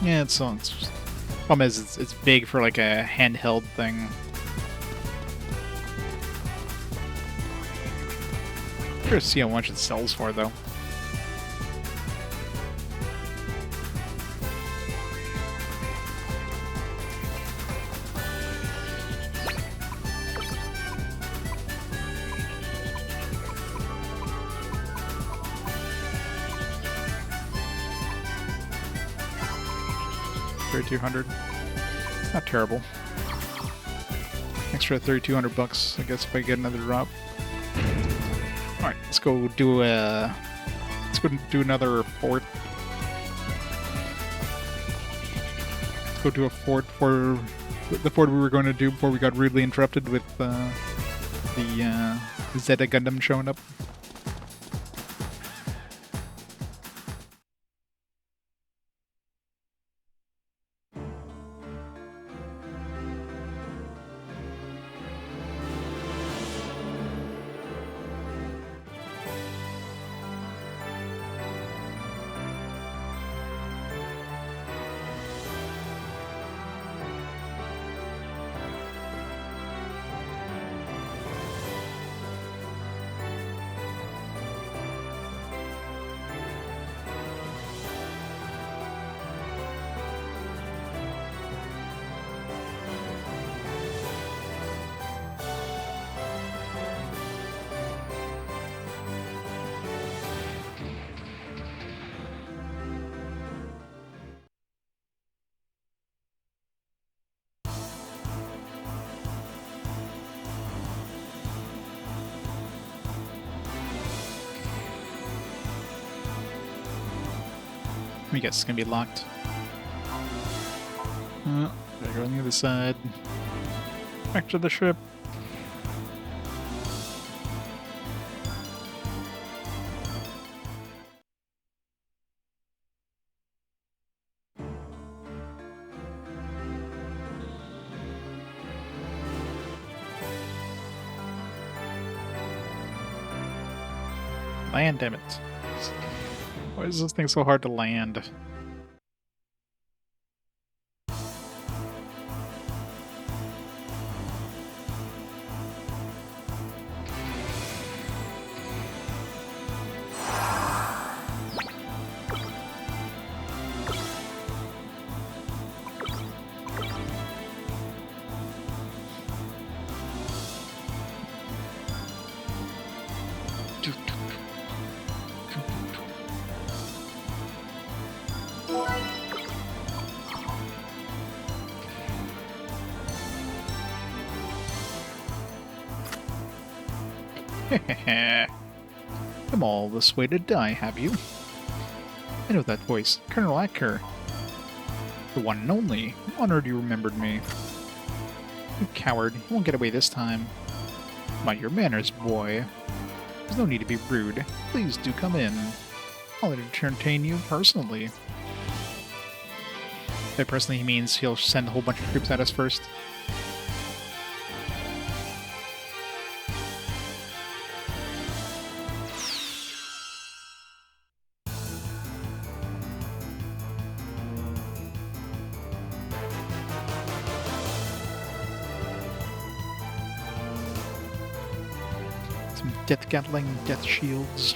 Yeah, it's problem is it's big for like a handheld thing. Curious to see how much it sells for though. $3,200. Not terrible. Extra 3,200 bucks, I guess, if I get another drop. All right, let's go do another fort. Let's go do a fort for the fort we were going to do before we got rudely interrupted with the Zeta Gundam showing up. I guess it's gonna be locked. Gotta go on the other side. Back to the ship. Land, damn it. Why is this thing so hard to land? Come all this way to die, have you? I know that voice. Colonel Acker. The one and only. I'm honored you remembered me. You coward. You won't get away this time. Mind your manners, boy. There's no need to be rude. Please do come in. I'll entertain you personally. By personally, he means he'll send a whole bunch of troops at us first. Some death gatling, death shields.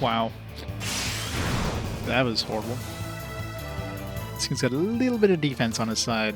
Wow. That was horrible. This thing's got a little bit of defense on his side.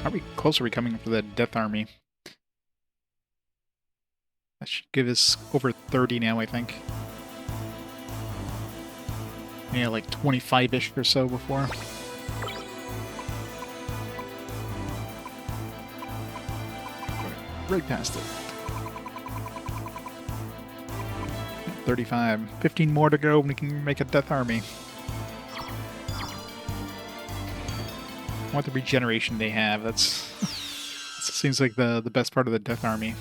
How close are we coming for the Death Army? That should give us over 30 now, I think. Yeah, like 25-ish or so before. Right past it. 35. 15 more to go and we can make a Death Army. I want the regeneration they have. That seems like the best part of the Death Army.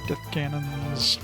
Death cannons.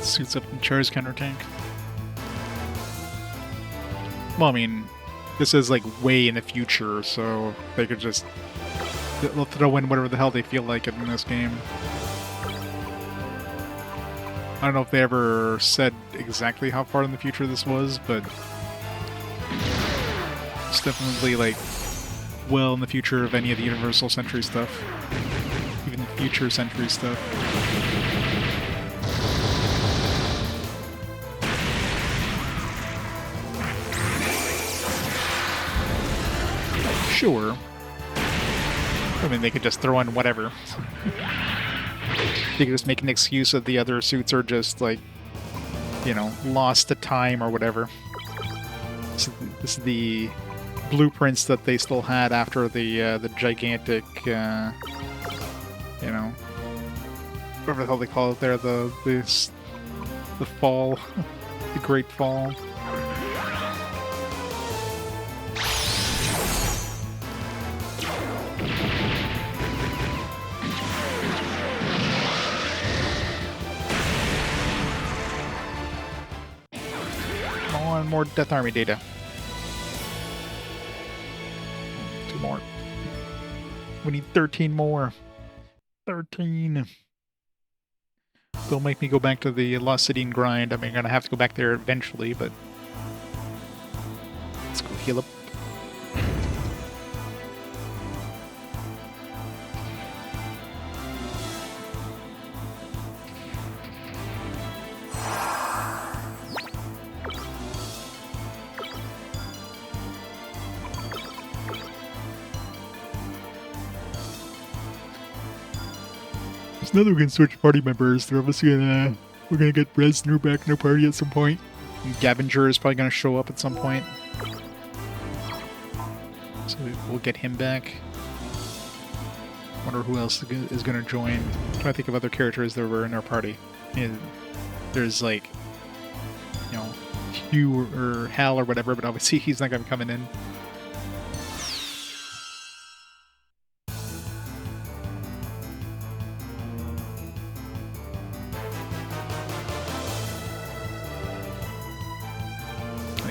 Suits up in Char's counter tank. Well, I mean, this is like way in the future, so they could just they'll throw in whatever the hell they feel like in this game. I don't know if they ever said exactly how far in the future this was, but it's definitely like well in the future of any of the Universal Century stuff, even future Century stuff. Sure. I mean, they could just throw in whatever. They could just make an excuse that the other suits are just, like, you know, lost to time or whatever. This is the blueprints that they still had after the gigantic, you know, whatever the hell they call it there, the fall, the Great Fall. More Death Army data. 2 more. We need 13 more. 13. Don't make me go back to the Lost City and grind. I mean, I'm gonna have to go back there eventually, but let's go heal up. Now that we can switch party members, they're obviously we're gonna get Reznor back in our party at some point. And Gavinger is probably gonna show up at some point. So we'll get him back. Wonder who else is gonna join. I'm trying to think of other characters that were in our party. And there's like, you know, Hugh or Hal or whatever, but obviously he's not gonna be coming in.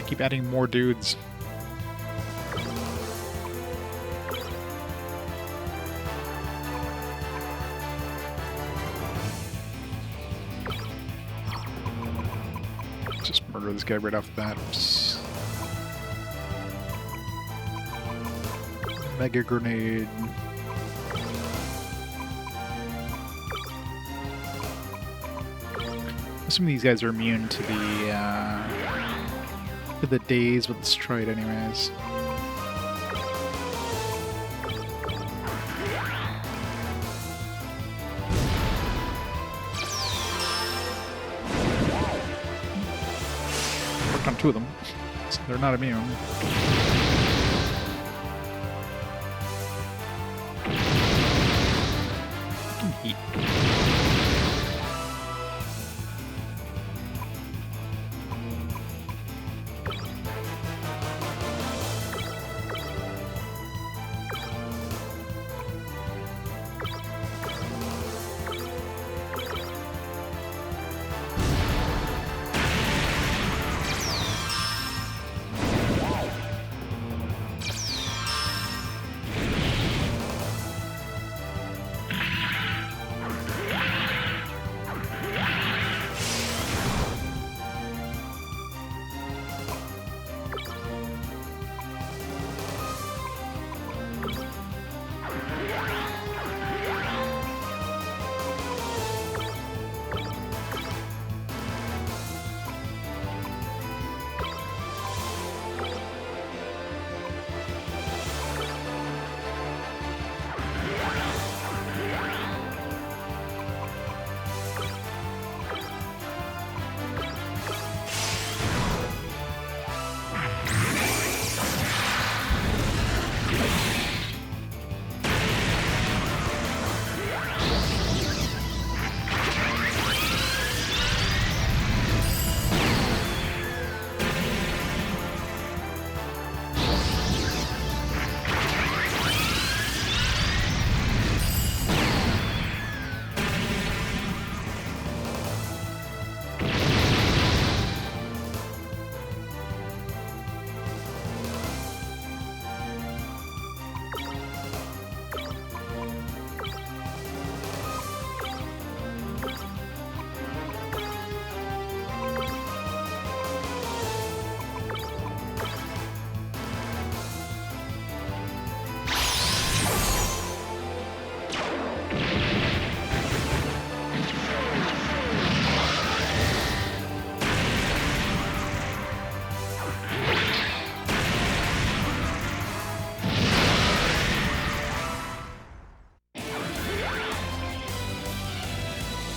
Keep adding more dudes. Just murder this guy right off the bat. Mega grenade. Assuming these guys are immune to the days with the stride anyways. Worked on 2 of them, so they're not immune. Heat.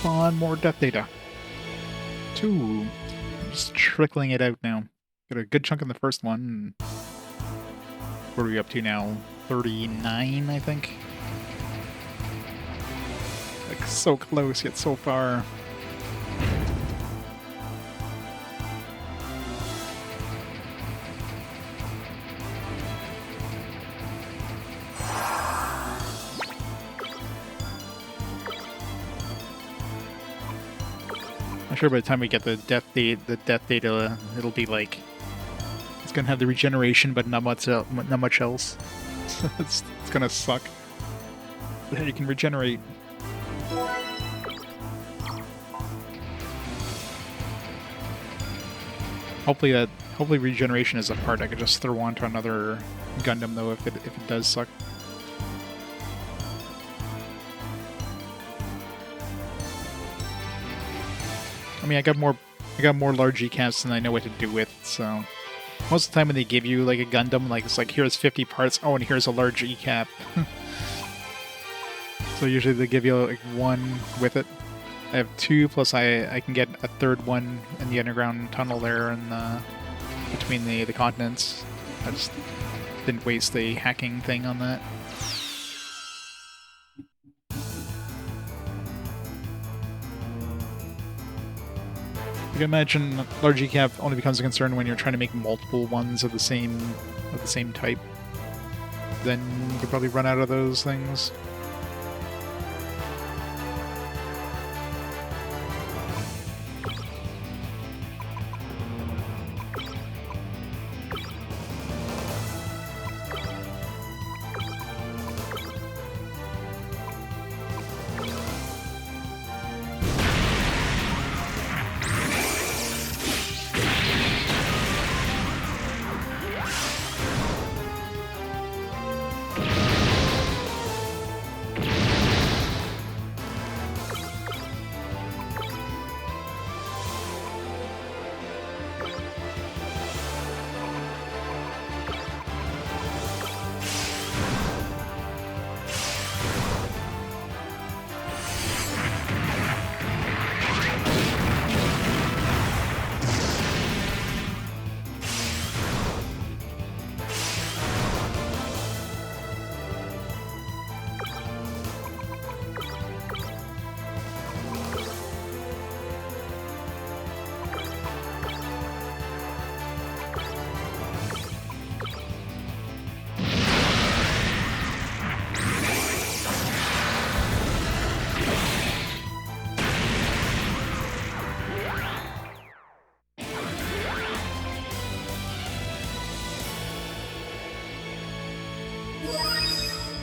Spawn more death data. 2. Just trickling it out now. Got a good chunk in the first one. What are we up to now? 39, I think? Like, so close, yet so far. I'm sure by the time we get the death data, it'll be like it's gonna have the regeneration, but not much else. it's gonna suck. But hey, you can regenerate. Hopefully regeneration is a part I could just throw onto another Gundam though if it does suck. I mean, I got more large ECAPs than I know what to do with, so most of the time when they give you like a Gundam, like it's like here's 50 parts, oh, and here's a large ECAP. So usually they give you like one with it. I have 2, plus I can get a 3rd one in the underground tunnel there and between the continents. I just didn't waste the hacking thing on that. You can imagine large ECAP only becomes a concern when you're trying to make multiple ones of the same type. Then you could probably run out of those things.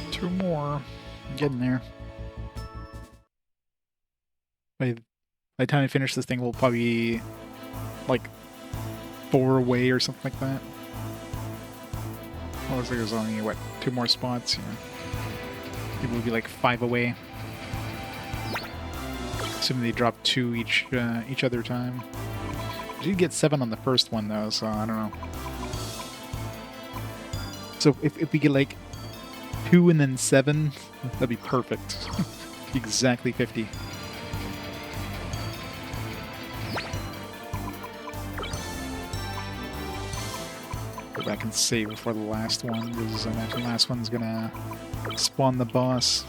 Two more. I'm getting there. By the time I finish this thing, we'll probably be like 4 away or something like that. Well, looks like there's only, what, 2 more spots? Yeah. Maybe we'll be like 5 away. Assuming they drop 2 each other time. We did get 7 on the first one though, so I don't know. So if we get like 2 and then 7, that'd be perfect. Exactly 50. Go back and save before the last one, because I imagine the last one's gonna spawn the boss.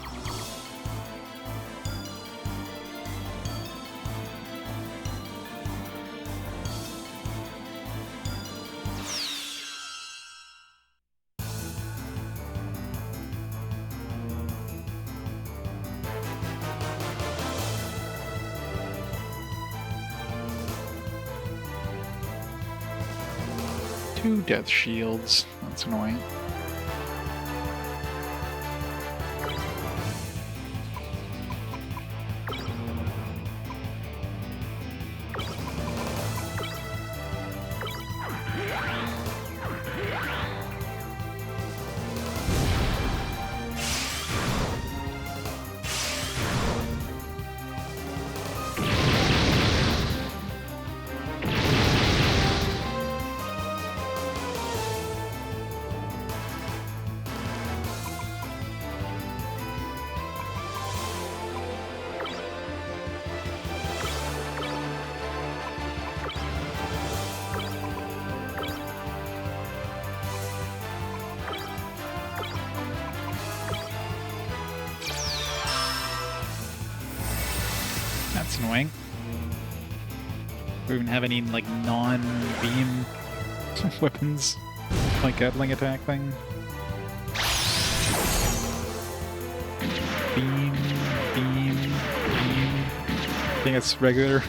Two death shields. That's annoying. That's annoying. Do we even have any, like, non-beam weapons? Like Gatling attack thing? Beam, beam, beam. I think it's regular.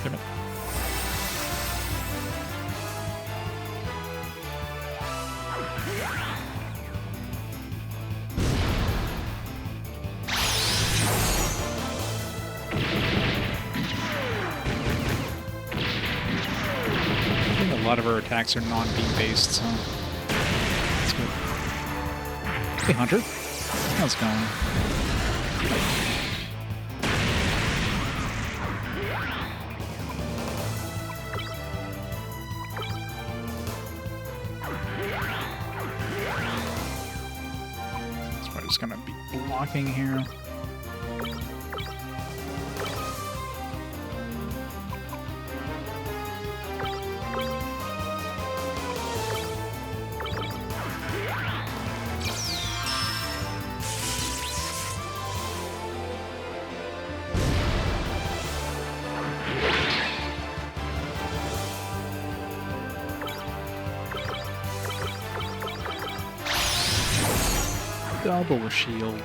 Damn it. I think a lot of our attacks are non-beam based, so that's good. Hey, Hunter. How's it going? Just gonna be blocking here. Double shield.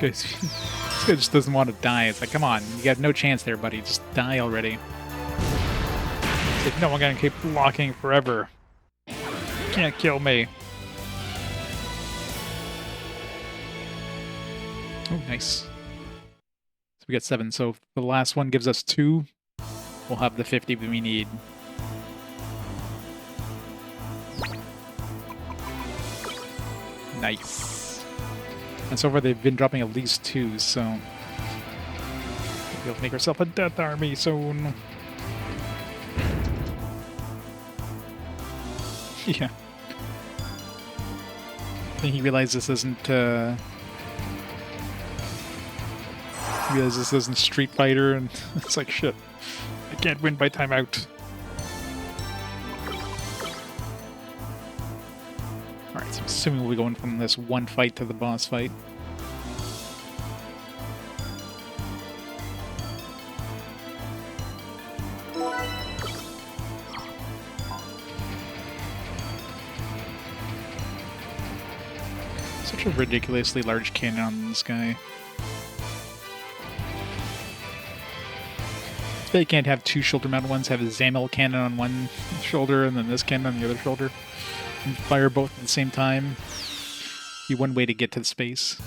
This guy just doesn't want to die. It's like, come on, you got no chance there, buddy. Just die already. It's like, no, I'm gonna keep blocking forever. You can't kill me. Oh, nice. We got 7, so if the last one gives us 2, we'll have the 50 we need. Nice. And so far they've been dropping at least 2, so we'll make ourselves a death army soon. Yeah. I think he realized this isn't realize this isn't Street Fighter, and it's like, shit, I can't win by timeout. Alright, so I'm assuming we'll be going from this one fight to the boss fight. Such a ridiculously large cannon on this guy. They can't have 2 shoulder-mounted ones, have a Zamel cannon on one shoulder and then this cannon on the other shoulder. And fire both at the same time. Be one way to get to the space.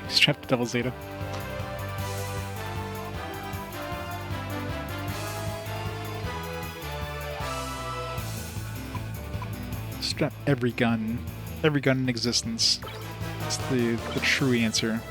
He's trapped to Double Zeta. Strap every gun in existence. That's the true answer.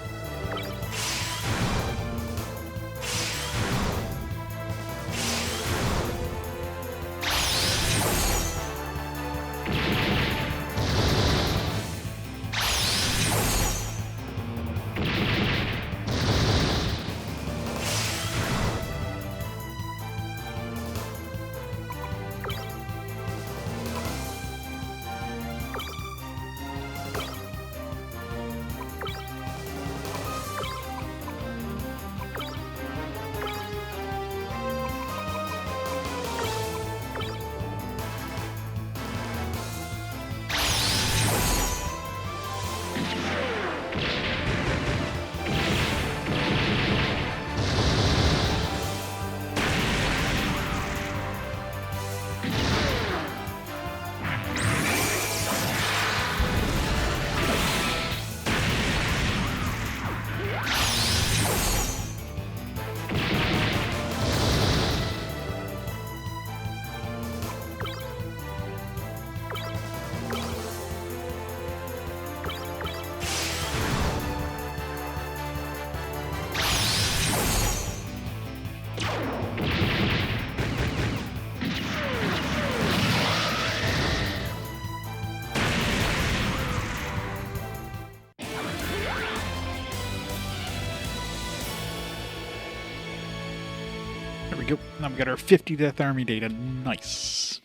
we go. Now we got our 50 Death Army data. Nice.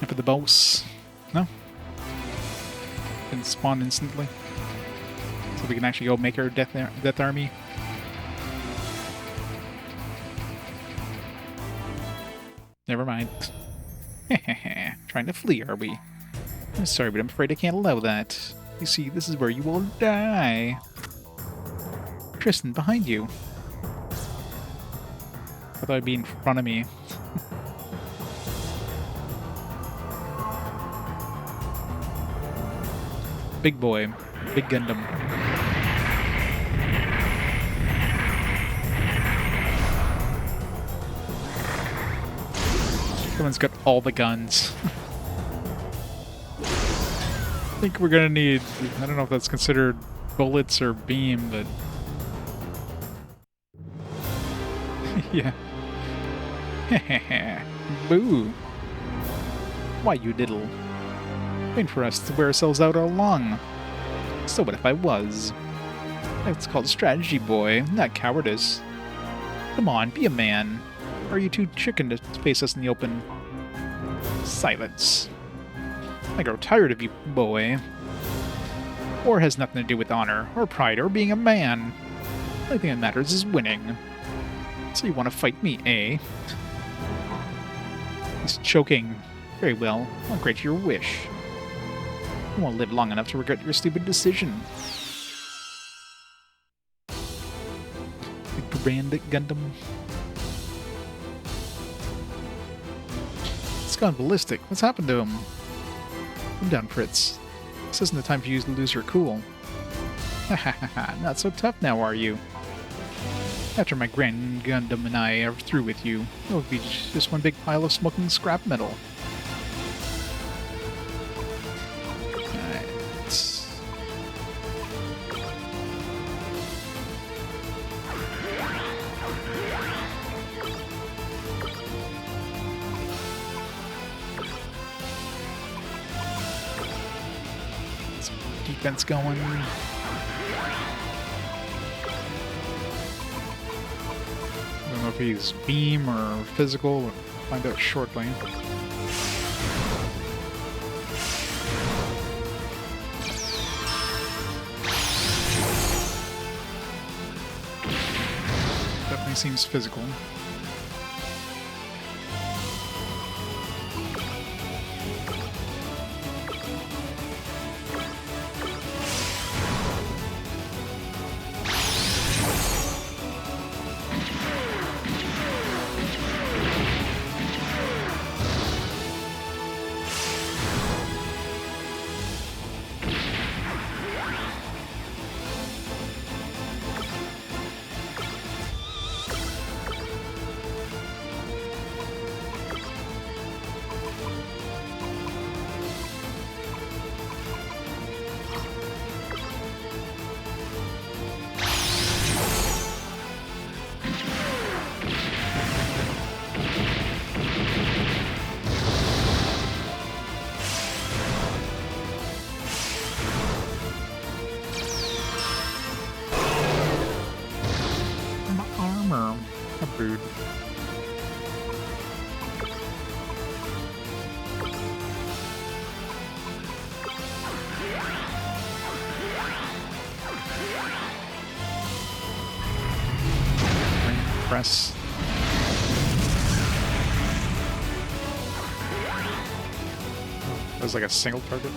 And for the boss, no? Didn't spawn instantly. So we can actually go make our Death Army. Never mind. Trying to flee, are we? I'm sorry, but I'm afraid I can't allow that. You see, this is where you will die. Tristan, behind you. I thought I'd be in front of me. Big boy. Big Gundam. Someone's got all the guns. I think we're gonna need... I don't know if that's considered bullets or beam, but... yeah. Boo. Why, you diddle. Waiting for us to wear ourselves out all along. So what if I was? That's called strategy, boy, not cowardice. Come on, be a man. Or are you too chicken to face us in the open? Silence. I grow tired of you, boy. War has nothing to do with honor, or pride, or being a man. The only thing that matters is winning. So you want to fight me, eh? He's choking. Very well, I'll grant your wish. You won't live long enough to regret your stupid decision. The Grand Gundam. It's gone ballistic. What's happened to him? Calm down, Fritz. This isn't the time for you to lose your cool. Ha ha ha ha, not so tough now, are you? After my Grand Gundam and I are through with you, it'll be just one big pile of smoking scrap metal. Alright. Some defense going. I don't know if he's beam or physical. We'll find out shortly. Definitely seems physical. Rude. Press. That was like a single target.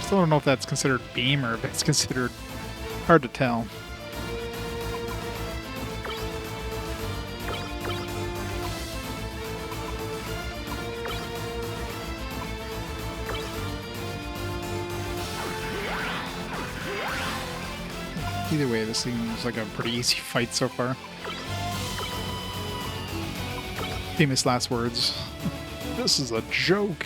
Still don't know if that's considered beam or if it's considered hard to tell. Either way, this seems like a pretty easy fight so far. Famous last words. This is a joke.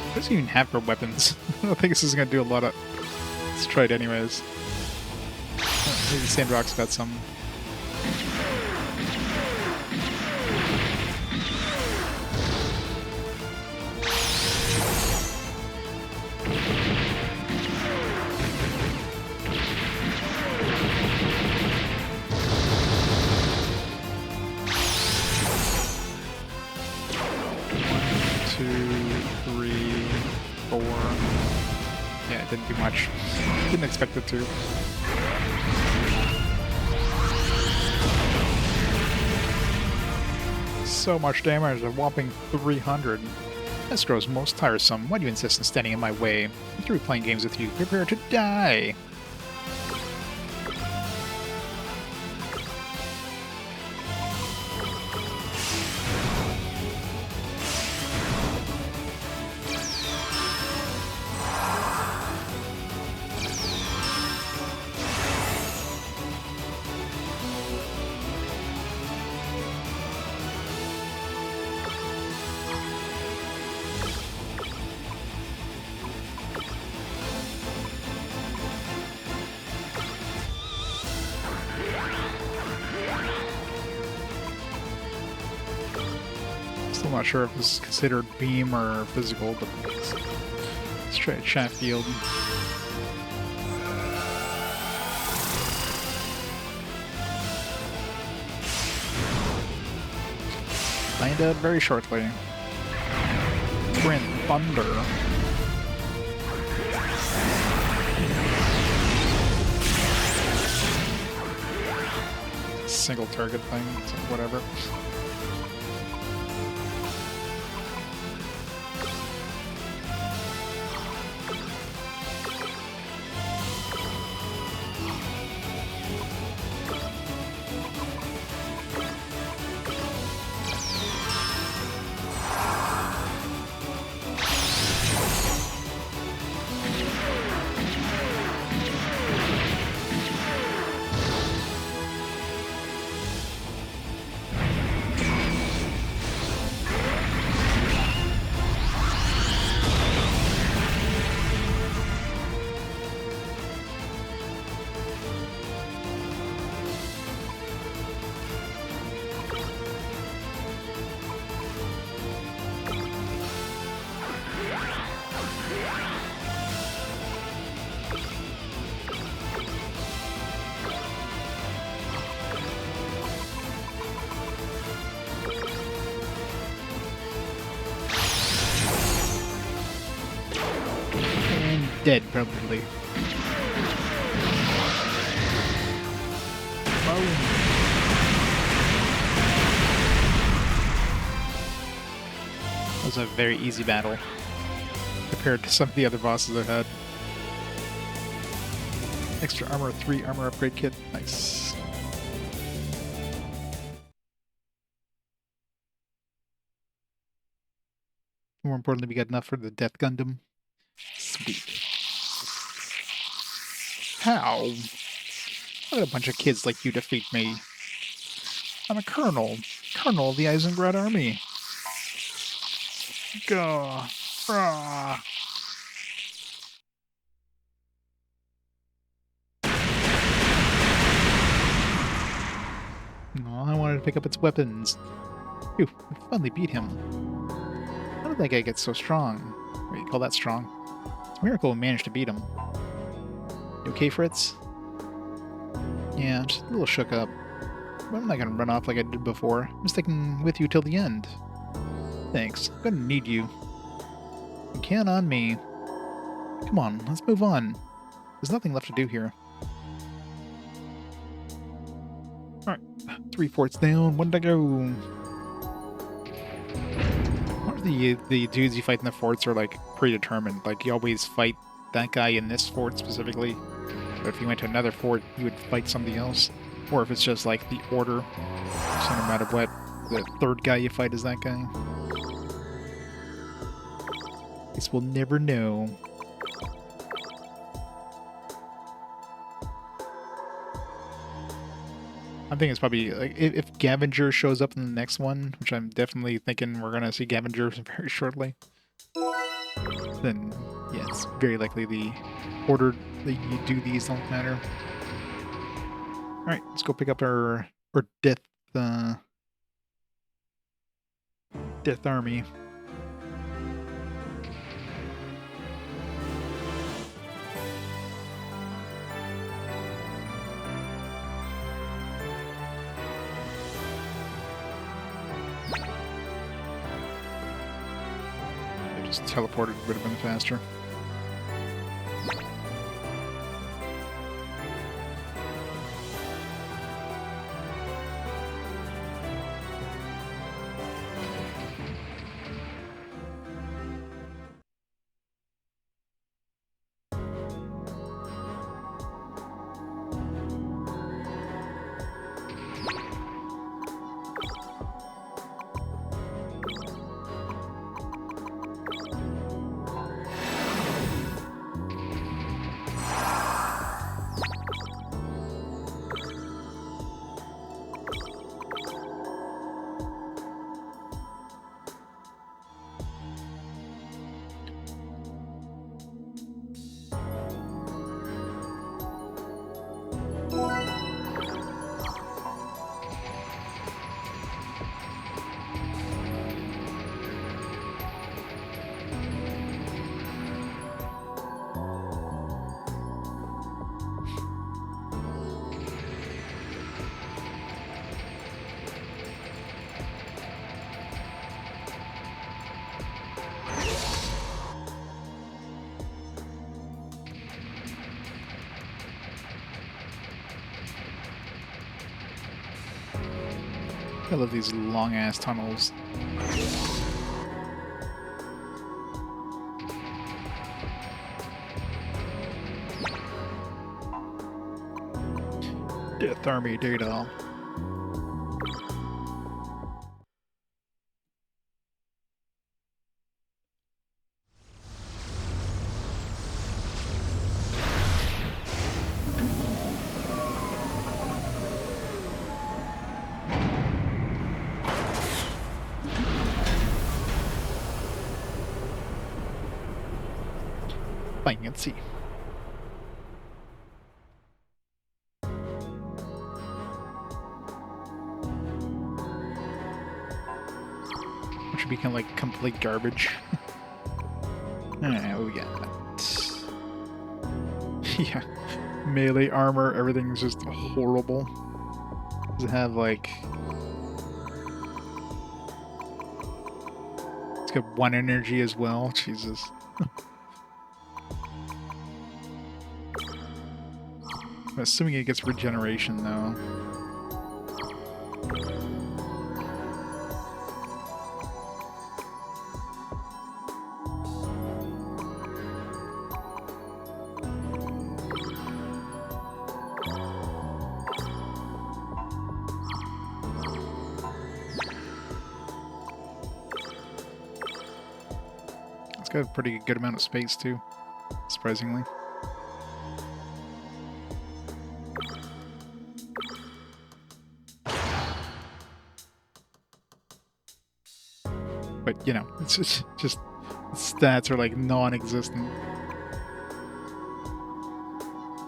What does he even have for weapons? I don't think this is gonna do a lot of... Let's try it anyways. Maybe Sandrock's got some. Didn't do much. Didn't expect it to. So much damage, a whopping 300. This grows most tiresome. Why do you insist on standing in my way? I'm through playing games with you. Prepare to die! Still not sure if this is considered beam or physical, but let's try a chat field. Find out very shortly. Print Thunder. Single target thing, so whatever. Dead, probably. Boom. That was a very easy battle compared to some of the other bosses I've had. Extra armor, 3 armor upgrade kit. Nice. More importantly, we got enough for the Death Gundam. Sweet. How? Why did a bunch of kids like you defeat me? I'm a colonel. Colonel of the Eisengrad army. Gah. Rah. Oh, I wanted to pick up its weapons. Phew, I finally beat him. How did that guy get so strong? Wait, you call that strong? It's a miracle we managed to beat him. You okay, Fritz? Yeah, I'm just a little shook up. But I'm not gonna run off like I did before. I'm sticking with you till the end. Thanks. I'm gonna need you. You count on me. Come on, let's move on. There's nothing left to do here. Alright, 3 forts down, 1 to go. What are the dudes you fight in the forts are like predetermined? Like you always fight that guy in this fort specifically, but if you went to another fort, you would fight somebody else. Or if it's just like the order, so no matter what The third guy you fight is that guy. Guess we'll never know. I think it's probably like if Gavinger shows up in the next one, which I'm definitely thinking we're gonna see Gavinger very shortly, then yeah, it's very likely the order that you do these don't matter. All right, let's go pick up our death death army. Just teleported would have been faster. I love these long ass tunnels. Death Army data. Fancy. Which would become like complete garbage. Alright, what we got? Yeah. Melee armor, everything's just horrible. Does it have like... It's got 1 energy as well, Jesus. I'm assuming it gets regeneration, though. It's got a pretty good amount of space, too, surprisingly. But, you know, it's just stats are like non-existent.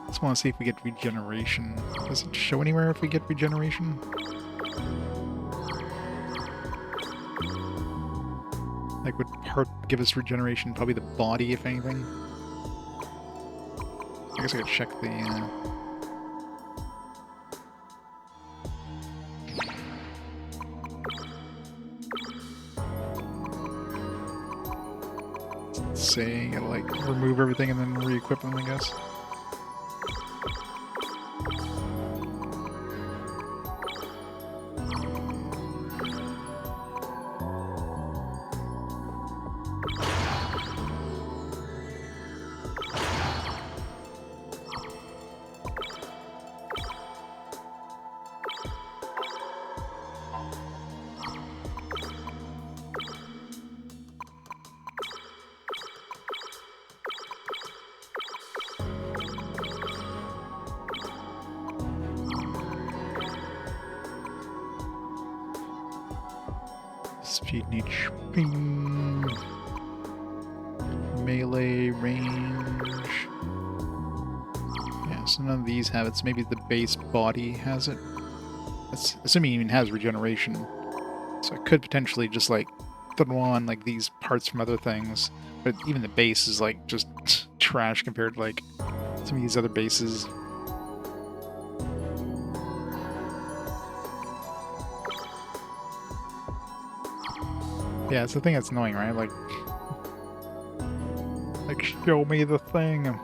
Just want to see if we get regeneration. Does it show anywhere if we get regeneration? Like, would part give us regeneration? Probably the body, if anything. I guess I could check the... Say, gotta like remove everything and then re-equip them, I guess. 15 HP. Melee range. Yeah, so none of these have it. So maybe the base body has it. That's assuming it even has regeneration. So I could potentially just like throw on like these parts from other things. But even the base is like just trash compared to like some of these other bases. Yeah, it's the thing that's annoying, right? Like show me the thing.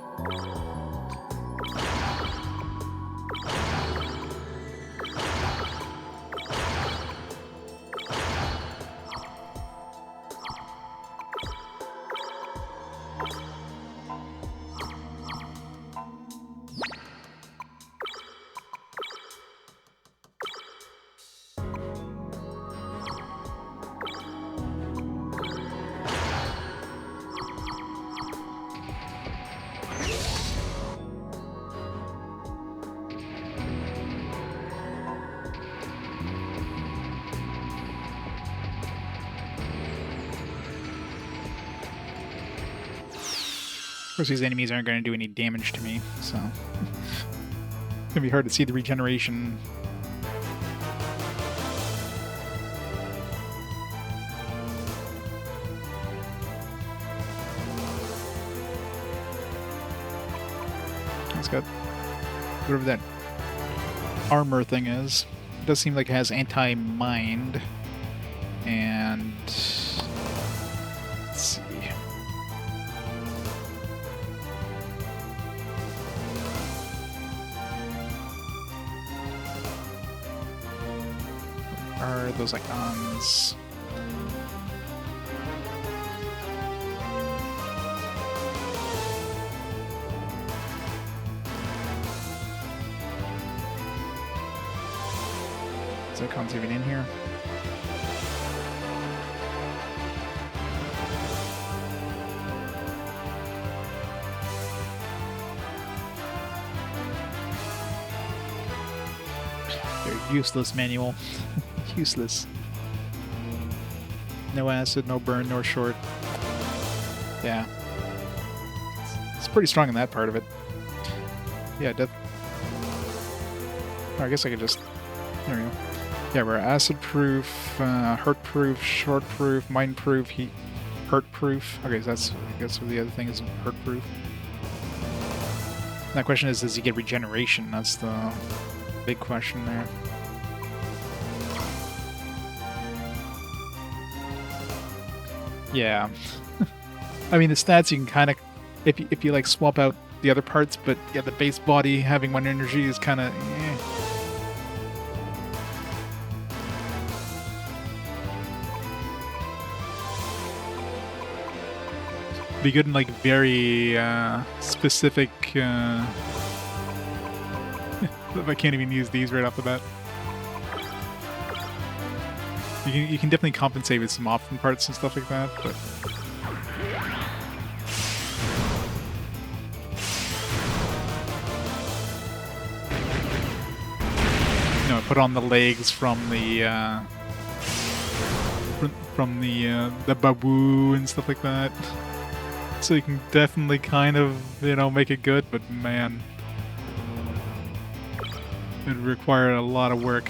Of course, these enemies aren't going to do any damage to me, so it's going to be hard to see the regeneration. It's got whatever that armor thing is. It does seem like it has anti-mind, and let's see. Are those icons? Is icons even in here? They're useless, manual. Useless. No acid, no burn, nor short. Yeah. It's pretty strong in that part of it. Yeah, oh, I guess I could just... There we go. Yeah, we're acid proof, hurt proof, short proof, mind proof, heat, hurt proof. Okay, so that's, I guess what the other thing is, hurt proof. And that question is, does he get regeneration? That's the big question there. Yeah. I mean, the stats you can kind of, if you like swap out the other parts, but yeah, the base body having one energy is kind of, be good in like very specific. If I can't even use these right off the bat. You can definitely compensate with some option parts and stuff like that, but you know, put on the legs from the babu and stuff like that. So you can definitely kind of, you know, make it good, but man, it required a lot of work.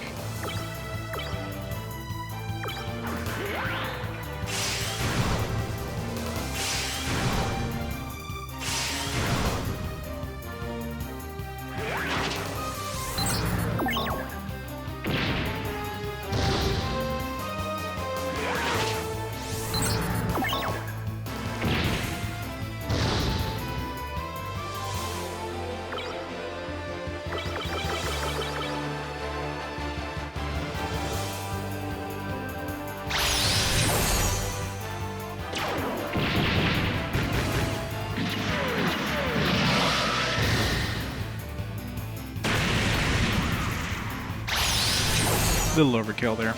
Little overkill there.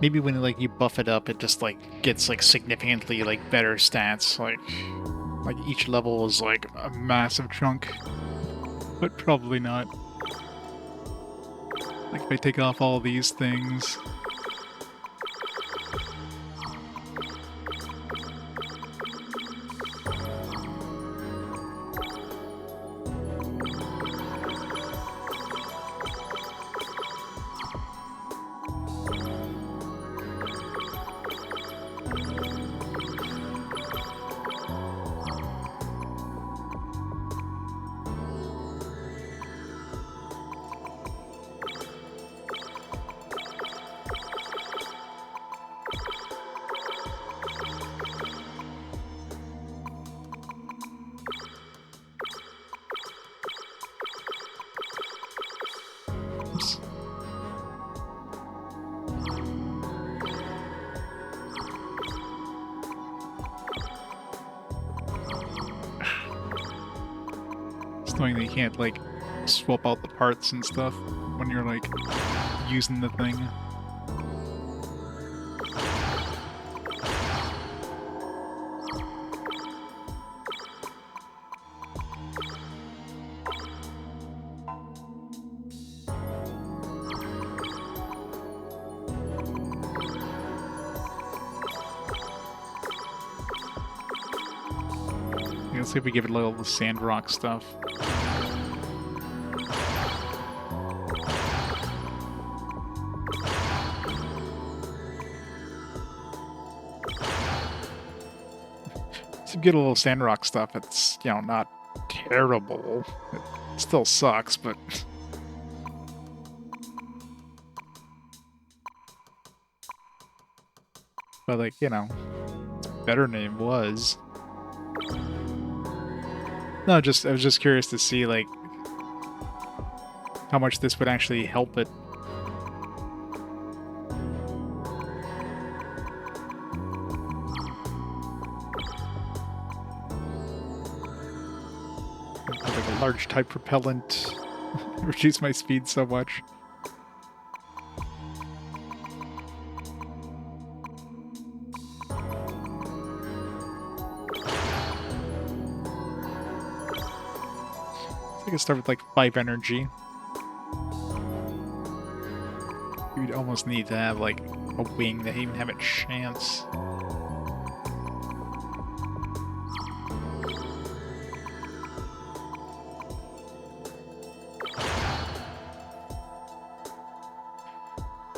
maybe when like you buff it up, it just like gets like significantly like better stats. Like each level is like a massive chunk, but probably not. Like if I take off all these things. Oops. It's annoying that you can't like swap out the parts and stuff when you're like using the thing. Let's see if we give it a little the sand rock stuff. So get a little sand rock stuff. It's, you know, not terrible. It still sucks, but like, you know, it's better than it was. No, I was just curious to see, like, how much this would actually help it. Like a large type propellant reduce my speed so much. I could start with like 5 energy. You'd almost need to have like a wing to even have a chance.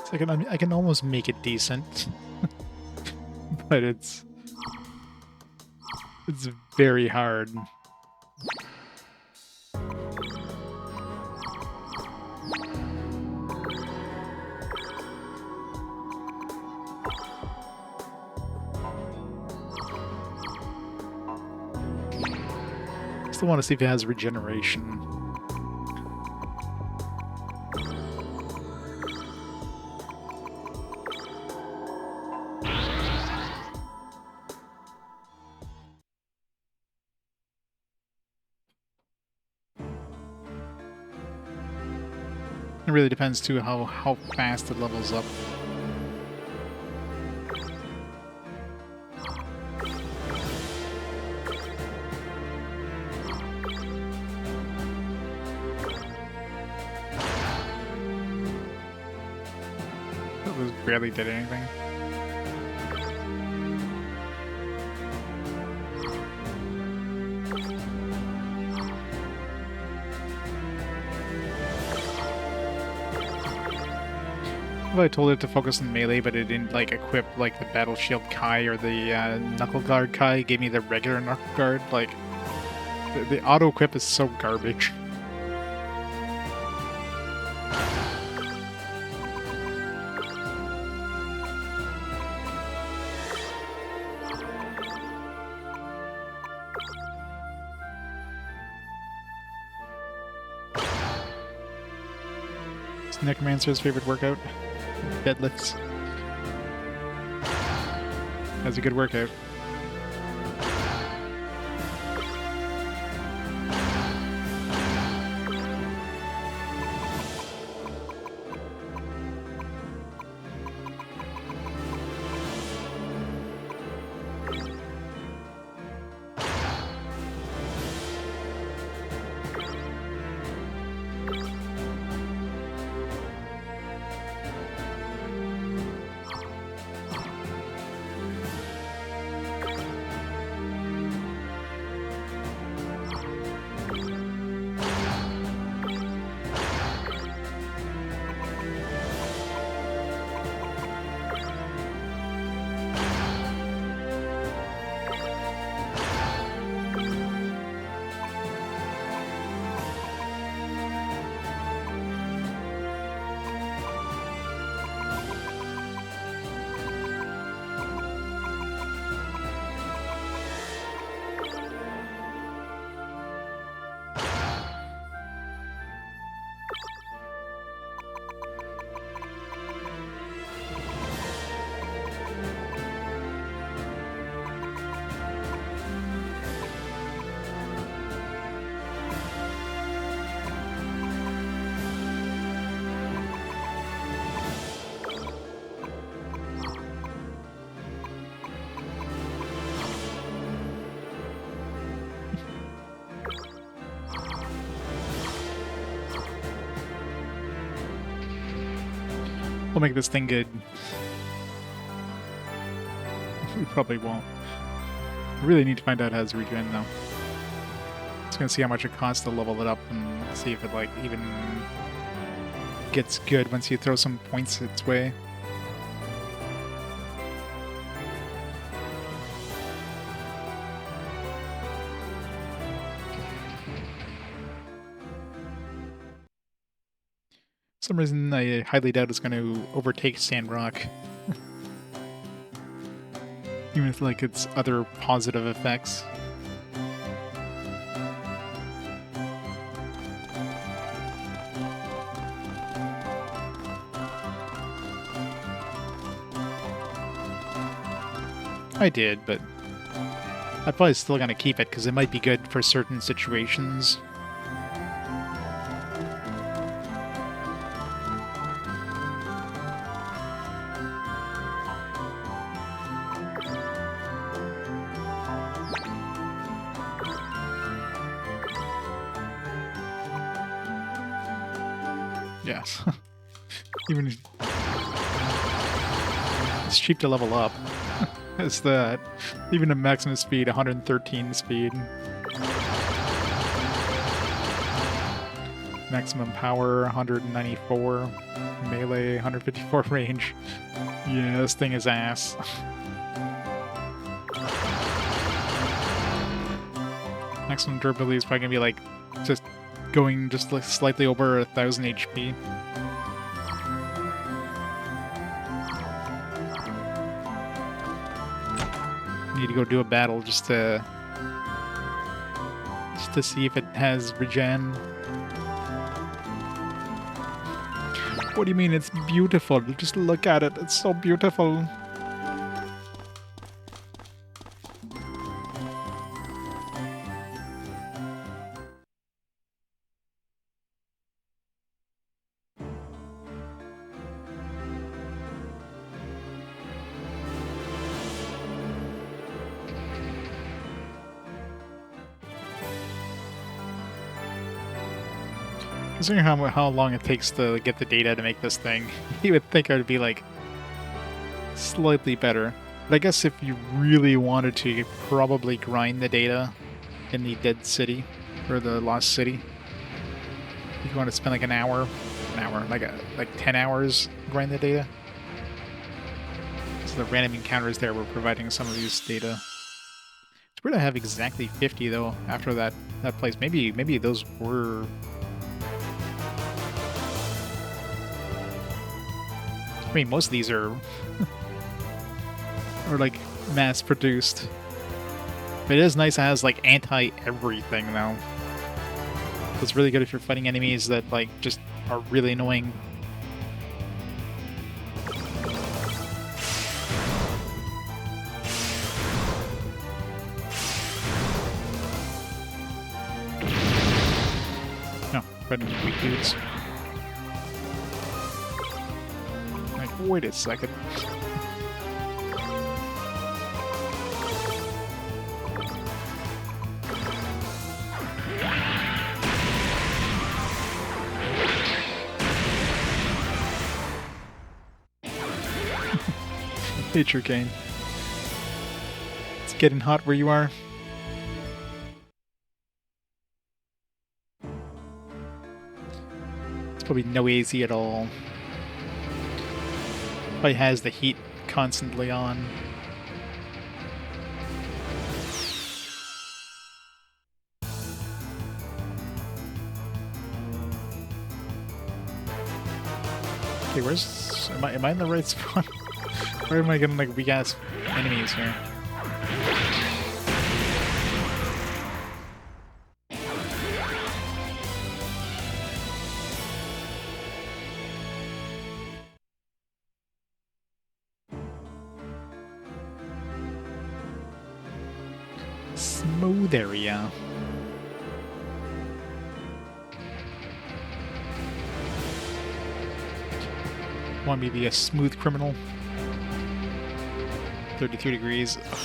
So I can almost make it decent, but it's very hard. Still want to see if it has regeneration. It really depends too how fast it levels up. Barely did anything. Well, I told it to focus on melee, but it didn't like equip like the Battle Shield Kai or the Knuckle Guard Kai. It gave me the regular Knuckle Guard. Like the auto equip is so garbage. Necromancer's favorite workout? Deadlifts. That's a good workout. We'll make this thing good. We probably won't. I really need to find out how it's regen though. Just gonna see how much it costs to level it up and see if it like even gets good once you throw some points its way. For some reason, I highly doubt it's going to overtake Sandrock. Even with like its other positive effects. I did, but I'm probably still going to keep it because it might be good for certain situations. Yes. Even it's cheap to level up. It's that. Even at maximum speed, 113 speed. Maximum power, 194. Melee, 154 range. Yeah, this thing is ass. Maximum durability is probably gonna be like just going just like slightly over 1,000 HP. Need to go do a battle just to see if it has regen. What do you mean it's beautiful? Just look at it. It's so beautiful. Considering how long it takes to get the data to make this thing, you would think it would be like slightly better. But I guess if you really wanted to, you could probably grind the data in the dead city or the lost city. If you want to spend like like 10 hours grind the data. So the random encounters there were providing some of these data. It's weird to have exactly 50 though after that place. Maybe those were. I mean, most of these are like mass-produced. But it is nice it has like anti-everything though. It's really good if you're fighting enemies that like just are really annoying. No, fighting weak dudes. Wait a second. Nature gain. It's getting hot where you are. It's probably no AZ at all. Probably has the heat constantly on. Okay, where's... Am I in the right spot? Where am I getting like weak ass enemies here? Smooth area. Want me to be a smooth criminal? 32 degrees. Ugh,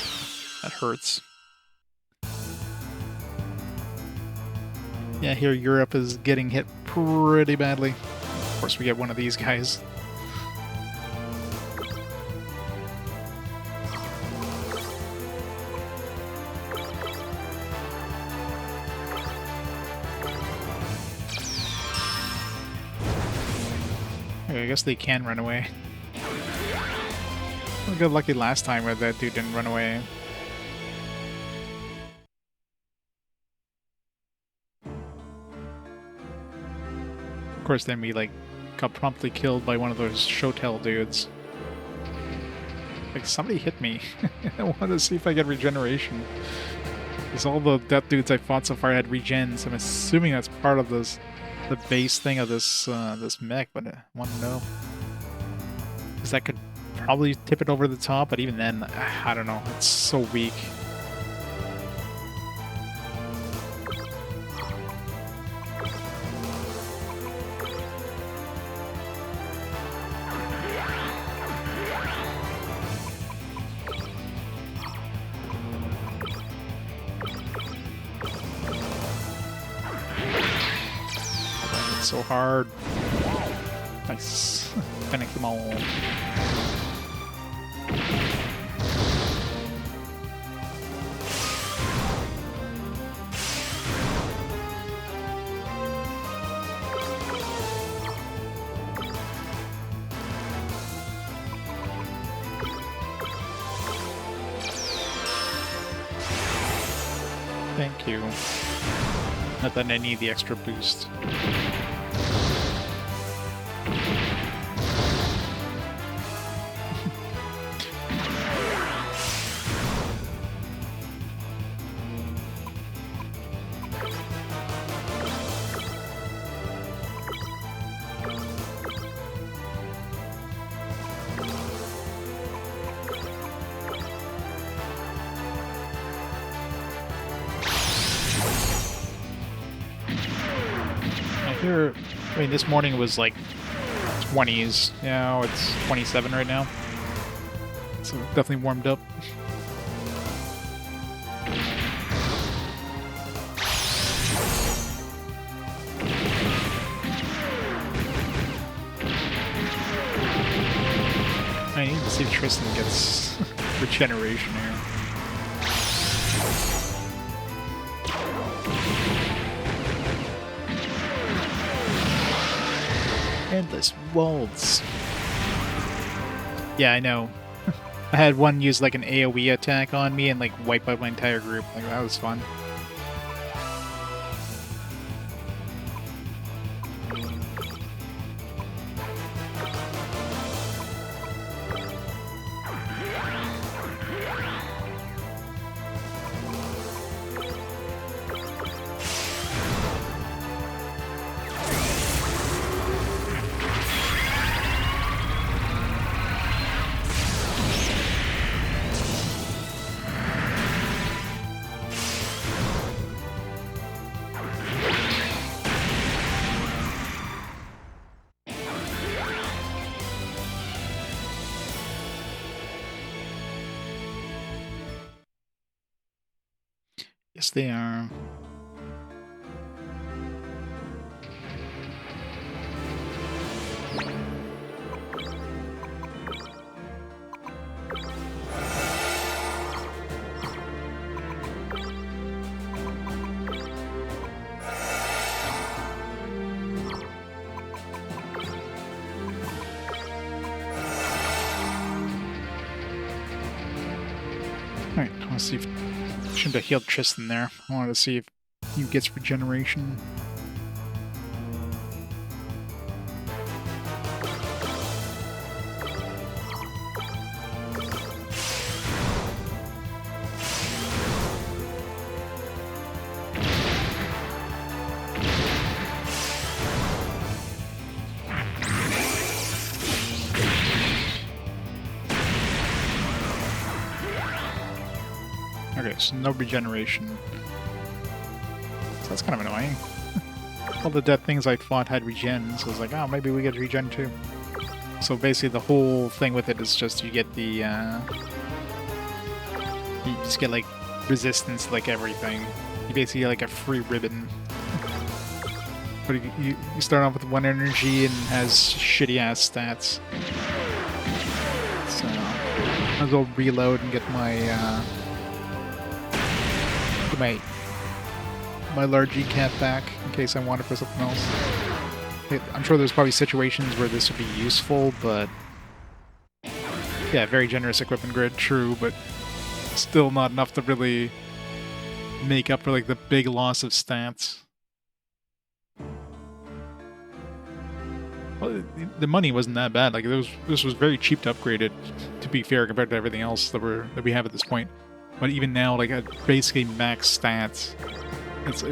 that hurts. Yeah, here Europe is getting hit pretty badly. Of course, we get one of these guys. I guess they can run away. I got lucky last time where that dude didn't run away. Of course, then we like got promptly killed by one of those Shotel dudes. Like, somebody hit me. I want to see if I get regeneration. Because all the death dudes I fought so far had regens. I'm assuming that's part of this, the base thing of this this mech, but I want to know. Because that could probably tip it over the top, but even then, I don't know. It's so weak. So hard. Nice. Finish them all. Thank you. Not that I need the extra boost. I mean, this morning was like 20s. Now it's 27 right now. So definitely warmed up. I need to see if Tristan gets regeneration here. Endless waltz. Yeah, I know. I had one use like an AoE attack on me and like wipe out my entire group. Like, that was fun. Yes, they are. Alright, let's see if... Shouldn't have healed Tristan there. I wanted to see if he gets regeneration. Okay, so no regeneration. So that's kind of annoying. All the dead things I fought had regen, so I was like, oh, maybe we get regen too. So basically the whole thing with it is just you get the, you just get like resistance to like everything. You basically get like a free ribbon. But you start off with 1 energy and has shitty ass stats. So I'll go reload and get my, my large E-cap back in case I want it for something else. I'm sure there's probably situations where this would be useful, but yeah, very generous equipment grid, true, but still not enough to really make up for like the big loss of stats. Well, the money wasn't that bad. Like this was very cheap to upgrade it, to be fair, compared to everything else that we have at this point. But even now, like at basically max stats, it's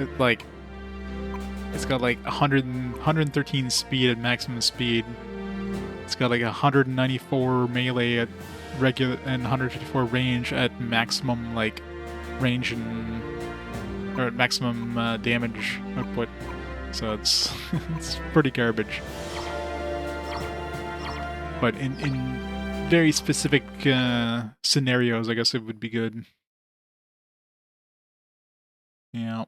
got like 113 speed at maximum speed. It's got like 194 melee at regular and 154 range at maximum like range and or at maximum damage output. So it's it's pretty garbage. But in very specific scenarios, I guess it would be good. Yeah.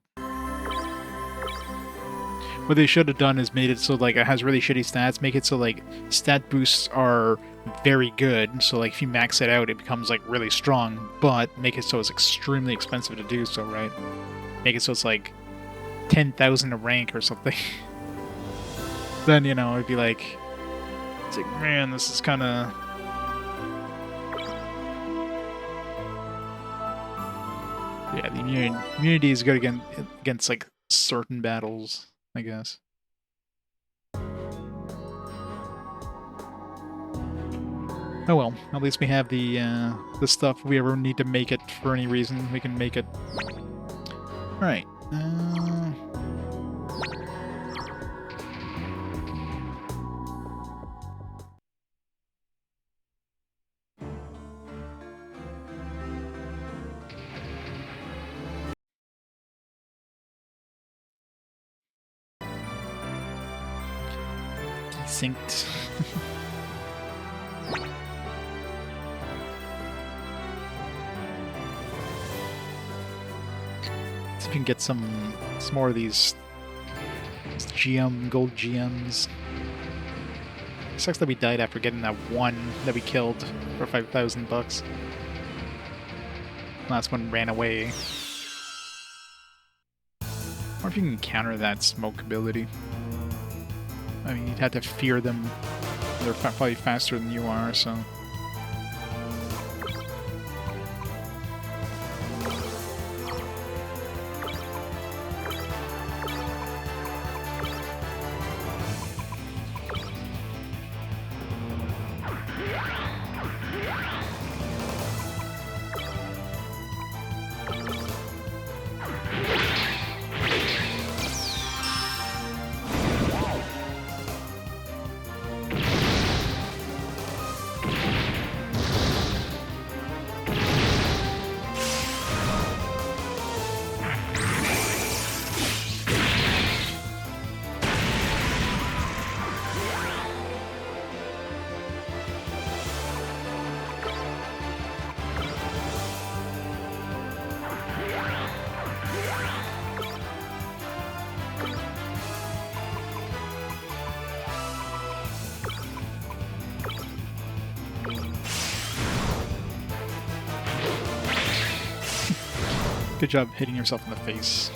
What they should have done is made it so like it has really shitty stats. Make it so like stat boosts are very good. So like if you max it out, it becomes like really strong. But make it so it's extremely expensive to do so, right? Make it so it's like 10,000 a rank or something. Then you know it'd be like, it's like, man, this is kind of. Yeah, the immunity is good against like certain battles, I guess. Oh well, at least we have the stuff. If we ever need to make it for any reason, we can make it. All right. Desynced. See if we can get some more of these gold GMs. It sucks that we died after getting that one that we killed for $5,000. Last one ran away. Or if you can counter that smoke ability. I mean, you'd have to fear them. They're probably faster than you are, so. Good job hitting yourself in the face.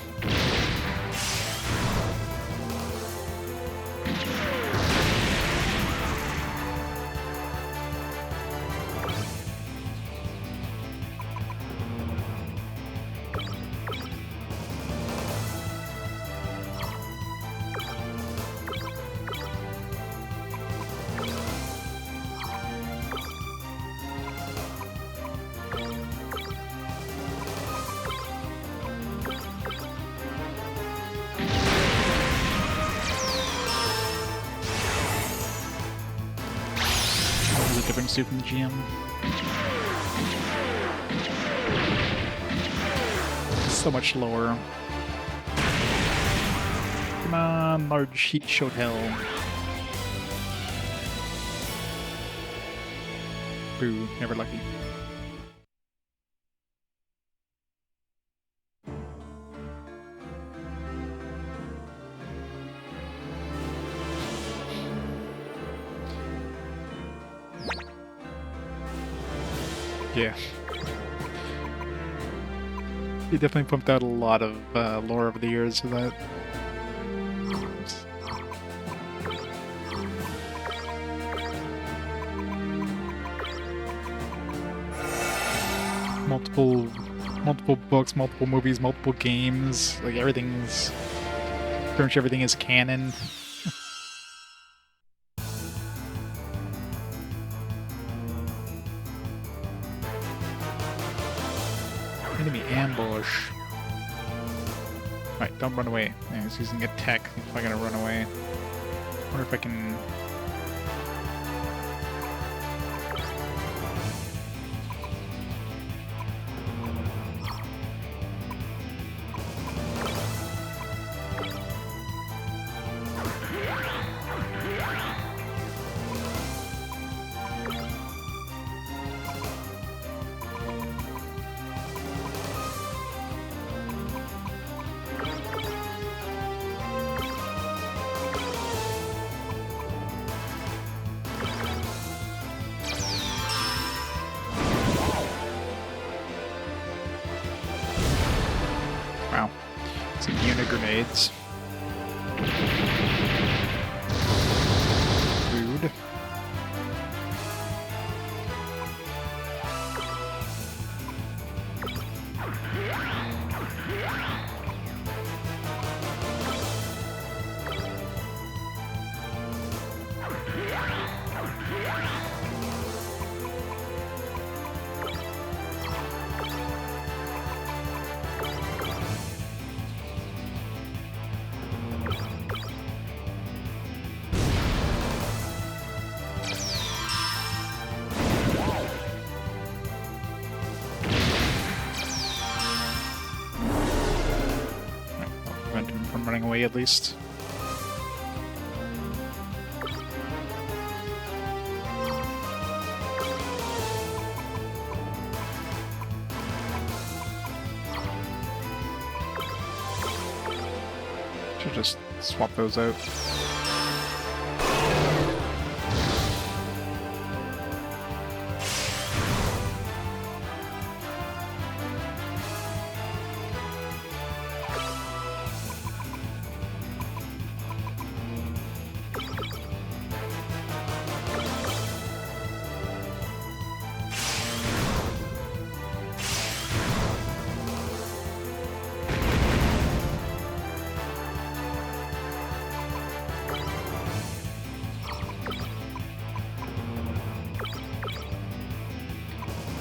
Different suit from the GM. So much lower. Come on, large heat showed hell. Boo, never lucky. Yeah. He definitely pumped out a lot of lore over the years for that. multiple books, multiple movies, multiple games. Like everything's pretty much everything is canon. Enemy ambush. Alright, don't run away. Yeah, he's using a tech. He's probably gonna run away. Wonder if I can. Wow. Some unit grenades. Rude. Prevent him from running away at least. Should just swap those out.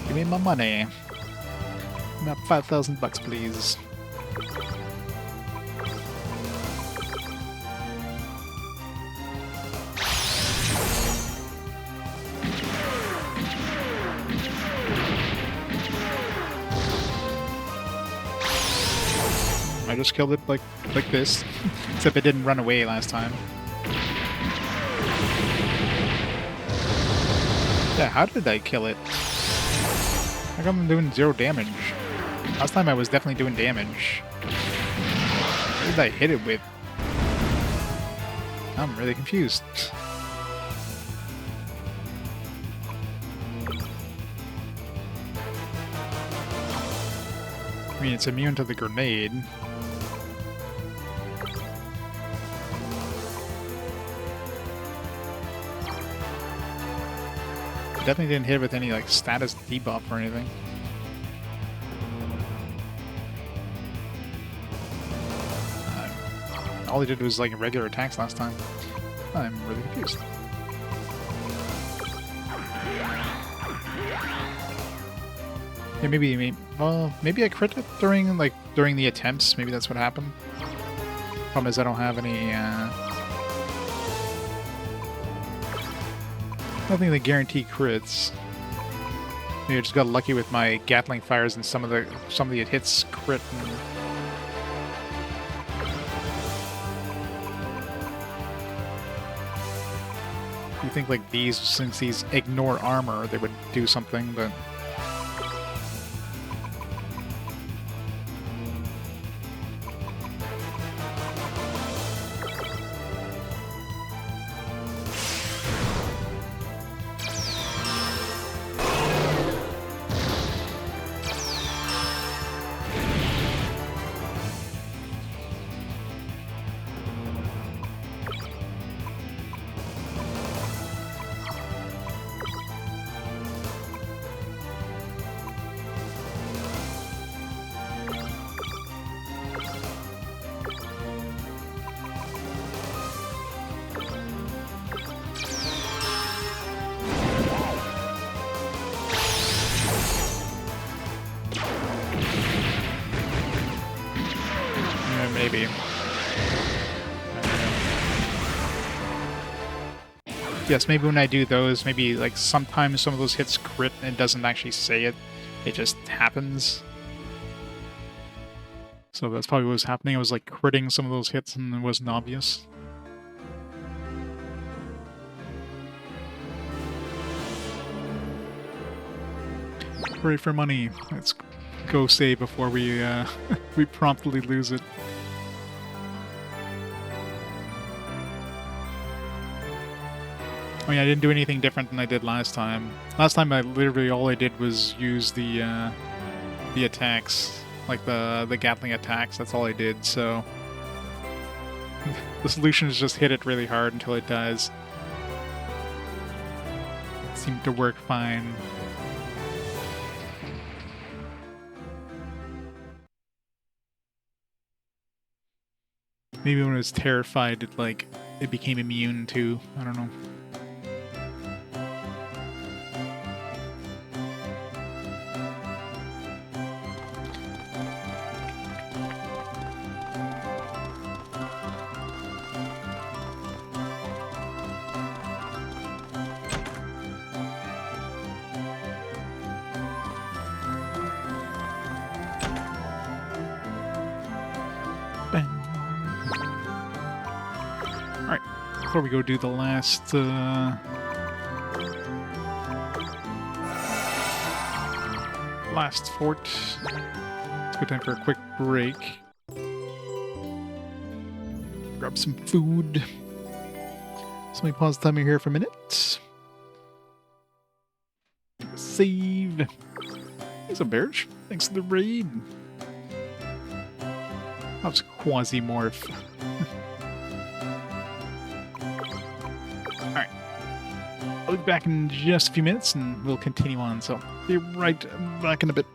Give me my money. About 5,000 bucks, please. I just killed it like this, except it didn't run away last time. Yeah, how did I kill it? How come I'm doing 0 damage? Last time I was definitely doing damage. What did I hit it with? I'm really confused. I mean, it's immune to the grenade. Definitely didn't hit it with any like status debuff or anything. All he did was like regular attacks last time. I'm really confused. Yeah, maybe I crit it during the attempts. Maybe that's what happened. Problem is I don't have any. Nothing that guarantee crits. Maybe I just got lucky with my Gatling fires and some of the hits crit. You think like these, since these ignore armor, they would do something, but. maybe. Yes, maybe when I do those, maybe like sometimes some of those hits crit and it doesn't actually say it. It just happens. So that's probably what was happening. I was like critting some of those hits and it wasn't obvious. Pray for money. Let's go save before we we promptly lose it. I mean, I didn't do anything different than I did last time. Last time, I literally all I did was use the attacks, like the Gatling attacks. That's all I did. So the solution is just hit it really hard until it dies. It seemed to work fine. Maybe when it was terrified, it became immune to. I don't know. Before we go do the last fort, it's a good time for a quick break. Grab some food. So let me pause the timer here for a minute. Save. There's a bearish. Thanks for the raid. That was Quasi-Morph. I'll be back in just a few minutes and we'll continue on, so be right back in a bit.